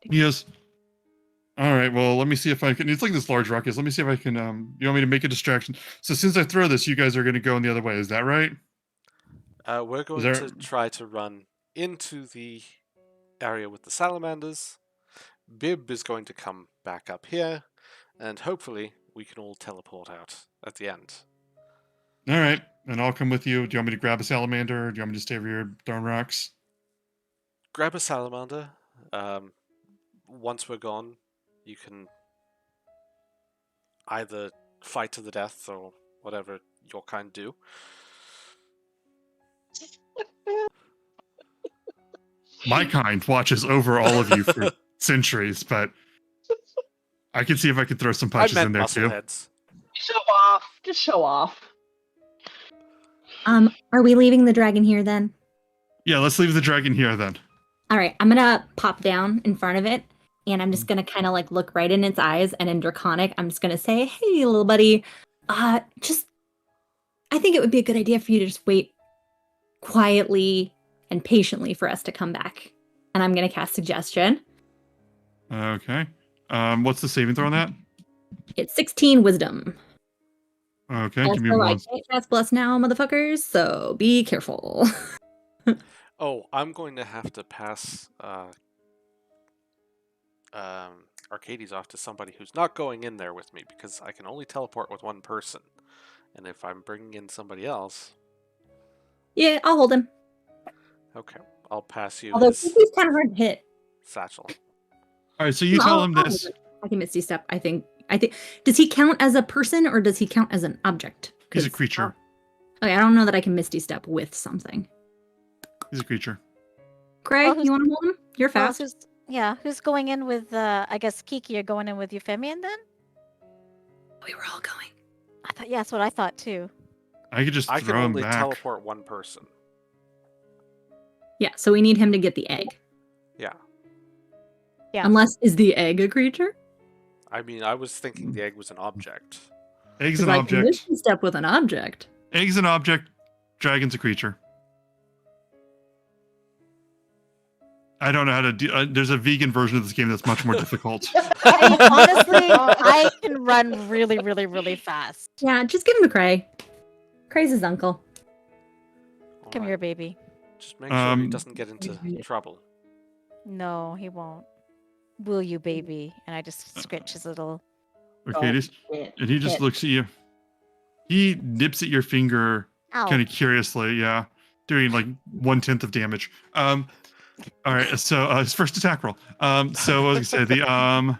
Yes. All right, well, let me see if I can. It's like this large rock is. Let me see if I can. You want me to make a distraction? So since I throw this, you guys are going to go in the other way. Is that right? We're going to try to run into the area with the salamanders. Bib is going to come back up here, and hopefully we can all teleport out at the end. All right, and I'll come with you. Do you want me to grab a salamander, or do you want me to stay over here throwing rocks? Grab a salamander. Once we're gone, you can either fight to the death or whatever your kind do. My kind watches over all of you for centuries, but I can see if I can throw some punches in there too. Heads. Show off. Just show off. Are we leaving the dragon here then? Yeah, let's leave the dragon here then. All right, I'm gonna pop down in front of it, and I'm just gonna kind of like look right in its eyes, and in Draconic, I'm just gonna say, "Hey, little buddy, I think it would be a good idea for you to just wait quietly and patiently for us to come back." And I'm gonna cast Suggestion. Okay. What's the saving throw on that? It's 16 Wisdom. Okay, also, give me one. I can't cast Bless now, motherfuckers, so be careful. Oh, I'm going to have to pass Arcades off to somebody who's not going in there with me, because I can only teleport with one person. And if I'm bringing in somebody else... Yeah, I'll hold him. Okay, I'll pass you Although his he's kind of hard to hit. satchel. All right, so you tell him this. I can Misty Step, I think. Does he count as a person or does he count as an object? He's a creature. Okay, I don't know that I can Misty Step with something. He's a creature. Craig, you want to hold him? You're fast. Who's going in with, I guess Kiki, you're going in with Euphemian then? We were all going. That's what I thought too. I could just throw I can him only back. teleport one person. Yeah, so we need him to get the egg. Yeah. Yeah. Unless, is the egg a creature? I mean, I was thinking the egg was an object. Egg's an I object. can Misty Step with an object. Egg's an object. Dragon's a creature. I don't know how to do. There's a vegan version of this game that's much more difficult. Honestly, I can run really, really, really fast. Yeah, just give him to Cray. Cray's his uncle. Come here, baby. Just make sure he doesn't get into trouble. No, he won't. Will you, baby? And I just scratch his little... Arcades. And he just looks at you. He nips at your finger kind of curiously, yeah. Doing like 1/10 of damage. All right, so his first attack roll. So what was I gonna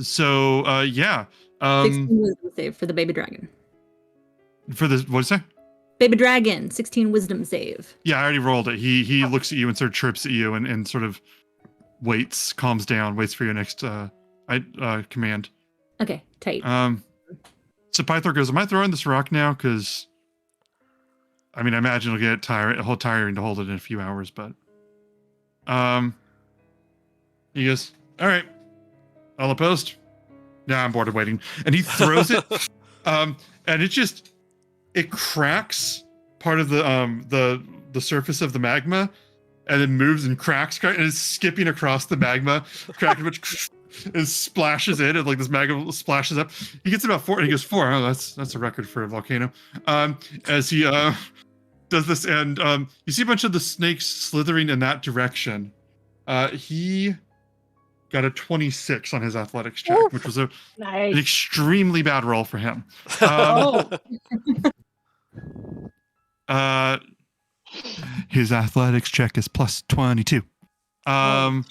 say? Yeah. 16 wisdom save for the baby dragon. For the what did I say? Baby dragon, 16 wisdom save. Yeah, I already rolled it. He looks at you and sort of chirps at you and sort of waits, calms down, waits for your next command. Okay, tight. So Pythor goes, am I throwing this rock now? Because I mean, I imagine it'll get tiring to hold it in a few hours, but he goes, all right, all opposed? Nah, I'm bored of waiting. And he throws it, and it cracks part of the surface of the magma, and then moves and cracks, and it's skipping across the magma, cracking, it splashes in, and like this magma splashes up. He gets about 4, and he goes 4. Oh, that's a record for a volcano. As he does this, and you see a bunch of the snakes slithering in that direction. He got a 26 on his athletics check, Oof. which was an Nice. extremely bad roll for him. Oh. His athletics check is plus 22. Shit. Oh.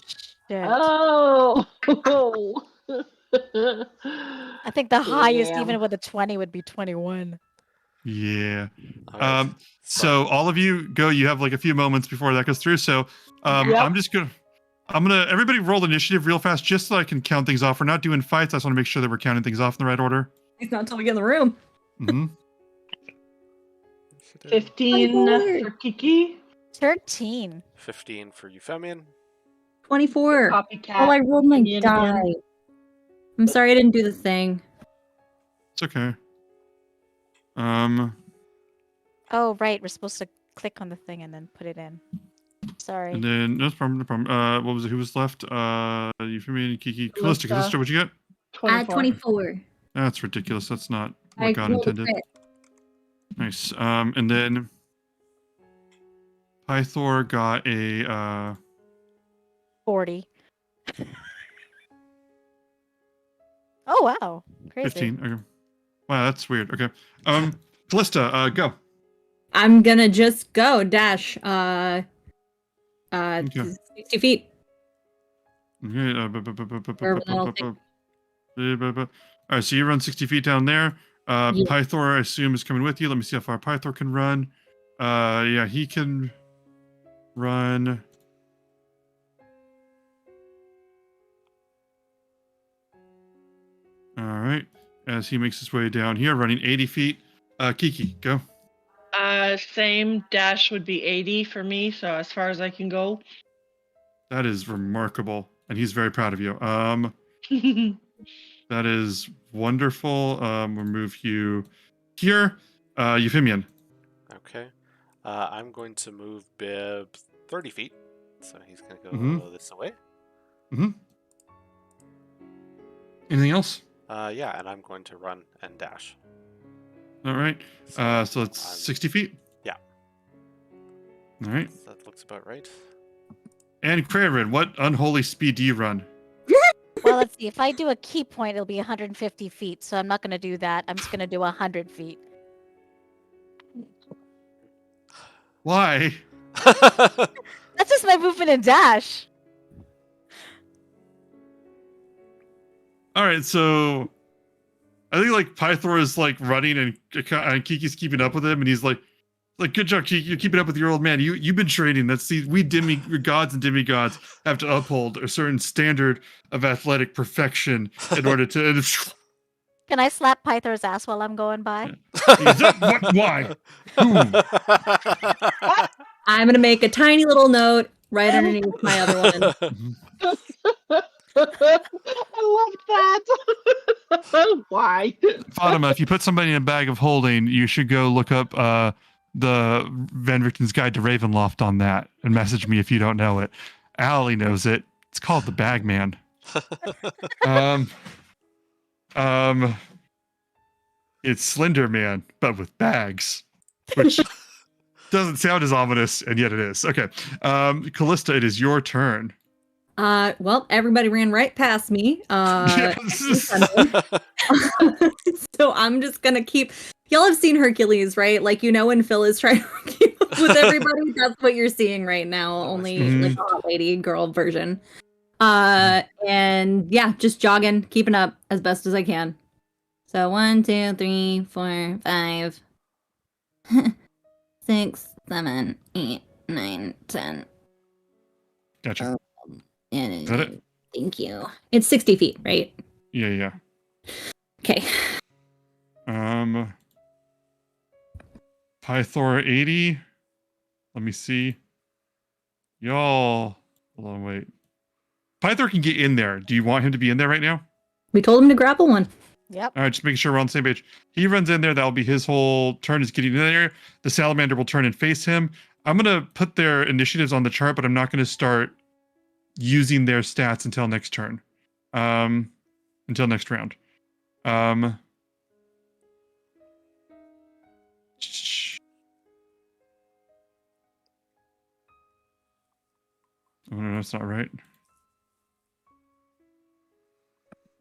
I think the highest, Damn. even with a 20, would be 21. Yeah. All right. So all of you go. You have like a few moments before that goes through. So Yep. I'm gonna everybody roll initiative real fast just so I can count things off. We're not doing fights. I just want to make sure that we're counting things off in the right order. It's not until we get in the room. Mm-hmm. 15 for Kiki. 13. 15 for Euphemian. 24. Copycat. Oh, I rolled my Opinion die. again. I'm sorry I didn't do the thing. It's okay. Oh, right. We're supposed to click on the thing and then put it in. Sorry. And then no problem. What was it? Who was left? Euphemia, Kiki, Callista. Callista. What'd you get? 24. 24. That's ridiculous. That's not what I God rolled a intended. crit. Nice. And then Pythor got a 40. Oh, wow. Crazy. 15. Okay. Wow, that's weird. Okay. Callista, go. I'm gonna just go dash. Okay. 60 feet. Okay. Or I'll take- All right, so you run 60 feet down there. Yeah. Pythor, I assume, is coming with you. Let me see how far Pythor can run. Yeah, he can run. All right. As he makes his way down here, running 80 feet. Kiki, go. Same dash would be 80 for me, so as far as I can go. That is remarkable, and he's very proud of you. That is wonderful. We'll move you here. Euphemian. Okay. I'm going to move Bib 30 feet. So he's going to go Mhm. this way. Anything else? Yeah, and I'm going to run and dash. All right. So it's 60 feet? Yeah. All right. That looks about right. And Craven, what unholy speed do you run? Well, let's see. If I do a key point, it'll be 150 feet. So I'm not going to do that. I'm just going to do 100 feet. Why? That's just my movement and dash. All right, so I think like Pythor is like running and Kiki's keeping up with him, and he's like, good job, Kiki, you're keeping up with your old man. You've been training. We gods and demigods have to uphold a certain standard of athletic perfection in order to. Can I slap Pythor's ass while I'm going by? Why? Who? I'm gonna make a tiny little note right underneath my other one. I love that. Why? Fatima, if you put somebody in a bag of holding, you should go look up the Van Richten's Guide to Ravenloft on that and message me if you don't know it. Allie knows it. It's called the Bag Man. It's Slender Man, but with bags, which doesn't sound as ominous, and yet it is. Okay, Callista, it is your turn. Well, everybody ran right past me. Yes. So I'm just gonna keep. Y'all have seen Hercules, right? Like, you know, when Phil is trying to keep up with everybody, that's what you're seeing right now. Only like a hot lady girl version. And yeah, just jogging, keeping up as best as I can. So 1, 2, 3, 4, 5, 6, 7, 8, 9, 10. Gotcha. Is that it? Thank you. It's 60 feet, right? Yeah. Okay. Pythor 80. Let me see. Y'all. Hold on, wait. Pythor can get in there. Do you want him to be in there right now? We told him to grapple one. Yep. All right, just making sure we're on the same page. He runs in there. That'll be his whole turn is getting in there. The salamander will turn and face him. I'm going to put their initiatives on the chart, but I'm not going to start using their stats until next turn. Until next round. Oh no, that's not right.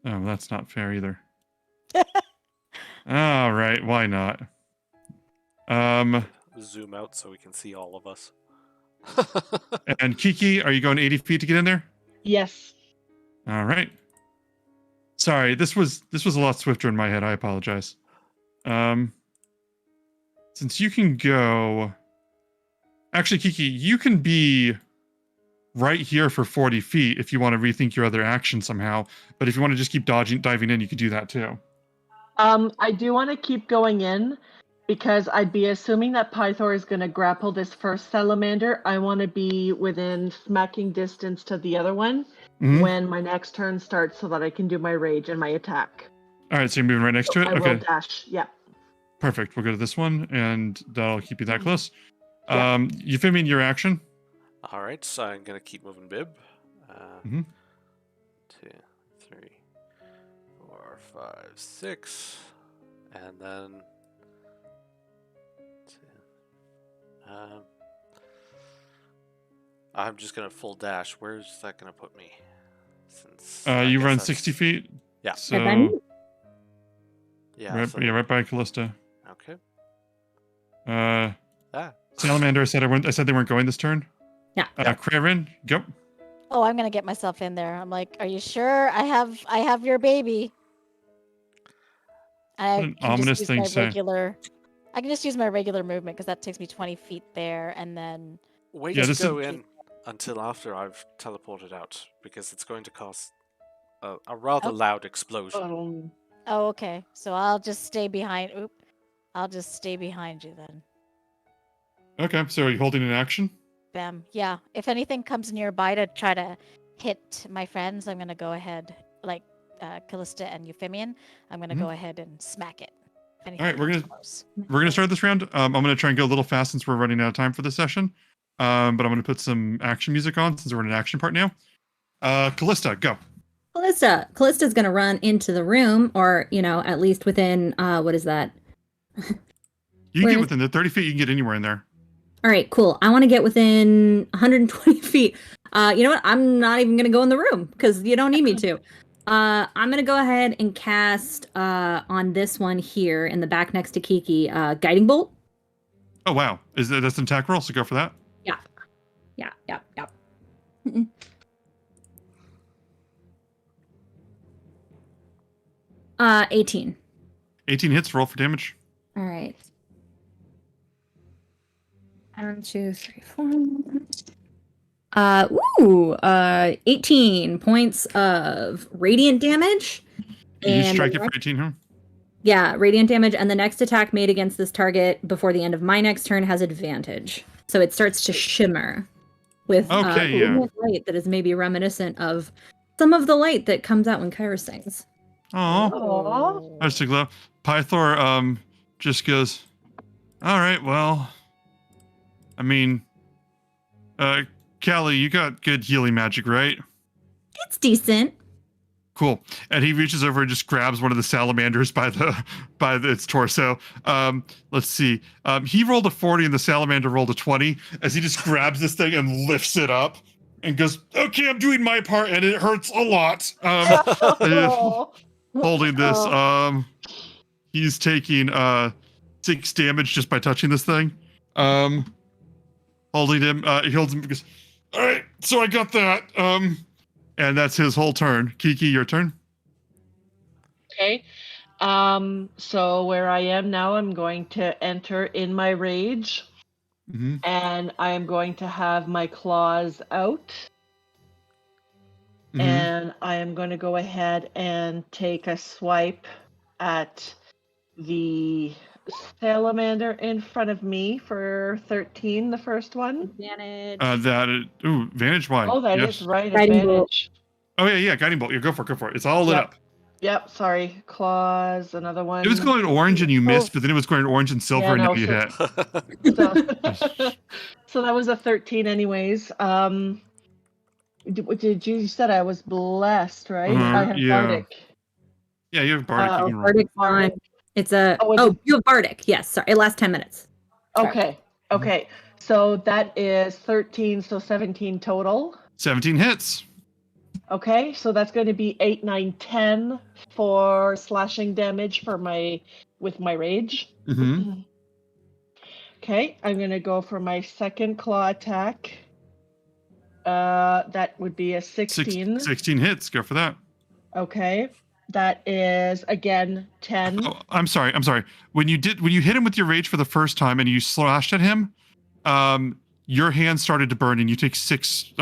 Oh, that's not fair either. All right, why not? Zoom out so we can see all of us. And Kiki, are you going 80 feet to get in there? Yes. All right. Sorry, this was a lot swifter in my head. I apologize. Since you can go, actually, Kiki, you can be right here for 40 feet if you want to rethink your other action somehow. But if you want to just keep diving in, you could do that too. I do want to keep going in because I'd be assuming that Pythor is going to grapple this first salamander. I want to be within smacking distance to the other one when my next turn starts so that I can do my rage and my attack. All right, so you're moving right next to it? I will dash, yeah. Perfect. We'll go to this one, and that'll keep you that close. Yeah. Euphemian, your action. All right, so I'm going to keep moving Bib. 2, 3, 4, 5, 6. And then... I'm just going to full dash. Where's that going to put me? Since you run 60 feet? Yeah. So... Yeah, right by Callista. Okay. Salamander, I said they weren't going this turn. Yeah. Kraven, go. Oh, I'm gonna get myself in there. I'm like, are you sure? I have your baby. What an ominous thing to say. I can just use my regular movement because that takes me 20 feet there, and then. Wait to go in until after I've teleported out, because it's going to cause a rather loud explosion. Oh, okay. So I'll just stay behind. I'll just stay behind you then. Okay, so are you holding an action? Bam. Yeah. If anything comes nearby to try to hit my friends, I'm going to go ahead, like Callista and Euphemian, I'm going to go ahead and smack it. All right, we're gonna start this round. I'm gonna try and go a little fast since we're running out of time for this session. But I'm gonna put some action music on since we're in an action part now. Callista, go. Callista's gonna run into the room, or at least within what is that? You can get within the 30 feet. You can get anywhere in there. All right, cool. I want to get within 120 feet. You know what? I'm not even gonna go in the room because you don't need me to. I'm gonna go ahead and cast on this one here in the back next to Kiki, Guiding Bolt. Oh wow! That's an attack roll? So go for that. Yeah. 18. 18 hits. Roll for damage. All right. 1, 2, 3, 4. 18 points of radiant damage. You strike it for 18, huh? Yeah, radiant damage, and the next attack made against this target before the end of my next turn has advantage. So it starts to shimmer with radiant light that is maybe reminiscent of some of the light that comes out when Kyra sings. Oh, that's a glow. Pythor just goes, all right, well, I mean, Callie, you got good healing magic, right? It's decent. Cool. And he reaches over and just grabs one of the salamanders by its torso. Let's see. He rolled a 40 and the salamander rolled a 20 as he just grabs this thing and lifts it up and goes, okay, I'm doing my part and it hurts a lot. Holding this. He's taking 6 damage just by touching this thing. Holding him. He holds him because, all right, so I got that. And that's his whole turn. Kiki, your turn. Okay. So where I am now, I'm going to enter in my rage. And I am going to have my claws out. And I am going to go ahead and take a swipe at the salamander in front of me for 13, the first one. Advantage. Advantage, why? Oh, that is right, advantage. Oh, yeah, Guiding Bolt. Yeah, go for it. It's all lit up. Yep, sorry. Claws, another one. It was going orange and you missed, but then it was going orange and silver and now you hit. So that was a 13 anyways. Did you said I was blessed, right? I have yeah. Bardic. Yeah, you have Bardic. You can roll. Bardic's fine. It's a you have Bardic. Yes, sorry. It lasts 10 minutes. Okay. Okay. So that is 13, so 17 total. 17 hits. Okay, so that's going to be 8, 9, 10 for slashing damage with my rage. Mm-hmm. Okay, I'm going to go for my second claw attack. That would be a 16. 16 hits. Go for that. Okay, that is again 10. Oh, I'm sorry. When you hit him with your rage for the first time and you slashed at him, your hand started to burn and you take 6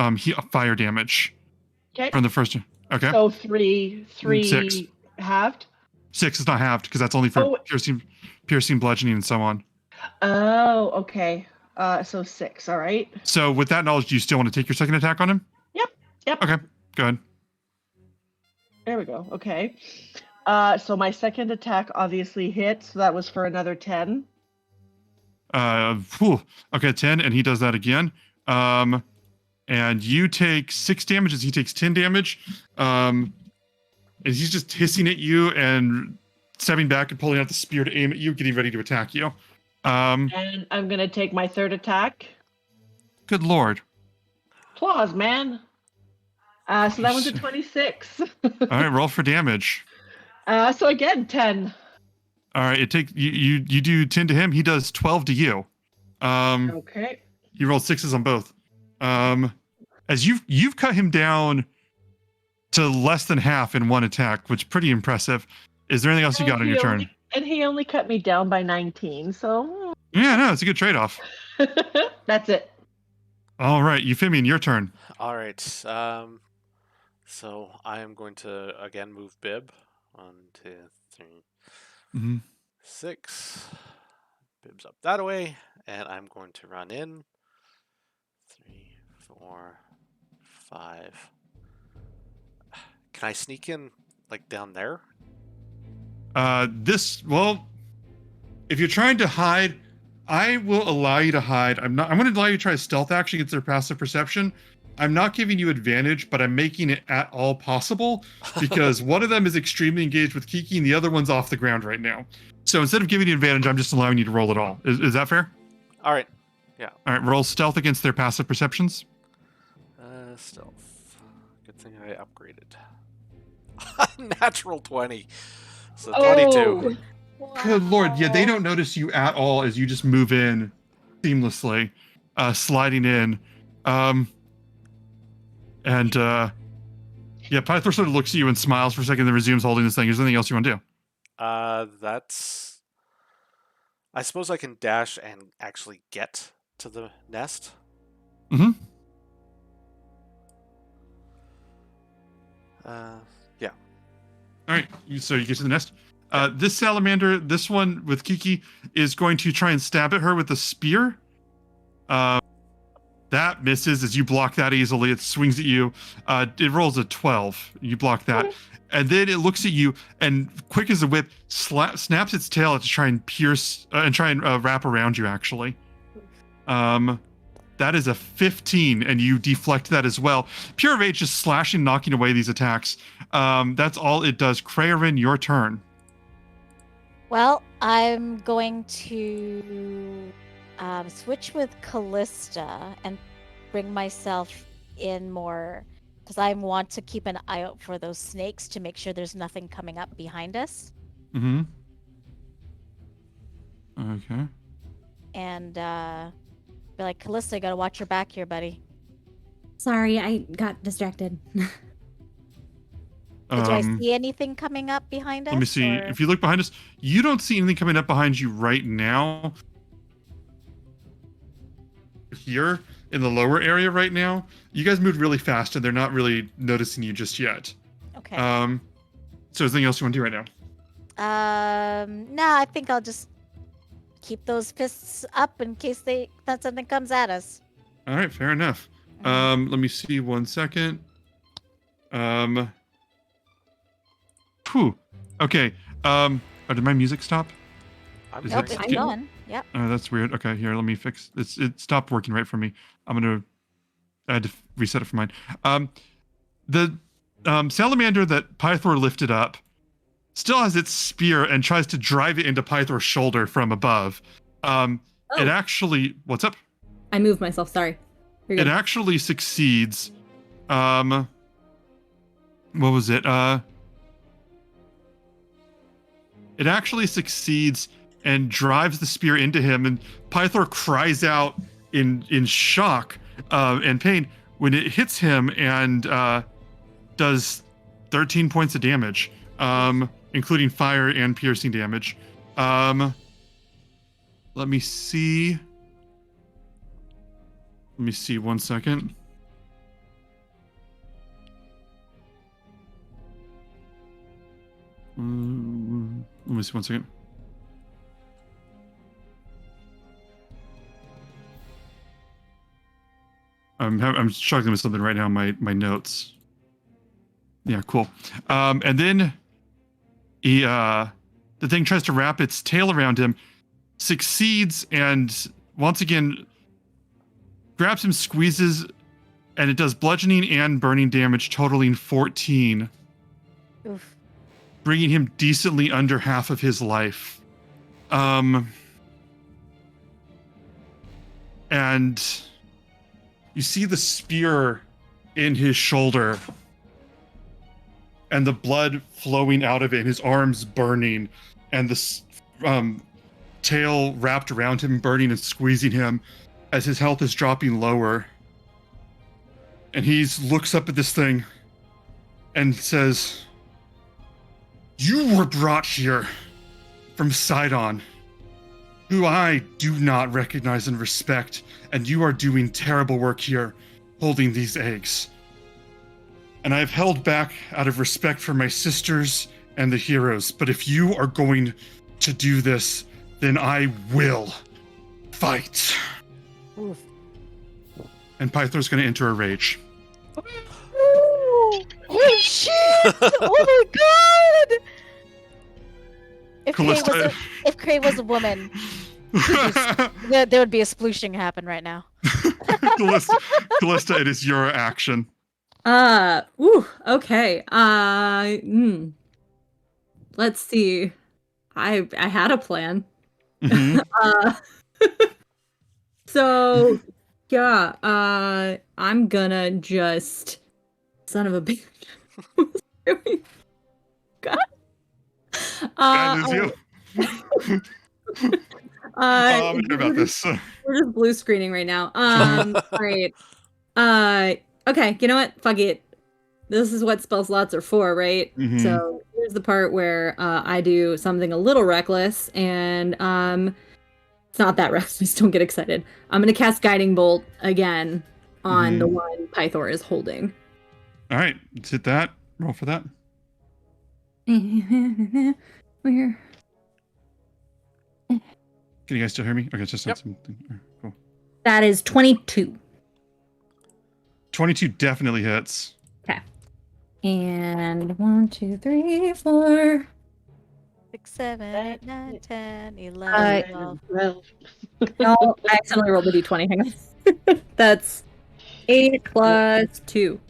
fire damage. Okay. From the first. Okay. So 3 6 halved. 6 is not halved because that's only for piercing, bludgeoning, and so on. Oh, okay. So 6. All right. So with that knowledge, do you still want to take your second attack on him? Yep. Okay. Go ahead. There we go. Okay. So my second attack obviously hits. So that was for another 10. Okay, 10, and he does that again. And you take 6 damage as he takes 10 damage. And he's just hissing at you and stepping back and pulling out the spear to aim at you, getting ready to attack you. And I'm going to take my third attack. Good lord. Claws, man. So that one's a 26. All right, roll for damage. So again, 10. All right, you do 10 to him. He does 12 to you. Okay. He rolled 6s on both. As you've cut him down to less than half in one attack, which is pretty impressive. Is there anything else you got on your turn? And he only cut me down by 19, so yeah, no, it's a good trade-off. That's it. All right, Euphemian, your turn. All right. So I am going to again move Bib. 1, 2, 3, 6. Bib's up that way, and I'm going to run in. 3, 4, 5. Can I sneak in like down there? If you're trying to hide, I will allow you to hide. I'm going to allow you to try a stealth action against their passive perception. I'm not giving you advantage, but I'm making it at all possible because one of them is extremely engaged with Kiki and the other one's off the ground right now. So instead of giving you advantage, I'm just allowing you to roll it all. Is that fair? All right. Yeah. All right. Roll stealth against their passive perceptions. Stealth. Good thing I upgraded. Natural 20. So 22. Wow. Good lord. Yeah, they don't notice you at all as you just move in seamlessly, sliding in. Pythor sort of looks at you and smiles for a second, then resumes holding this thing. Is there anything else you want to do? I suppose I can dash and actually get to the nest. Mm-hmm. Yeah. All right. So you get to the nest. This salamander, this one with Kiki, is going to try and stab at her with a spear. That misses as you block that easily. It swings at you. It rolls a 12. You block that. And then it looks at you and, quick as a whip, snaps its tail to try and pierce and try and wrap around you, actually. That is a 15, and you deflect that as well. Pure Rage just slashing, knocking away these attacks. That's all it does. Krayarin, your turn. Well, I'm going to switch with Callista and bring myself in more, because I want to keep an eye out for those snakes to make sure there's nothing coming up behind us. Mm-hmm. Okay. And be like, Callista, you gotta watch your back here, buddy. Sorry, I got distracted. Do I see anything coming up behind us? Let me see. Or... If you look behind us, you don't see anything coming up behind you right now. Here in the lower area right now, you guys moved really fast and they're not really noticing you just yet. Okay. So is there anything else you want to do right now? No, I think I'll just keep those fists up in case that something comes at us. All right, fair enough. Let me see 1 second. Okay. Did my music stop? Nope, it's going. Yep. Oh, that's weird. Okay, here, let me fix it. It stopped working right for me. I'm gonna I had to reset it for mine. The salamander that Pythor lifted up still has its spear and tries to drive it into Pythor's shoulder from above. It actually, what's up? I moved myself. Sorry. You're good. It actually succeeds. What was it? It actually succeeds and drives the spear into him, and Pythor cries out in shock and pain when it hits him and does 13 points of damage, including fire and piercing damage. Let me see. Let me see 1 second. Let me see 1 second. I'm struggling with something right now in my notes. Yeah, cool. And then he the thing tries to wrap its tail around him, succeeds, and once again grabs him, squeezes, and it does bludgeoning and burning damage, totaling 14. Oof. Bringing him decently under half of his life. And you see the spear in his shoulder and the blood flowing out of it, and his arms burning, and the tail wrapped around him, burning and squeezing him as his health is dropping lower. And he looks up at this thing and says, "You were brought here from Sidon, who I do not recognize and respect, and you are doing terrible work here, holding these eggs. And I have held back out of respect for my sisters and the heroes, but if you are going to do this, then I will fight." Oof. And Pythor's going to enter a rage. Holy shit! Oh my god! If Cray was a woman, there would be a splooshing happen right now. Callista, it is your action. Okay. Let's see. I had a plan. Mm-hmm. So yeah, I'm gonna just son of a bitch. God. That is you. Hear about this. We're just blue screening right now. Right. Okay, you know what? Fuck it. This is what spell slots are for, right? Mm-hmm. So here's the part where I do something a little reckless, and it's not that reckless. Don't get excited. I'm gonna cast Guiding Bolt again on the one Pythor is holding. All right, let's hit that. Roll for that. Where? Can you guys still hear me? Okay, it's just something. Right, cool. That is 22. 22 definitely hits. Okay. And 1, 2, 3, 4. 6, 7, 8, 9, 10, 11, 12. No, I accidentally rolled a d20. Hang on. That's 8 plus 2.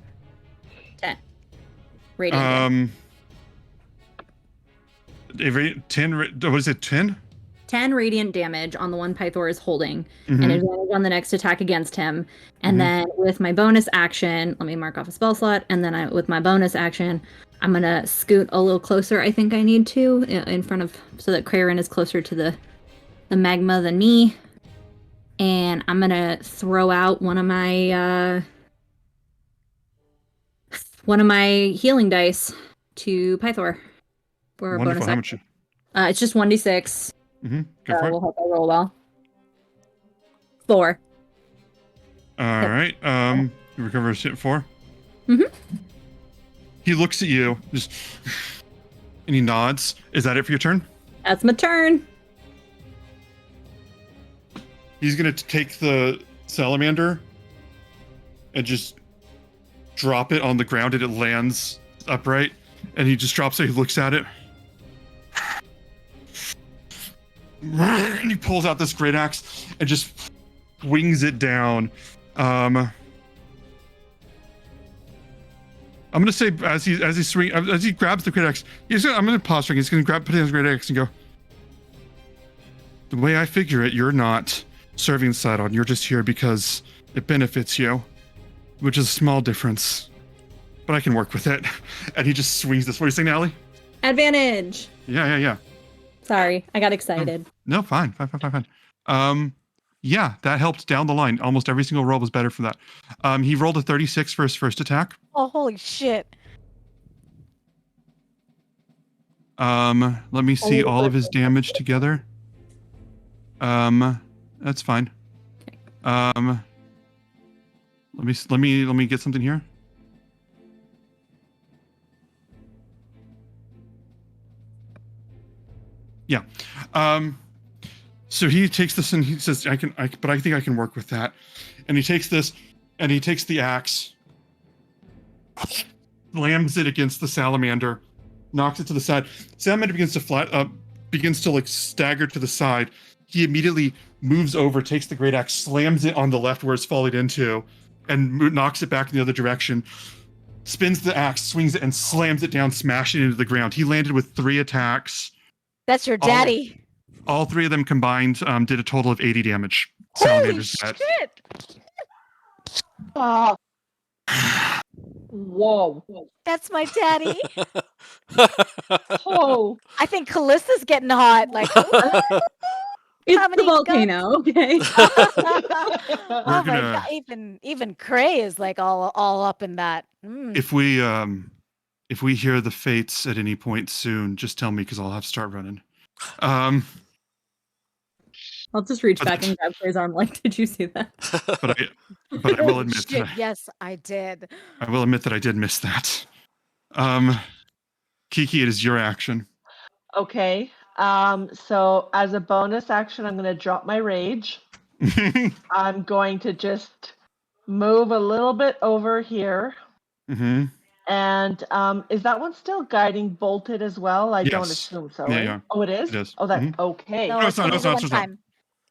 10. Radiant. 10. What is it? 10? 10 radiant damage on the one Pythor is holding, and advantage on the next attack against him. And then with my bonus action, let me mark off a spell slot, and then with my bonus action, I'm gonna scoot a little closer. I think I need to in front of, so that Crayrin is closer to the magma than me. And I'm gonna throw out one of my healing dice to Pythor for a bonus How action. much? It's just 1d6. Go for it. We'll hope I roll well. 4. All right. You recover a shit 4. Mm-hmm. He looks at you, just, and he nods. Is that it for your turn? That's my turn. He's gonna take the salamander and just drop it on the ground, and it lands upright. And he just drops it. He looks at it. And he pulls out this great axe and just swings it down. I'm gonna say as he grabs the great axe, I'm gonna pause for a second. He's gonna put his great axe and go. The way I figure it, you're not serving Sidon. You're just here because it benefits you, which is a small difference, but I can work with it. And he just swings this. What are you saying, Allie? Advantage. Yeah. Sorry, I got excited. No, fine. Yeah, that helped down the line. Almost every single roll was better for that. He rolled a 36 for his first attack. Oh, holy shit. Let me see all of his damage together. That's fine. Let me get something here. Yeah. So he takes this and he says, but I think I can work with that. And he takes this and he takes the axe, slams it against the salamander, knocks it to the side. Salamander begins to like stagger to the side. He immediately moves over, takes the great axe, slams it on the left where it's fallen into, and knocks it back in the other direction. Spins the axe, swings it, and slams it down, smashing it into the ground. He landed with 3 attacks. That's your daddy. All 3 of them combined did a total of 80 damage. Holy shit! Whoa. That's my daddy. Oh. I think Callista's getting hot. Like, It's how the many volcano, okay? oh my god! Even Cray is like all up in that. If we hear the fates at any point soon, just tell me because I'll have to start running. I'll just reach back and grab Cray's arm. Like, did you see that? But I will admit that yes, I did. I will admit that I did miss that. Kiki, it is your action. Okay. So as a bonus action, I'm going to drop my rage. I'm going to just move a little bit over here. Mm-hmm. And is that one still guiding bolted as well? I don't assume so. Yeah, right? yeah. Oh, it is? It is. Oh, that's okay. No, it's not. one time.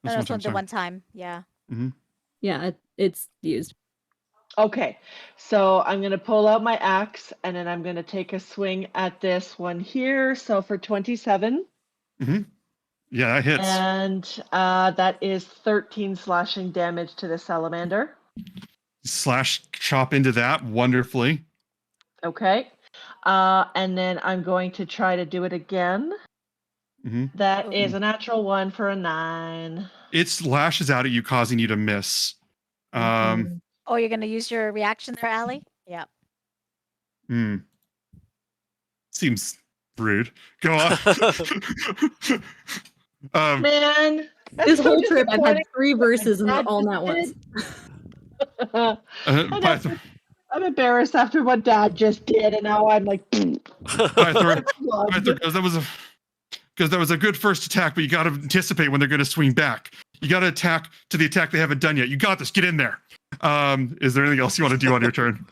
That's That's the one time. Yeah. Mm-hmm. Yeah, it's used. Okay, so I'm going to pull out my axe and then I'm going to take a swing at this one here. So for 27. Mm-hmm. Yeah, that hits. And that is 13 slashing damage to the salamander. Slash chop into that wonderfully. Okay. And then I'm going to try to do it again. Mm-hmm. That is a natural 1 for a 9. It lashes out at you, causing you to miss. Oh, you're going to use your reaction there, Allie? Yeah. Seems rude. Go on. Man, this whole trip I've had 3 verses and they're all not once. I'm embarrassed after what Dad just did, and now I'm like. Because that was a good first attack, but you got to anticipate when they're going to swing back. You got to attack to the attack they haven't done yet. You got this. Get in there. Is there anything else you want to do on your turn?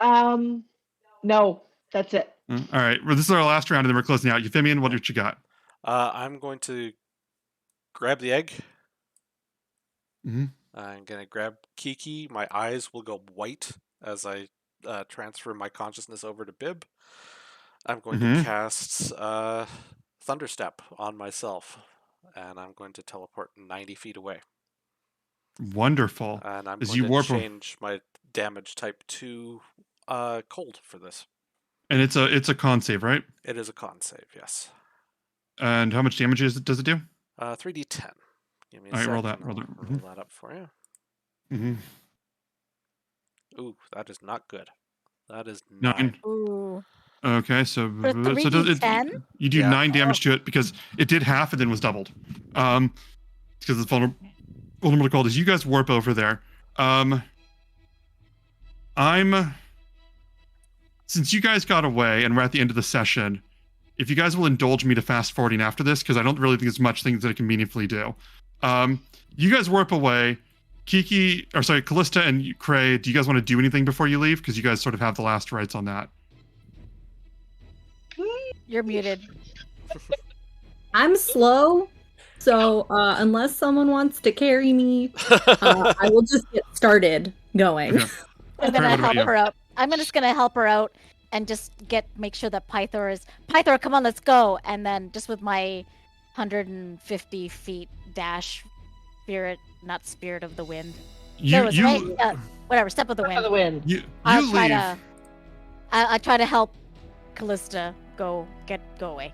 No, that's it. All right. Well, this is our last round, and then we're closing out. Euphemian, what you got? I'm going to grab the egg. Mm-hmm. I'm going to grab Kiki. My eyes will go white as I transfer my consciousness over to Bib. I'm going to cast Thunderstep on myself, and I'm going to teleport 90 feet away. Wonderful. And I'm going to change my damage type to cold for this. And it's a con save, right? It is a con save, yes. And how much damage does it do? 3d10. Give me a All right, second. roll that. Roll that up for you. Mm-hmm. Ooh, that is not good. That is 9. Ooh. Okay, so For 3d10? You do 9 damage to it because it did half and then was doubled. Because it's vulnerable to cold. As you guys warp over there, since you guys got away and we're at the end of the session, if you guys will indulge me to fast forwarding after this, because I don't really think there's much things that I can meaningfully do. You guys warp away. Callista and Cray, do you guys want to do anything before you leave? Because you guys sort of have the last rights on that. You're muted. I'm slow, so unless someone wants to carry me, I will just get started going. Okay. I'm gonna help her up. I'm just gonna help her out and just make sure that Pythor, come on, let's go. And then just with my 150 feet dash, spirit of the wind. Whatever, step of the wind. Step of the wind. You I'll leave. try to. I try to help Callista go away.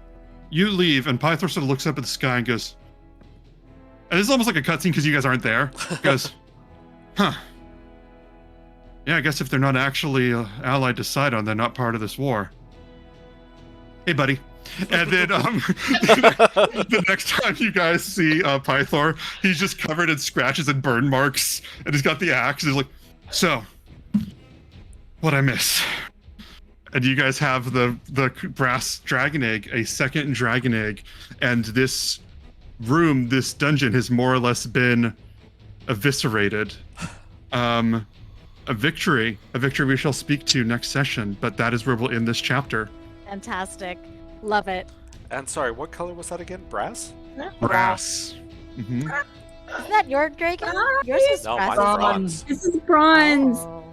You leave, and Pythor sort of looks up at the sky and goes, and it's almost like a cutscene because you guys aren't there. He goes, huh. Yeah, I guess if they're not actually allied to Sidon, they're not part of this war. Hey, buddy. And then the next time you guys see Pythor, he's just covered in scratches and burn marks, and he's got the axe. And he's like, so, what'd I miss? And you guys have the brass dragon egg, a second dragon egg, and this room, this dungeon has more or less been eviscerated. A victory we shall speak to next session, but that is where we'll end this chapter. Fantastic. Love it. And sorry, what color was that again? Brass? Brass. Mm-hmm. Isn't that your dragon? Yours is No, brass. mine's bronze. This is bronze. Oh.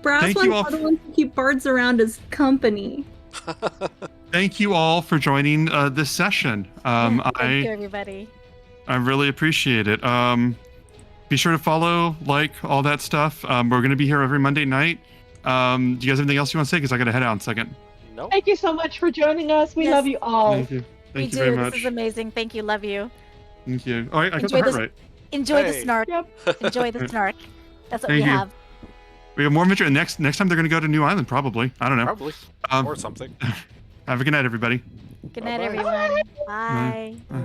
Brass Thank ones you all are the ones who keep bards around as company. Thank you all for joining this session. Thank you, everybody. I really appreciate it. Be sure to follow, all that stuff. We're going to be here every Monday night. Do you guys have anything else you want to say? Because I got to head out in a second. Nope. Thank you so much for joining us. We Yes. love you all. Thank you. Thank you We very do. much. This is amazing. Thank you. Love you. Thank you. Oh, I got the Enjoy heart this- right. Enjoy the Hey. snark. Yep. Enjoy the snark. That's what Thank we you. have. We have more adventure. And next time they're going to go to New Island, probably. I don't know. Probably. Um, Or something. Have a good night, everybody. Good night, Bye-bye. everyone. Bye. Bye.